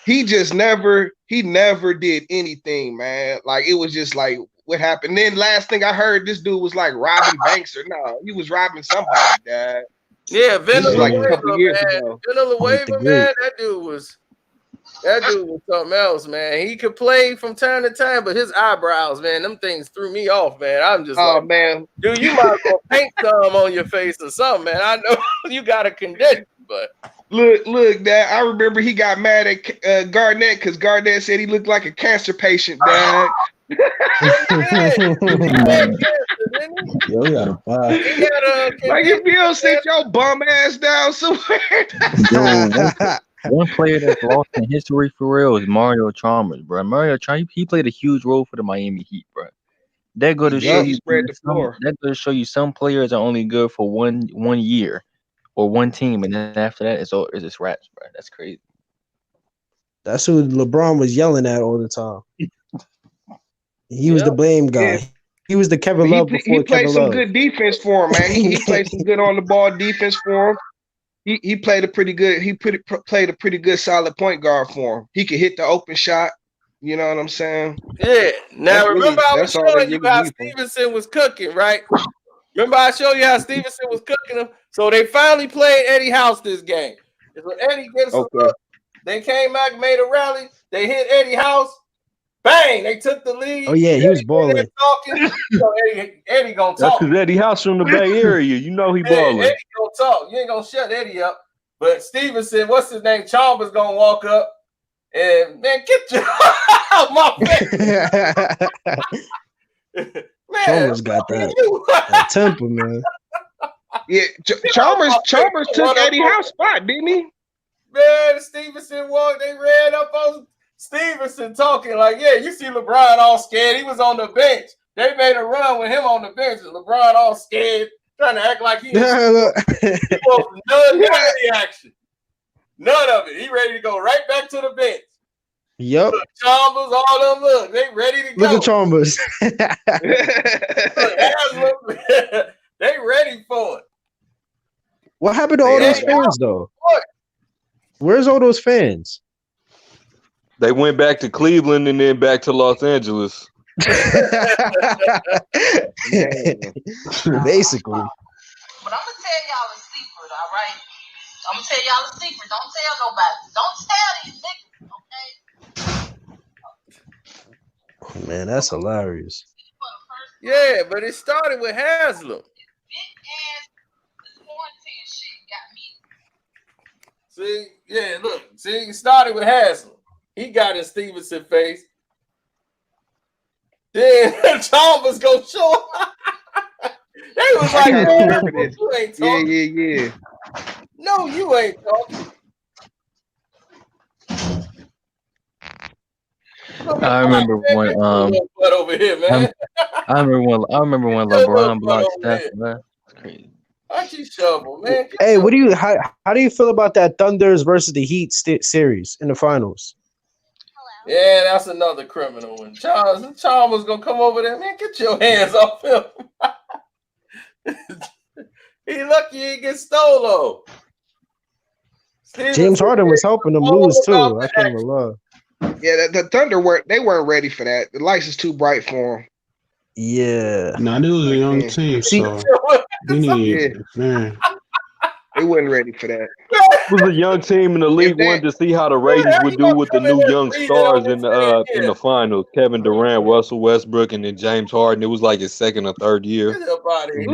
he just never did anything, man. Like it was just like what happened. Then last thing I heard, this dude was like robbing banks or no, he was robbing somebody, dad. Yeah, Vanilla like a Waiver, couple years man. ago. Vanilla Waiver, man. That dude was something else, man. He could play from time to time, but his eyebrows, man, them things threw me off, man. I'm just like, man, dude, you might as well paint some on your face or something, man. I know you got a condition, but look, Dad. I remember he got mad at Garnett because Garnett said he looked like a cancer patient, Dad. Yo, we got a five. Like if you don't sit your bum ass down somewhere. One player that's lost in history for real is Mario Chalmers, bro. Mario Chalmers, he played a huge role for the Miami Heat, bro. That go to show you that goes to show you some players are only good for one year or one team, and then after that it's just raps, bro. That's crazy. That's who LeBron was yelling at all the time. He was the blame guy. Yeah. He was the Kevin Love before he played Kevin some Love. good defense for him, man. He played some good on the ball defense for him. He played a pretty good. Played a pretty good solid point guard for him. He could hit the open shot. You know what I'm saying? Yeah. Now remember, I was showing you how Stevenson was cooking, right? Remember, I showed you how Stevenson was cooking them. So they finally played Eddie House this game. So Eddie gets a look. They came back, made a rally. They hit Eddie House. Bang! They took the lead. Oh yeah, he was balling. Talking. So Eddie gonna talk. That's because Eddie House from the Bay Area. You know he balling. Eddie gonna talk. You ain't gonna shut Eddie up. But Stevenson, what's his name? Chalmers gonna walk up and man, get your out my face. Man, Chalmers got that temper, man. Yeah, Chalmers took Eddie House spot, didn't he? Man, Stevenson walked. They ran up on Stevenson talking like, yeah, you see LeBron all scared. He was on the bench. They made a run with him on the bench, and LeBron all scared, trying to act like he was none of the action. None of it. He ready to go right back to the bench. Yep. Look, Chalmers, all them, look, they ready to go. Look at Chalmers. They ready for it. What happened to all those fans, though? Where's all those fans? They went back to Cleveland and then back to Los Angeles. Basically. But I'm gonna tell y'all a secret, all right? I'm gonna tell y'all a secret. Don't tell nobody. Don't tell these niggas, okay? Oh, man, that's hilarious. Yeah, but it started with Haslam. See, yeah, look. See, it started with Haslam. He got in Stevenson's face. Then Chalmers go show up. They was like, no, you ain't talking. Yeah. No, you ain't talking. I remember when over here, man. I remember when LeBron blocked Steph, man. It's crazy. Aren't you shovel, man? Hey, how do you feel about that Thunders versus the Heat series in the finals? Yeah, that's another criminal one. Chalmers gonna come over there, man. Get your hands off him. He lucky he get stolo. James Harden was helping them lose too. I can't even lie. Yeah, the Thunder weren't ready for that. The lights is too bright for them. Yeah. Nah, this was a young team, so we need man. They wasn't ready for that. It was a young team in the league wanted to see how the Raiders would do with the new young stars in the finals. Kevin Durant, Russell Westbrook, and then James Harden. It was like his second or third year.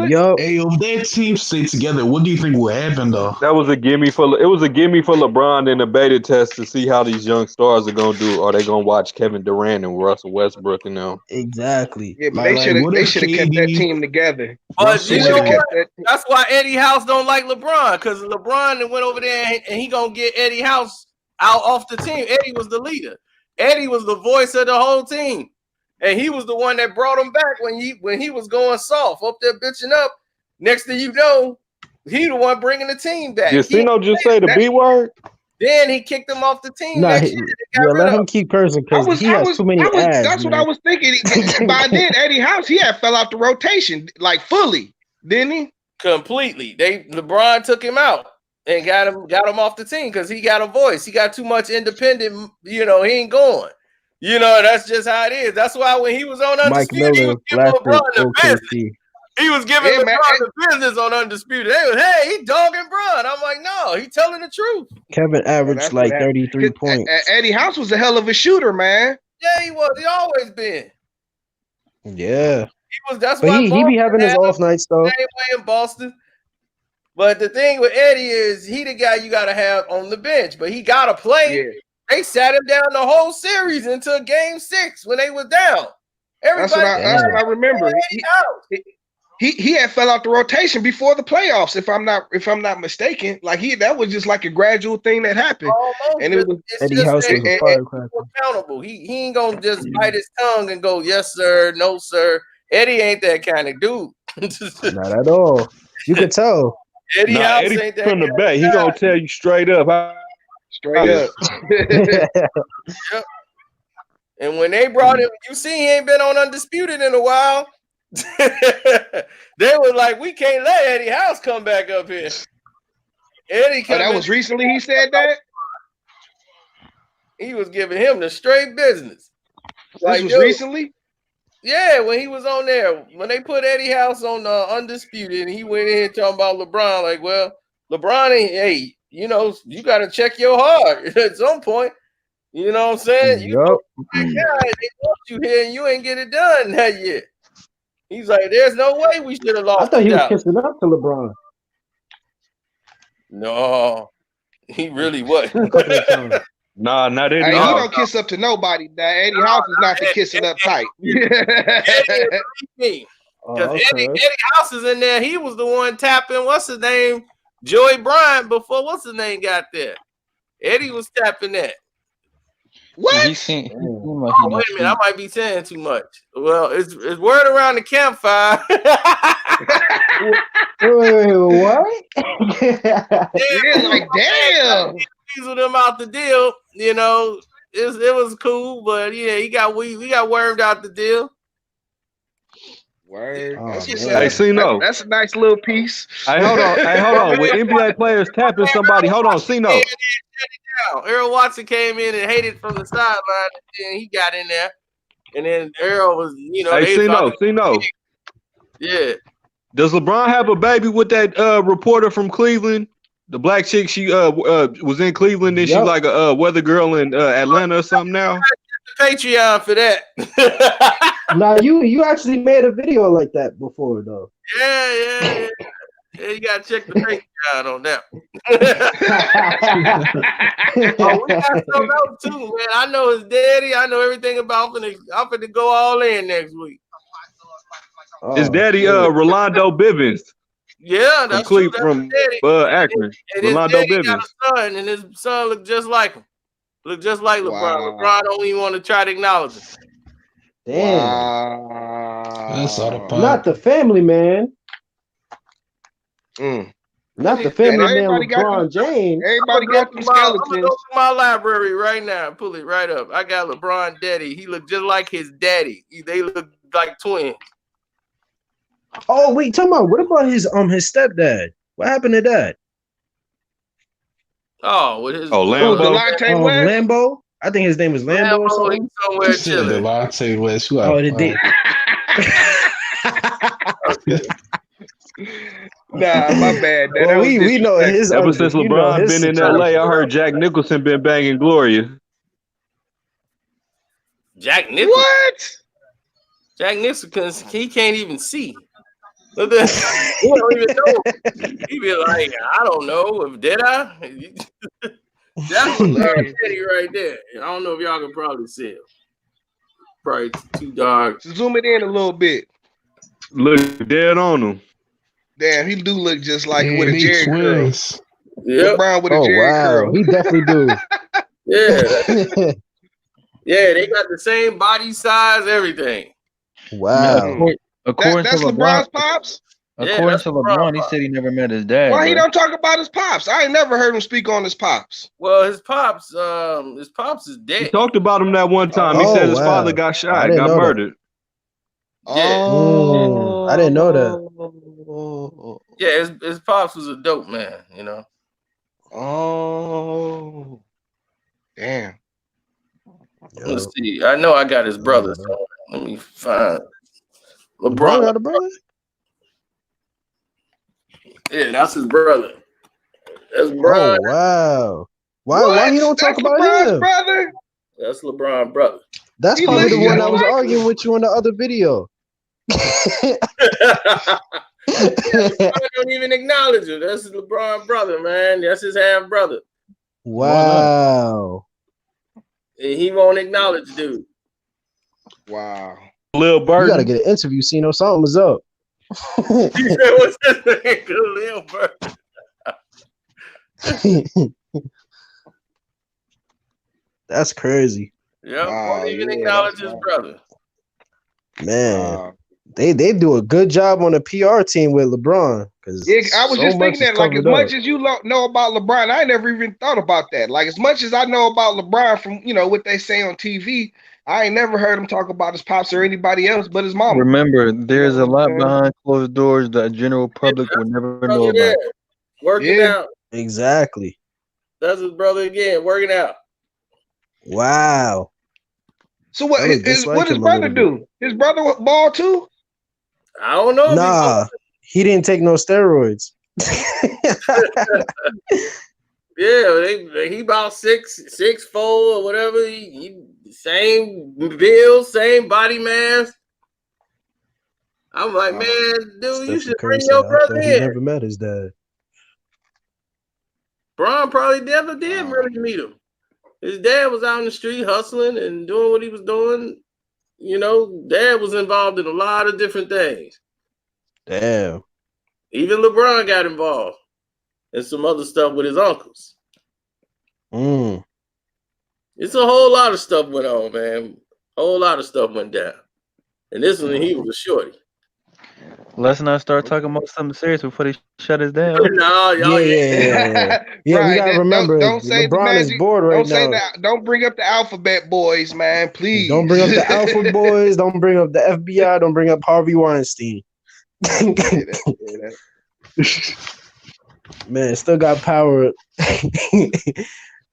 Yup. Hey, if that team stay together, what do you think will happen though? That was a gimme for LeBron in a beta test to see how these young stars are gonna do. Are they gonna watch Kevin Durant and Russell Westbrook and them? Exactly. Yeah, but they should have kept that team together. But you know what? That's why Eddie House don't like LeBron, because LeBron went over there and he gonna get Eddie House out off the team. Eddie was the leader. Eddie was the voice of the whole team, and he was the one that brought him back when he was going soft up there bitching up. Next thing you know, he the one bringing the team back. Did Sino just say the B word? Then he kicked him off the team Nah, next year. They got rid let of him him. keep cursing because he has too many ads. That's what I was thinking. By then, Eddie House, he had fell out the rotation like fully, didn't he? Completely. LeBron took him out and got him off the team because he got a voice. He got too much independent. He ain't going. That's just how it is. That's why when he was on Mike Undisputed, he Miller was giving left LeBron the business. OKC. He was giving LeBron the business on Undisputed. They was, hey, he dogging Bron. I'm like, no, he telling the truth. Kevin averaged like 33 points. Eddie House was a hell of a shooter, man. Yeah, he was. He always been. Yeah. He was. That's But why he be having his off nights though. Same way in Boston. But the thing with Eddie is he the guy you got to have on the bench, but he got to play. Yeah. They sat him down the whole series until Game 6 when they was down. That's what I remember. He had fell out the rotation before the playoffs, if I'm not mistaken. Like that was just like a gradual thing that happened. Almost, and it was Eddie House was a firecracker. Accountable. He ain't gonna just bite his tongue and go, yes, sir, no, sir. Eddie ain't that kind of dude. Not at all. You could tell. Eddie ain't that from the back. He gonna tell you straight up. Straight up. Yep. And when they brought him, you see he ain't been on Undisputed in a while. They were like, we can't let Eddie House come back up here. Eddie that was recently he said that? He was giving him the straight business. This was recently? Yeah, when he was on there. When they put Eddie House on Undisputed, and he went in talking about LeBron, like, well, LeBron ain't, hey, you got to check your heart at some point. You know what I'm saying? You know, they want you here and you ain't get it done that year. He's like, there's no way we should have lost. I thought he was kissing up to LeBron. No, he really wasn't. Nah, not Eddie. He don't kiss up to nobody. Now, Eddie House is not the kissing up type. Because Eddie House is in there. He was the one tapping, what's his name? Joey Bryant before what's his name got there. Eddie was tapping that. What? Wait a minute, I might be saying too much. Well, it's word around the campfire. Wait, what? Yeah, like damn. Weaseled him out the deal. You know, it was cool, but yeah, we got wormed out the deal. Word. Hey, Cino. That's a nice little piece. Hey, hold on. When NBA players tapping somebody, hold on, Cino. Earl Watson came in and hated from the sideline, and then he got in there. And then Earl was, Hey, Cino. Yeah. Does LeBron have a baby with that reporter from Cleveland? The black chick, she was in Cleveland, and she like a weather girl in Atlanta or something now? Patreon for that. Now you actually made a video like that before though. Yeah. You gotta check the Patreon on that. We got something else too, man. I know his daddy. I know everything about him. I'm finna go all in next week. His daddy, Rolando Bivens. Yeah, that's from Akron. Rolando Bivens. Got a son, and his son look just like him. Look just like LeBron. Wow. LeBron don't even want to try to acknowledge him. Damn. Wow. That's all the pop. Not the family man. Not the family man LeBron James. Everybody got them skeletons. I'm gonna go to my library right now and pull it right up. I got LeBron daddy. He looked just like his daddy. They look like twins. Oh wait, talking about what about his stepdad? What happened to that? Oh, with his Lambo. Lambo. I think his name was Lambo or something. Somewhere chilling. Delonte West. Nah, my bad. Well, we know his. Ever since LeBron been in LA, I heard Jack Nicholson been banging Gloria. Jack Nicholson. What? Jack Nicholson, he can't even see. He don't even know. He be like, I don't know. Did I? That's LeBron Daddy right there. I don't know if y'all can probably see it. Probably too dark. Zoom it in a little bit. Look dead on him. Damn, he do look just like with a Jerry curl. Yeah, LeBron with a Jerry curl. He definitely do. Yeah. Yeah, they got the same body size, everything. Wow. That's LeBron's pops? According that's to LeBron LeBron, he pops. said he never met his dad, Why he bro. don't talk about his pops? I ain't never heard him speak on his pops. Well, his pops is He dead. talked about him that one time. He Oh, said Oh his father wow. got I shot, didn't got know that. murdered. Yeah, I didn't know that. yeah. His pops was a dope man, you know. Oh, damn. Let's Yo, see. I know I got his I didn't brother. know that. So let me find LeBron LeBron. got a brother? Yeah, that's his brother. That's Oh Brian. wow. Why What? he don't talk That's about LeBron's him? brother? That's LeBron brother. That's He probably look the just one that was like arguing him. with you on the other video. LeBron don't even acknowledge him. That's his LeBron brother, man. That's his half brother. Wow. And he won't acknowledge dude. Wow. Lil You gotta Burton. get an interview scene or something was up. He said, "What's his name? Lil Burton." That's crazy. Yep, Wow, won't even yeah, acknowledge that's his wild. brother. Man, Wow. they do a good job on the PR team with LeBron because Yeah, I was so just much thinking is that, like, as covered up. much as you know about LeBron, I never even thought about that. Like, as much as I know about LeBron from, what they say on TV, I ain't never heard him talk about his pops or anybody else but his mama. Remember, there's know a what I'm lot saying? behind closed doors that general public will never know Brother about. there, working Yeah. out. Exactly. That's his brother again, working out. Wow. So what I look just like what his him a brother little bit. do? His brother ball too? I don't know if Nah, he didn't take no steroids. he about 6'4" or whatever. He same build, same body mass. I'm like, man, dude, you Stephen should Curry bring said, your I brother thought he in. never met his dad. Braun probably never did really meet him. His dad was out in the street hustling and doing what he was doing. Dad was involved in a lot of different things. Damn. Even LeBron got involved in some other stuff with his uncles. It's a whole lot of stuff went on, man. A whole lot of stuff went down. And this one, he was a shorty. Let's not start talking about something serious before they shut us down. No, y'all, Yeah, we Right. gotta remember Don't say the LeBron is magic. bored right Don't say now. that. Don't bring up the alphabet boys, man. Please. Don't bring up the Alpha Boys. Don't bring up the FBI. Don't bring up Harvey Weinstein. Man, still got power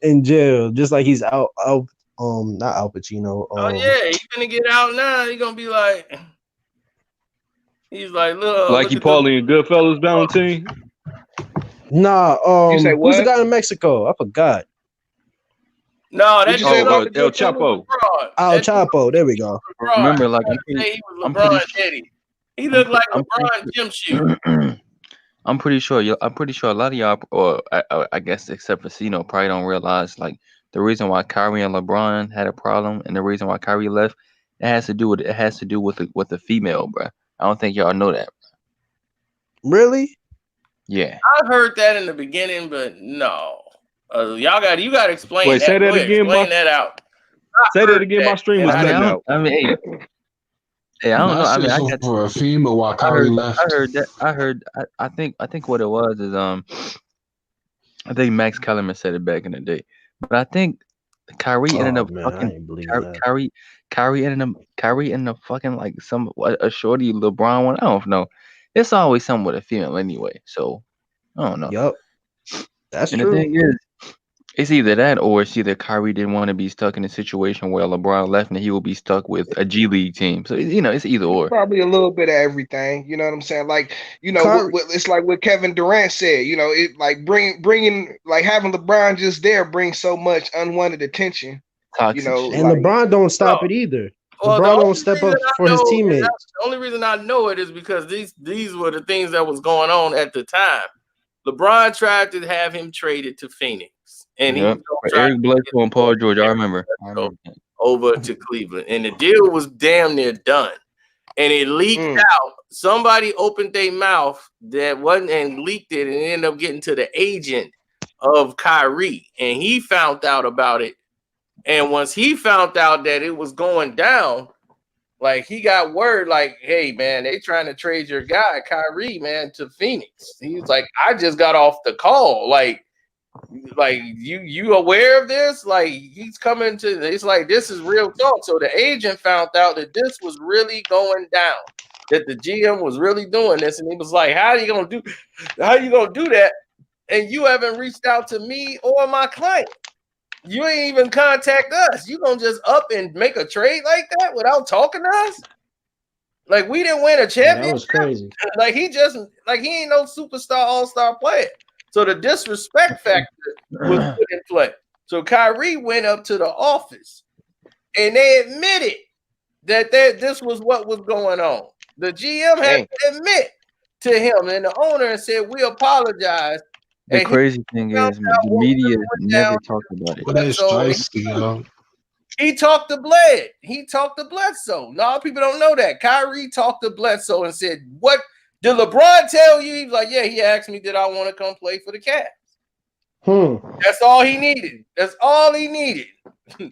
in jail, just like he's out. Not Al Pacino. Oh yeah, he's gonna get out now. He's gonna be like, look, Like you Paulie and Goodfellas, Valentine. Nah. You say Who's the what? guy in Mexico? I forgot. No, that you say dude about El Chapo. Al Chapo. There we go. Remember, like he was LeBron's daddy. He looked like LeBron gym shoe. I'm pretty sure a lot of y'all, or I guess except for Cino, probably don't realize like the reason why Kyrie and LeBron had a problem, and the reason why Kyrie left, it has to do with the female, bro. I don't think y'all know that. Really? Yeah. I heard that in the beginning, but no. You got to explain Wait, that. say that Go ahead, again, explain my- that out. Say that again. My stream was cutting out. I mean, hey, I don't know. I mean, I got for a female while I Kyrie heard left. I think what it was is I think Max Kellerman said it back in the day, but I think Kyrie ended up man, I fucking ain't believe that. Kyrie ended up fucking like a shorty LeBron one. I don't know. It's always something with a female anyway, so I don't know. Yup, that's And true. the thing is, it's either that or it's either Kyrie didn't want to be stuck in a situation where LeBron left and he will be stuck with a G League team. So it's either or. Probably a little bit of everything. You know what I'm saying? Like, Kyrie- it's like what Kevin Durant said. It like bringing like having LeBron just there brings so much unwanted attention. Toxic know, shit. And like LeBron don't stop it either. Well, LeBron don't step up for his teammates. The only reason I know it is because these were the things that was going on at the time. LeBron tried to have him traded to Phoenix, and Yep. he Eric Bledsoe and Paul George. I remember. over to Cleveland, and the deal was damn near done. And it leaked out. Somebody opened their mouth that wasn't and leaked it, and it ended up getting to the agent of Kyrie, and he found out about it. And once he found out that it was going down, Like he got word, like, hey man, they trying to trade your guy Kyrie, man, to Phoenix. He's like, I just got off the call. Like you aware of this? Like he's coming to. It's like this is real talk. So the agent found out that this was really going down. That the GM was really doing this, and he was like, how you gonna do that? And you haven't reached out to me or my client. You ain't even contact us. You gonna just up and make a trade like that without talking to us? Like we didn't win a championship. That was crazy. Like he ain't no superstar all-star player. So the disrespect factor was put in play. So Kyrie went up to the office and they admitted that this was what was going on. The GM had to admit to him and the owner and said, we apologize. The crazy thing is, the media never talked about it. Well, that's spicy, yo. He talked to Bled. He talked to Bledsoe. A lot of people don't know that. Kyrie talked to Bledsoe and said, what did LeBron tell you? He was like, yeah, he asked me, did I want to come play for the Cavs? That's all he needed. That's all he needed.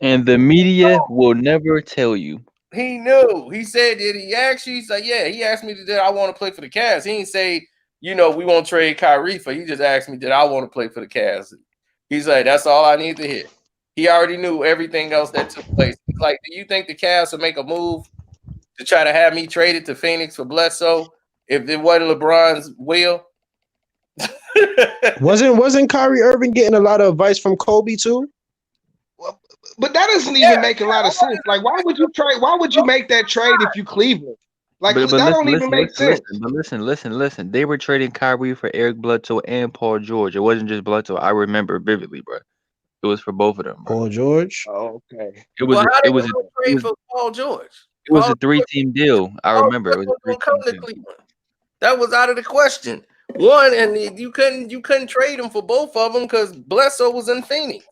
And the media will never tell you. He knew. He said, did he ask you? He's like, yeah, he asked me, did I want to play for the Cavs? He didn't say, we won't trade Kyrie for. He just asked me, did I want to play for the Cavs? He's like, that's all I need to hear. He already knew everything else that took place. He's like, do you think the Cavs would make a move to try to have me traded to Phoenix for Bledsoe if it wasn't LeBron's will? Wasn't Kyrie Irving getting a lot of advice from Kobe too? But that doesn't even make a lot of sense. Like, why would you trade? Why would you make that trade if you Cleveland? Like, that don't even make sense. But listen. They were trading Kyrie for Eric Bledsoe and Paul George. It wasn't just Bledsoe. I remember vividly, bro. It was for both of them. Bro. Paul George. Oh, okay. It was. Well, it was for Paul George. It was a 3-team deal. I remember. It was a 3-team deal. That was out of the question. One, and you couldn't trade him for both of them because Bledsoe was in Phoenix.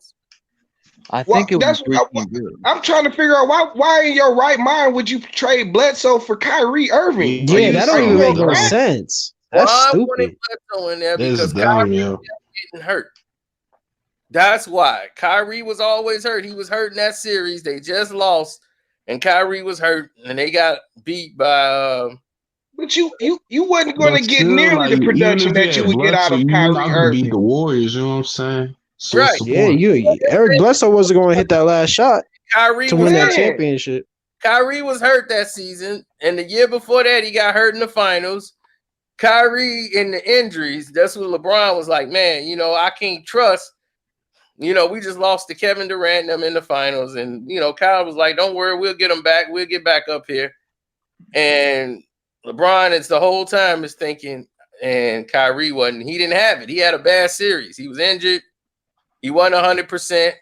I think it was a 3-team deal. I'm trying to figure out why in your right mind would you trade Bledsoe for Kyrie Irving? Yeah, that don't even make no sense. That's stupid. I wanted Bledsoe in there because Kyrie was getting hurt. That's why. Kyrie was always hurt. He was hurt in that series. They just lost, and Kyrie was hurt, and they got beat by. But you wasn't going to get nearly the production that you would get out of Kyrie Irving. Beat the Warriors, you know what I'm saying? So right. Yeah, Eric Bledsoe wasn't going to hit that last shot Kyrie to win that championship. Kyrie was hurt that season, and the year before that, he got hurt in the finals. Kyrie in the injuries, that's when LeBron was like, man, I can't trust. We just lost to Kevin Durant and them in the finals. And, Kyle was like, don't worry, we'll get them back. We'll get back up here. And LeBron, it's the whole time is thinking, and Kyrie wasn't. He didn't have it. He had a bad series. He was injured. He won 100%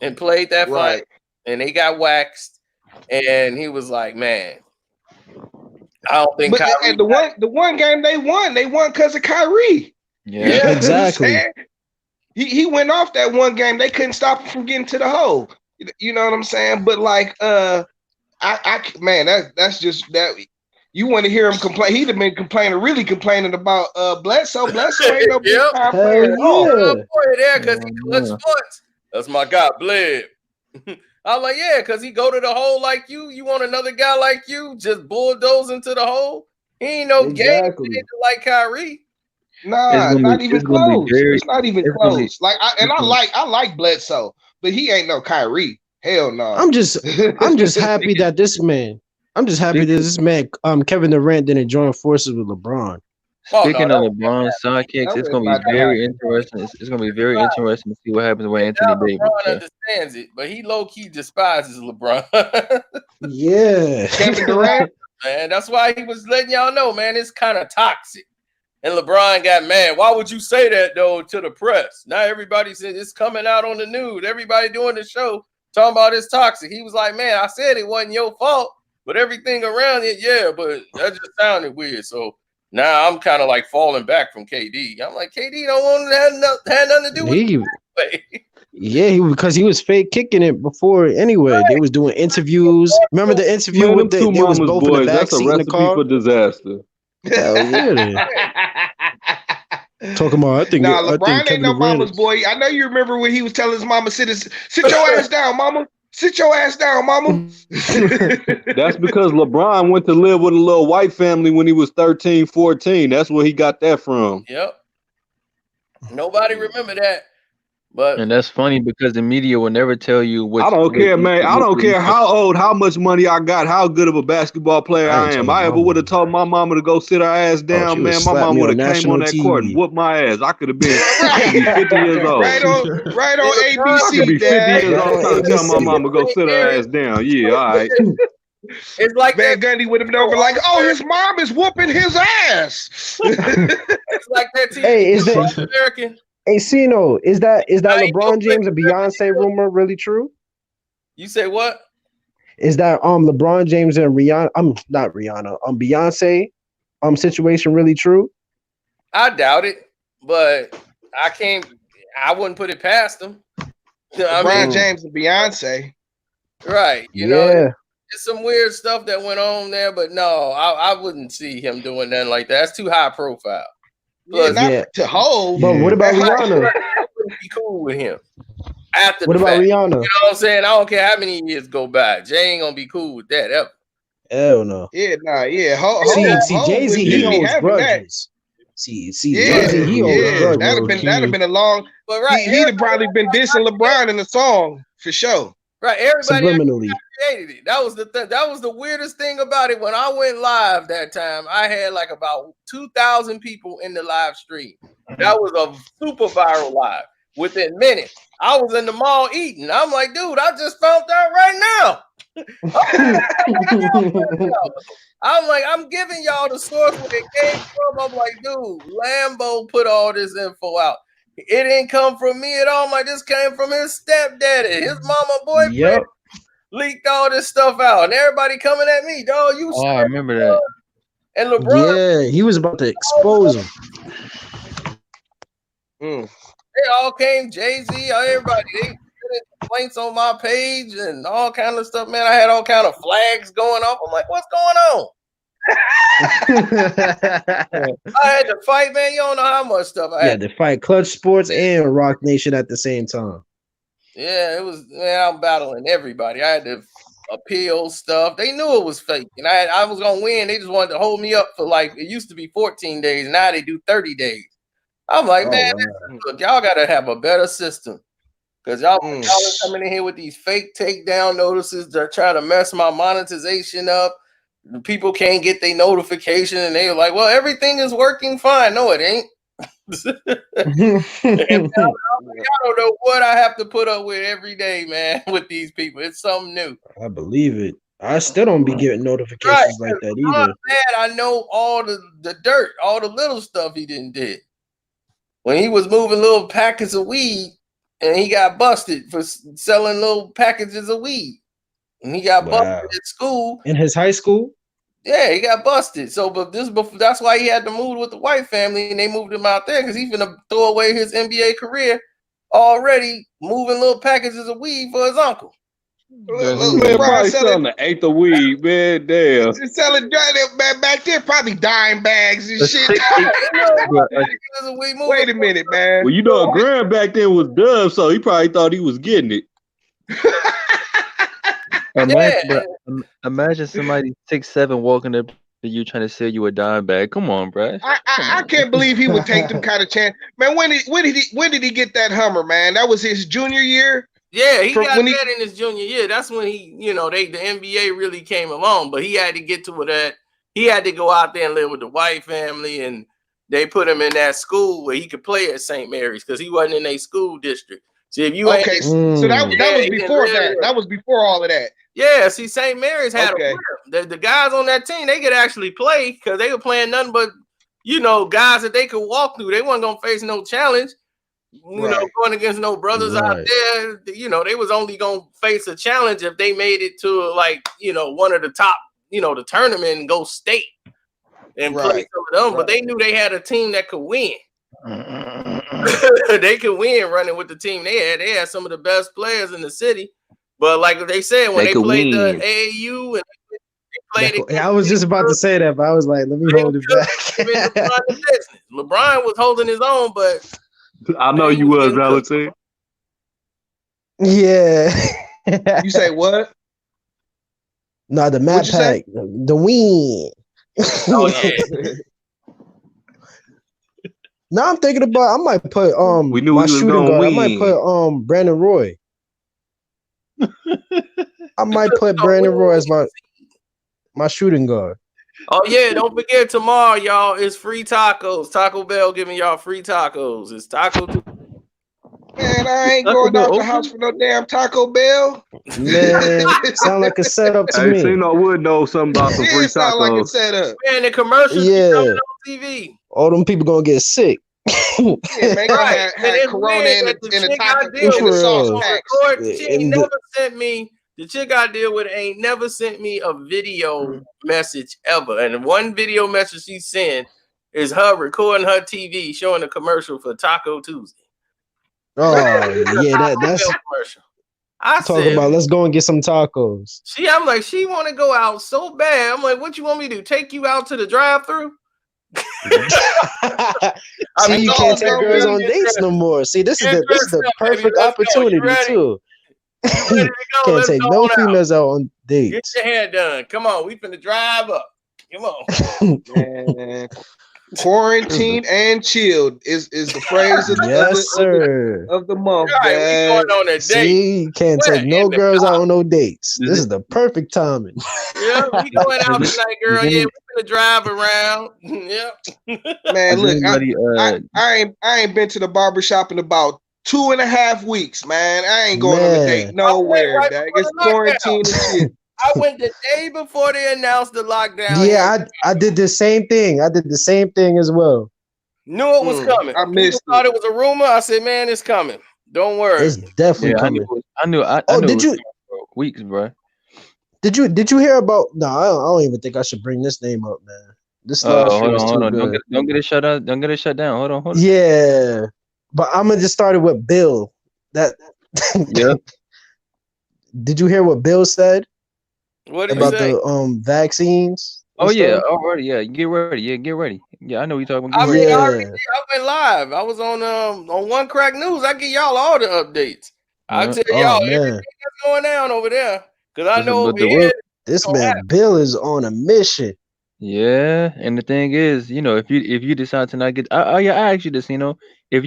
and played that fight. And they got waxed. And he was like, man, I don't think Kyrie. And the one game they won because of Kyrie. Yeah, exactly. He went off that one game. They couldn't stop him from getting to the hole. You know what I'm saying? But like, that's just that. You want to hear him complain? He'd have been really complaining about Bledsoe. Bledsoe ain't no big time player at all. Because he clutch sports. That's my guy, Bled. I was like, yeah, because he go to the hole like you. You want another guy like you, just bulldoze into the hole? He ain't no game like Kyrie. Nah, not even close. It's not even close. I like Bledsoe, but he ain't no Kyrie. Hell no. I'm just happy that this man. Kevin Durant didn't join forces with LeBron. Speaking of LeBron's sidekicks, it's going to be very interesting. It's going to be very interesting to see what happens with Anthony Davis. LeBron understands it, but he low-key despises LeBron. Yeah. Kevin Durant? Man, that's why he was letting y'all know, man, it's kind of toxic. And LeBron got mad. Why would you say that, though, to the press? Now everybody said it's coming out on the news. Everybody doing the show talking about it's toxic. He was like, man, I said it wasn't your fault, but everything around it, yeah, but that just sounded weird. So now I'm kind of like falling back from KD. I'm like, KD don't want to have nothing to do with it. Yeah, because he was fake kicking it before anyway. Right. They was doing interviews. Remember the interview with they was both in the backseat in the car? For disaster. Talking about, LeBron ain't no mama's boy. I know you remember when he was telling his mama, sit your ass down, mama. Sit your ass down, mama. That's because LeBron went to live with a little white family when he was 13, 14. That's where he got that from. Yep. Nobody remember that. But And that's funny because the media will never tell you I don't care, man. I don't care how old, how much money I got, how good of a basketball player I am. I ever would have told my mama to go sit her ass down, man. My mom would have came on that court and whooped my ass. I could have been 50 years old. Right on ABC. I could be 50 Dad. years old trying to tell my mama to go sit her ass down. Yeah, all right. It's like Van Gundy would have been over like, oh, his mom is whooping his ass. It's like that TV Hey, is show, that American? Hey, Cino, is that LeBron James and Beyonce rumor really true? You say what? Is that LeBron James and Rihanna? Not Rihanna. Beyonce situation really true? I doubt it, but I wouldn't put it past them. LeBron James and Beyonce. Right. You know, it's some weird stuff that went on there, but no, I wouldn't see him doing nothing like that. That's too high profile. Plus, not to hold. But what about Rihanna? I wouldn't be cool with him. After what about fact. Rihanna? You know what I'm saying? I don't care how many years go by. Jay ain't gonna be cool with that ever. Hell no. Yeah, nah, yeah. See, Jay-Z, he holds grudges. See, Jay-Z, he holds grudges. That'd have been a long. But right, he'd have probably been dissing LeBron in the song for sure. Right, everybody subliminally created it. That was the weirdest thing about it. When I went live that time, I had like about 2,000 people in the live stream. That was a super viral live. Within minutes, I was in the mall eating. I'm like, dude, I just found out right now. I'm like, I'm giving y'all the source where it came from. I'm like, dude, Lambo put all this info out. It didn't come from me at all. I'm like, this came from his stepdaddy. His mama boyfriend leaked all this stuff out. And everybody coming at me, dog. I remember that. And LeBron. Yeah, he was about to expose him. They all came, Jay-Z, everybody. They put complaints on my page and all kind of stuff, man. I had all kind of flags going off. I'm like, what's going on? I had to fight, man. You don't know how much stuff I had to fight Clutch Sports and Rock Nation at the same time. Yeah, it was, man, I'm battling everybody. I had to appeal stuff. They knew it was fake. And I was going to win. They just wanted to hold me up for like, it used to be 14 days. Now they do 30 days. I'm like, man, look, y'all got to have a better system. Because y'all are coming in here with these fake takedown notices. They're trying to mess my monetization up. People can't get their notification. And they're like, well, everything is working fine. No, it ain't. And I don't know what I have to put up with every day, man, with these people. It's something new. I believe it. I still don't be getting notifications like that either. I know all the dirt, all the little stuff he did. When he was moving little packets of weed and he got busted for selling little packages of weed. And he got busted at school. In his high school? Yeah, he got busted. So, but that's why he had to move with the white family and they moved him out there because he's going to throw away his NBA career already moving little packages of weed for his uncle. Man, probably selling the eighth of weed, man. Damn. Selling back there, probably dime bags and shit. Wait a minute, man. Well, you know, a gram back then was dub, so he probably thought he was getting it. Imagine somebody 6'7" walking up to you trying to sell you a dime bag. Come on, bro. I can't believe he would take them kind of chance, man. When did he get that Hummer, man? That was his junior year. Yeah, he got that in his junior year. That's when he, the NBA really came along. But he had to get to that. He had to go out there and live with the white family, and they put him in that school where he could play at St. Mary's because he wasn't in a school district. See, if you so that was before that. That was before all of that. Yeah, see, St. Mary's had the guys on that team. They could actually play because they were playing nothing but guys that they could walk through. They weren't gonna face no challenge. Going against no brothers out there, they was only gonna face a challenge if they made it to one of the top, the tournament and go state and play some of them. But they knew they had a team that could win. They could win running with the team they had. They had some of the best players in the city. But like they said, when they played the AAU and they played I was just about to say that, but I was like, let me hold it back. LeBron was holding his own, but I know you was, Valentine. Yeah. You say what? No, the map What'd you say? pack, the win. Oh yeah. Now I'm thinking about. I might put We knew my he was shooting gonna guard. I might win. put Brandon Roy. I might put Brandon Roy as my shooting guard. Oh yeah, don't forget tomorrow, y'all. It's free tacos. Taco Bell giving y'all free tacos. It's Taco Tuesday. Man, I ain't Taco going Bell out the open? house for no damn Taco Bell. Man, sound like a setup to Hey, me. Cena would know something about some free It sound like a tacos. setup. Man, the commercials be Yeah, coming on TV. all them people gonna get sick. Yeah, man, gonna Right. have And it's Corona weird in that the the chick I taco deal in the with sauce For real. on packs. record, she ain't And never sent me. The chick I deal with ain't never sent me a video message ever. And one video message she sent is her recording her TV showing a commercial for Taco Tuesday. oh yeah, Taco that's Bell commercial. I talking said, about. Let's go and get some tacos. I'm like, she want to go out so bad. I'm like, what you want me to do? Take you out to the drive-through? See, you can't take girls on Get dates dressed. no more. See, this is Get the dressed up, baby. perfect Let's go. You opportunity ready? too. You ready to go? Can't Let's take go no on out. females out on Get dates. your hair done. Come on, we finna drive up. Come on. Man, quarantine and chilled is the phrase Yes, sir. of the month, Right, we man. going on a date. See, you can't Where? take no In the girls car. out on no dates. Does This it- is the perfect timing. Yeah, we going out does tonight, girl. does Yeah, any- we finna drive around. Yep. Man, does look, anybody I ain't been to the barbershop in about 2.5 weeks, man. I ain't going on a date Man, nowhere, right dog. before It's the lockdown. quarantine and shit. I went the day before they announced the lockdown. Here. yeah, I did the same thing. I did the same thing as well. Knew it was coming. I People missed thought it. it was a rumor. I said, man, it's coming. Don't worry. It's definitely Yeah, coming. I knew Oh, it did was you coming for weeks, bro. did you hear about? No, I don't even think I should bring this name up, man. This last year Hold was on, too hold on. good. Don't get it shut down. Don't get it shut down. Hold on. Yeah, but I'm gonna just start it with Bill. That Yep. did you hear what Bill said What did he about say? the vaccines? Oh and yeah, stuff? already. Yeah, get ready. Yeah, get ready. Yeah, I know what you're talking I about. mean, Get I ready. already did. I went live. I was on One Crack News. I give y'all all the updates. I Yeah. tell Oh y'all man, everything that's going down over there. Cause I know But over the here real, it's this gonna happen. man Bill is on a mission. yeah, and the thing is, if you decide to not get, I asked you this, if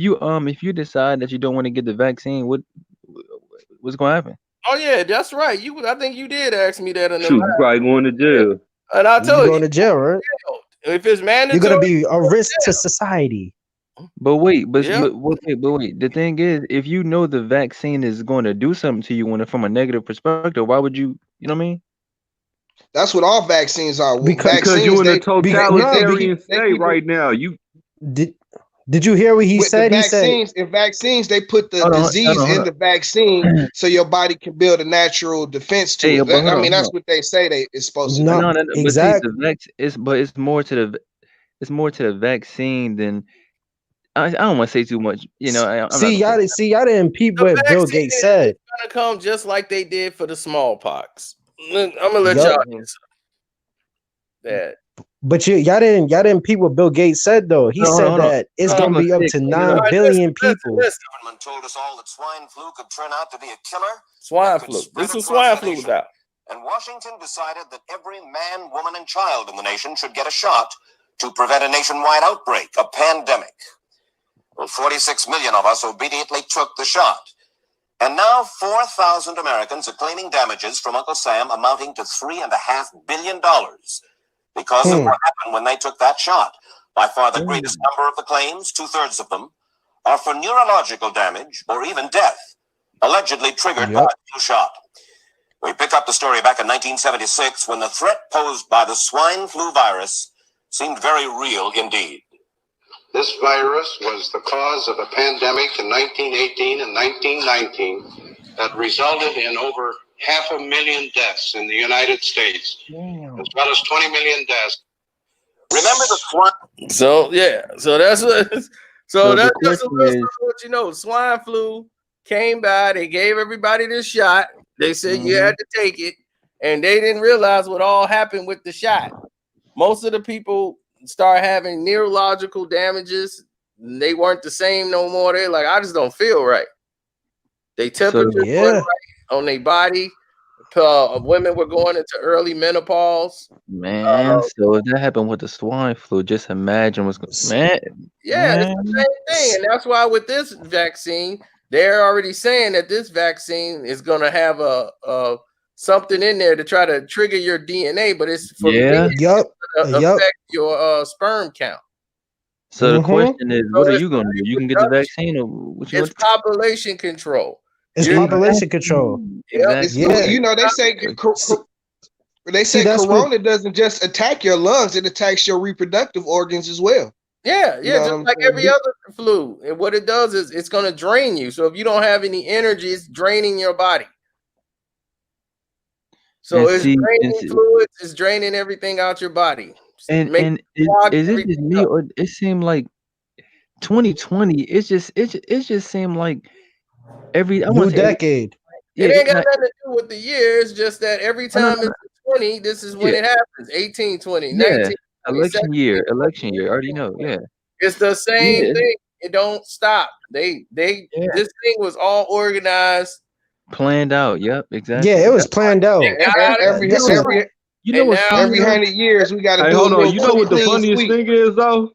you decide that you don't want to get the vaccine, what's gonna happen? Oh yeah, that's right. I think you did ask me that in the Shoot, you last. probably going to jail. And I You told going to jail, right? if it's You're mandatory, gonna be a risk to society. But wait, yeah. but wait. The thing is, if you know the vaccine is going to do something to you from a negative perspective, why would you? You know what I mean? That's what all vaccines are. Because Because you Vaccines, in a they totalitarian they state keep it right now. You did you hear what he with the said? He said, vaccines, they put the Hold on, disease in hold the vaccine so your body can build a natural defense Hey, to it. but hold I on, mean, hold that's on. what they say it's supposed to "No, do. No, but see, exact." it's more to the vaccine than I don't want to say too much. I'm not See, gonna say. y'all didn't peep The what Bill vaccine Gates is said. gonna come just like they did for the smallpox. I'm gonna let Yup. y'all answer that. But y'all didn't peep what Bill Gates said though. He Hold on, said hold on. that it's I was gonna gonna be up say, to All 9 right, billion people. Government told us all that swine flu could turn out to be a killer. Swine could flu. spread This is across swine the flu was nation. out. And Washington decided that every man, woman, and child in the nation should get a shot to prevent a nationwide outbreak, a pandemic. Well, 46 million of us obediently took the shot. And now 4,000 Americans are claiming damages from Uncle Sam amounting to $3.5 billion because of what happened when they took that shot. By far the greatest number of the claims, 2/3 of them, are for neurological damage or even death, allegedly triggered by the flu shot. We pick up the story back in 1976 when the threat posed by the swine flu virus seemed very real indeed. This virus was the cause of a pandemic in 1918 and 1919 that resulted in over 500,000 deaths in the United States, as well as 20 million deaths. Remember the swine? So yeah, so that's what. So the that's just a question little is, something to let you know. Swine flu came by. They gave everybody this shot. They said you had to take it, and they didn't realize what all happened with the shot. Most of the people start having neurological damages. They weren't the same no more. They're like, I just don't feel right. They temperature wasn't right. on their body. Women were going into early menopause. Man, so if that happened with the swine flu, just imagine what's going. Man, Yeah, it's the man. same thing, and that's why with this vaccine, they're already saying that this vaccine is going to have a something in there to try to trigger your DNA, but it's for men. Yup. It's gonna Yup. affect your sperm count. So the Mhm. question is, So what are it's you gonna do? You can get the vaccine, or what you It's gonna? population control. It's You're- population control. Yep. It's, Yeah. you know, they say See, that's what- corona doesn't just attack your lungs; it attacks your reproductive organs as well. Yeah, You yeah, know just what I'm like saying? every other flu. And what it does is it's going to drain you. So if you don't have any energy, it's draining your body. So And it's see, draining fluids, it's draining everything out your body. and Clog is it just everything me, up. or it seemed like 2020? It just seemed like every I new want to say every, decade. yeah, It ain't got not, nothing to do with the year. It's just that every no, no, time no, it's 20, this is when yeah, it happens. 18, 20, yeah, 19, 20, 17, election year. I already know, yeah, It's the same yeah, thing. It don't stop. They yeah, this thing was all organized. planned out. Yep, exactly. Yeah, it was planned out. Got out of Every This is You know and what's now funny every though? 100 years, we got to Hey, do a hold on. little You know what the clean funniest sweep. thing is, though?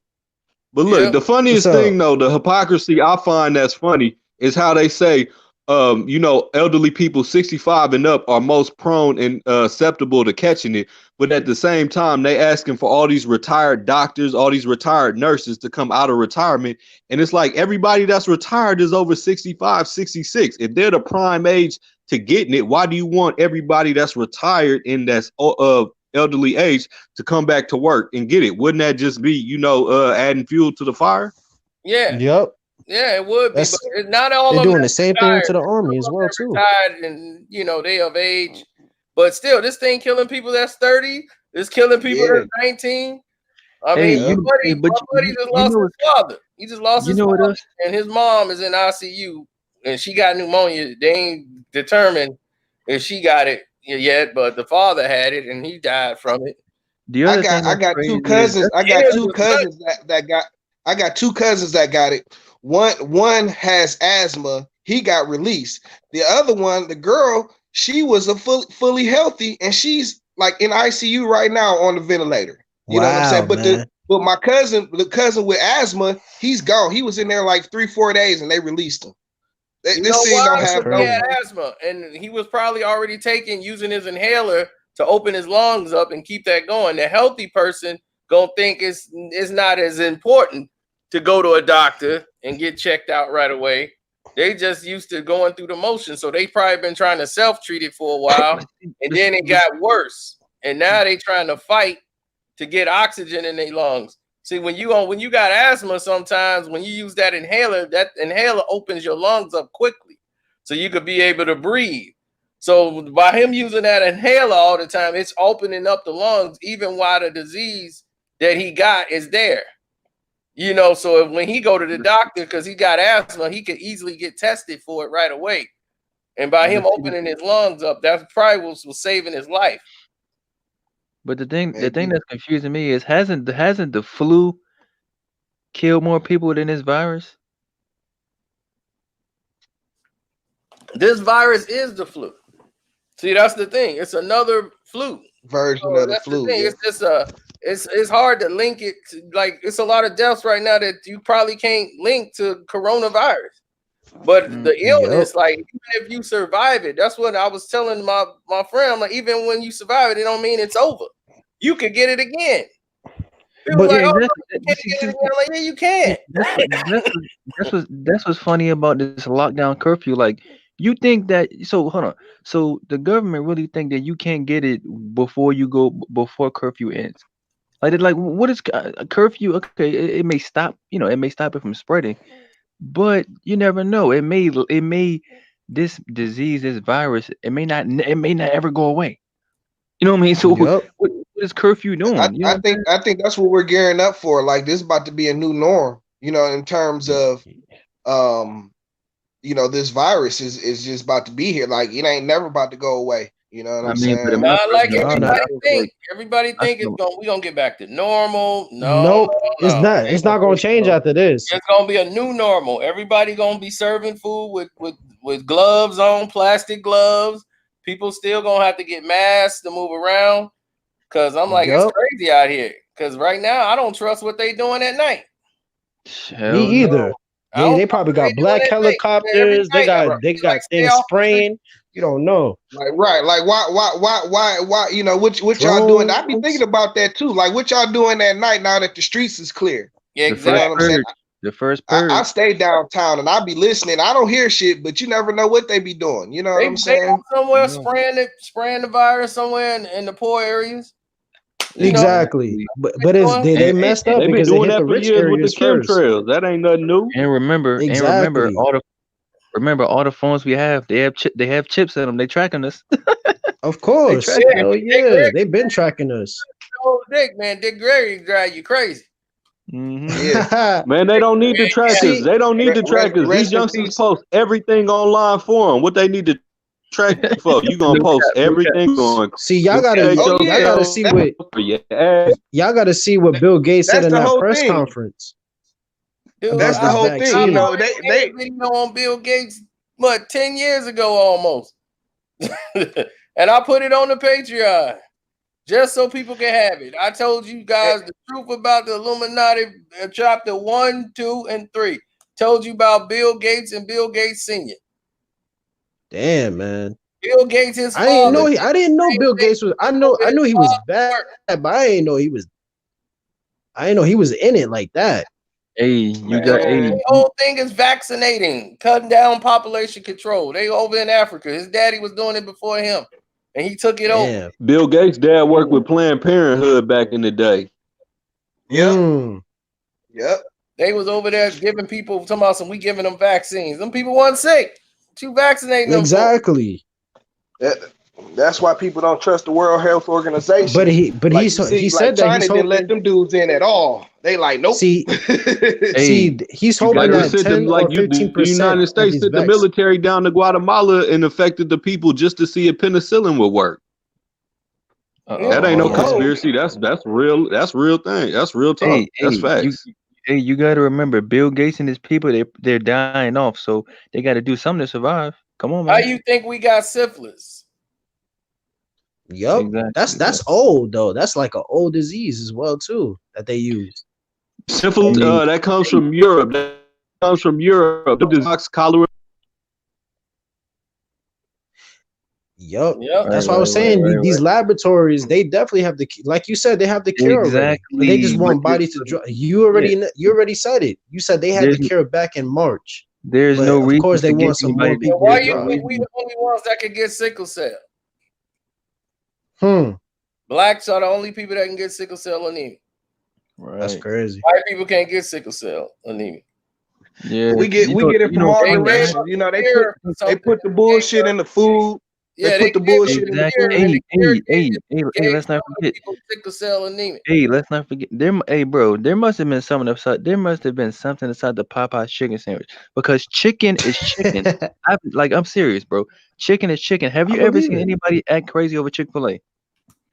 But look, Yep. the What's funniest up? thing, though, the hypocrisy I find that's funny is how they say, elderly people 65 and up are most prone and susceptible to catching it. But at the same time, they asking for all these retired doctors, all these retired nurses to come out of retirement. And it's like everybody that's retired is over 65, 66. If they're the prime age to getting it, why do you want everybody that's retired in that's elderly age to come back to work and get it? Wouldn't that just be, adding fuel to the fire? Yeah. Yup. Yeah, it would be, That's but not all they're of them doing the that's same thing to retired. the army as Some well of them too. retired and they of age. But still, this thing killing people that's 30. It's killing people Yeah. that's 19. I Hey, mean, my but buddy just lost his father. He just lost you his know what father, else? and his mom is in ICU, and she got pneumonia. They ain't determined if she got it yet, but the father had it, and he died from it. The I other thing got that's two crazy is cousins. I got two cousins that got. I got two cousins that got it. One has asthma. He got released. The other one, the girl, she was fully healthy, and she's like in ICU right now on the ventilator. You know what I'm Wow, saying? man. But my cousin, the cousin with asthma, he's gone. He was in there like 3-4 days, and they released him. You This know thing don't why? have Because he no. had asthma, and he was probably already using his inhaler to open his lungs up and keep that going. The healthy person gonna think it's not as important to go to a doctor and get checked out right away. They just used to going through the motion, so they probably been trying to self-treat it for a while, and then it got worse, and now they trying to fight to get oxygen in their lungs. See, when you got asthma, sometimes when you use that inhaler opens your lungs up quickly, so you could be able to breathe. So by him using that inhaler all the time, it's opening up the lungs, even while the disease that he got is there. So when he go to the doctor because he got asthma, he could easily get tested for it right away. And by him opening his lungs up, that's probably was saving his life. But the thing that's confusing me is hasn't the flu killed more people than this virus? This virus is the flu. See, that's the thing. It's another flu version of the that's flu. the thing. Yeah. It's just it's hard to link it to, like, it's a lot of deaths right now that you probably can't link to coronavirus. But the illness, like, even if you survive it, that's what I was telling my friend. I'm like, even when you survive it, it don't mean it's over. You could get it again. People But like, yeah, oh, no, you can't get it again. I'm like, yeah, you can. That's what's funny about this lockdown curfew. Like, you think that, so hold on. So the government really think that you can't get it before curfew ends. Like what is curfew? Okay, it may stop, it may stop it from spreading, but you never know. It may this disease, this virus, it may not ever go away. You know what I mean? So what is curfew doing? You know I think that's what we're gearing up for. Like, this is about to be a new norm, in terms of this virus is just about to be here. Like, it ain't never about to go away. You know what I'm saying? Not like everybody think. Everybody think we gonna get back to normal. Nope. It's not. It's not gonna change after this. It's gonna be a new normal. Everybody gonna be serving food with with gloves on, plastic gloves. People still gonna have to get masks to move around. Cause I'm like, it's crazy out here. Cause right now I don't trust what they doing at night. Me either. They probably got black helicopters. They got things spraying. You don't know. Like like why? You know what y'all doing? I be thinking about that too. Like what y'all doing at night now that the streets is clear? Yeah, exactly. You know what I'm saying? The first purge. I stay downtown and I be listening. I don't hear shit, but you never know what they be doing. You know what I'm saying? Somewhere spraying the virus somewhere in the poor areas. Exactly, but they messed up because they hit the rich areas with the chemtrails. That ain't nothing new. And remember, all the phones we have, they have chips in them. They tracking us. Of course, hell yeah, they've been tracking us. Dick Gregory drive you crazy. Yeah. Man, they don't need the trackers. They don't need the trackers. These youngsters post everything online for them. What they need to track for? You gonna post everything on. See, y'all gotta see what Bill Gates said in that press conference. Dude, that's the whole thing. You know, they video on Bill Gates 10 years ago almost, and I put it on the Patreon. Just so people can have it. I told you guys the truth about the Illuminati, chapter 1, 2, and 3. Told you about Bill Gates and Bill Gates Sr. Damn, man. Bill Gates is I didn't know Bill Gates was. I knew he was bad, but I didn't know he was. I didn't know he was in it like that. Hey, the whole thing is vaccinating, cutting down population control. They over in Africa. His daddy was doing it before him. And he took it over. Bill Gates' dad worked with Planned Parenthood back in the day. Yep. Yep. They was over there giving people talking about we giving them vaccines. Them people wasn't sick. What you vaccinating them exactly. That's why people don't trust the World Health Organization. But he said that China didn't let them dudes in at all. They like nope. See, he's hoping that 10 or 15%. The United States sent the military down to Guatemala and affected the people just to see if penicillin would work. That ain't no conspiracy. That's real. That's real thing. That's real talk. That's facts. You got to remember, Bill Gates and his people, they're dying off, so they got to do something to survive. Come on, man. How you think we got syphilis? Yup, exactly. That's old though. That's like an old disease as well too that they use. Syphilis, that comes from Europe. That comes from Europe. Cholera. Yup. That's why I was saying these laboratories, they definitely have the, like you said, they have the cure already. They just want bodies to drop. You already said it. You said they had the cure back in March. There's no reason. Of course, they want some more people. Why you think we the only ones that can get sickle cell? Blacks are the only people that can get sickle cell anemia. Right. That's crazy. White people can't get sickle cell anemia. Yeah, we get it from all directions. You know, they put the bullshit in the food. Yeah, they put the bullshit in the food. Hey, let's not forget. Sickle cell anemia. Hey, let's not forget. There must have been something inside. There must have been something inside the Popeye's chicken sandwich because chicken is chicken. I'm serious, bro. Chicken is chicken. Have you ever seen anybody act crazy over Chick-fil-A?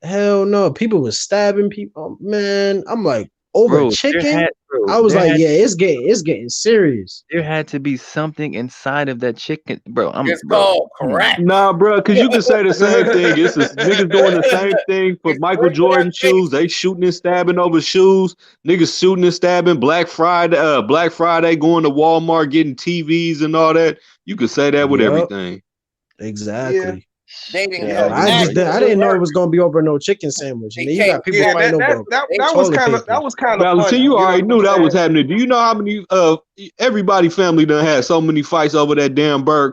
Hell no. People were stabbing people. Man, I'm like, over chicken? I was like, yeah, it's getting serious. There had to be something inside of that chicken, bro. It's called crack. Nah, bro, because you can say the same thing. It's niggas doing the same thing for Michael Jordan shoes. They shooting and stabbing over shoes. Niggas shooting and stabbing. Black Friday going to Walmart getting TVs and all that. You could say that with everything. Exactly. Yeah. I didn't know it was gonna be over no chicken sandwich. And then you got people fighting over that was kind of funny. You already knew that was happening. Do you know how many everybody family done had so many fights over that damn burger?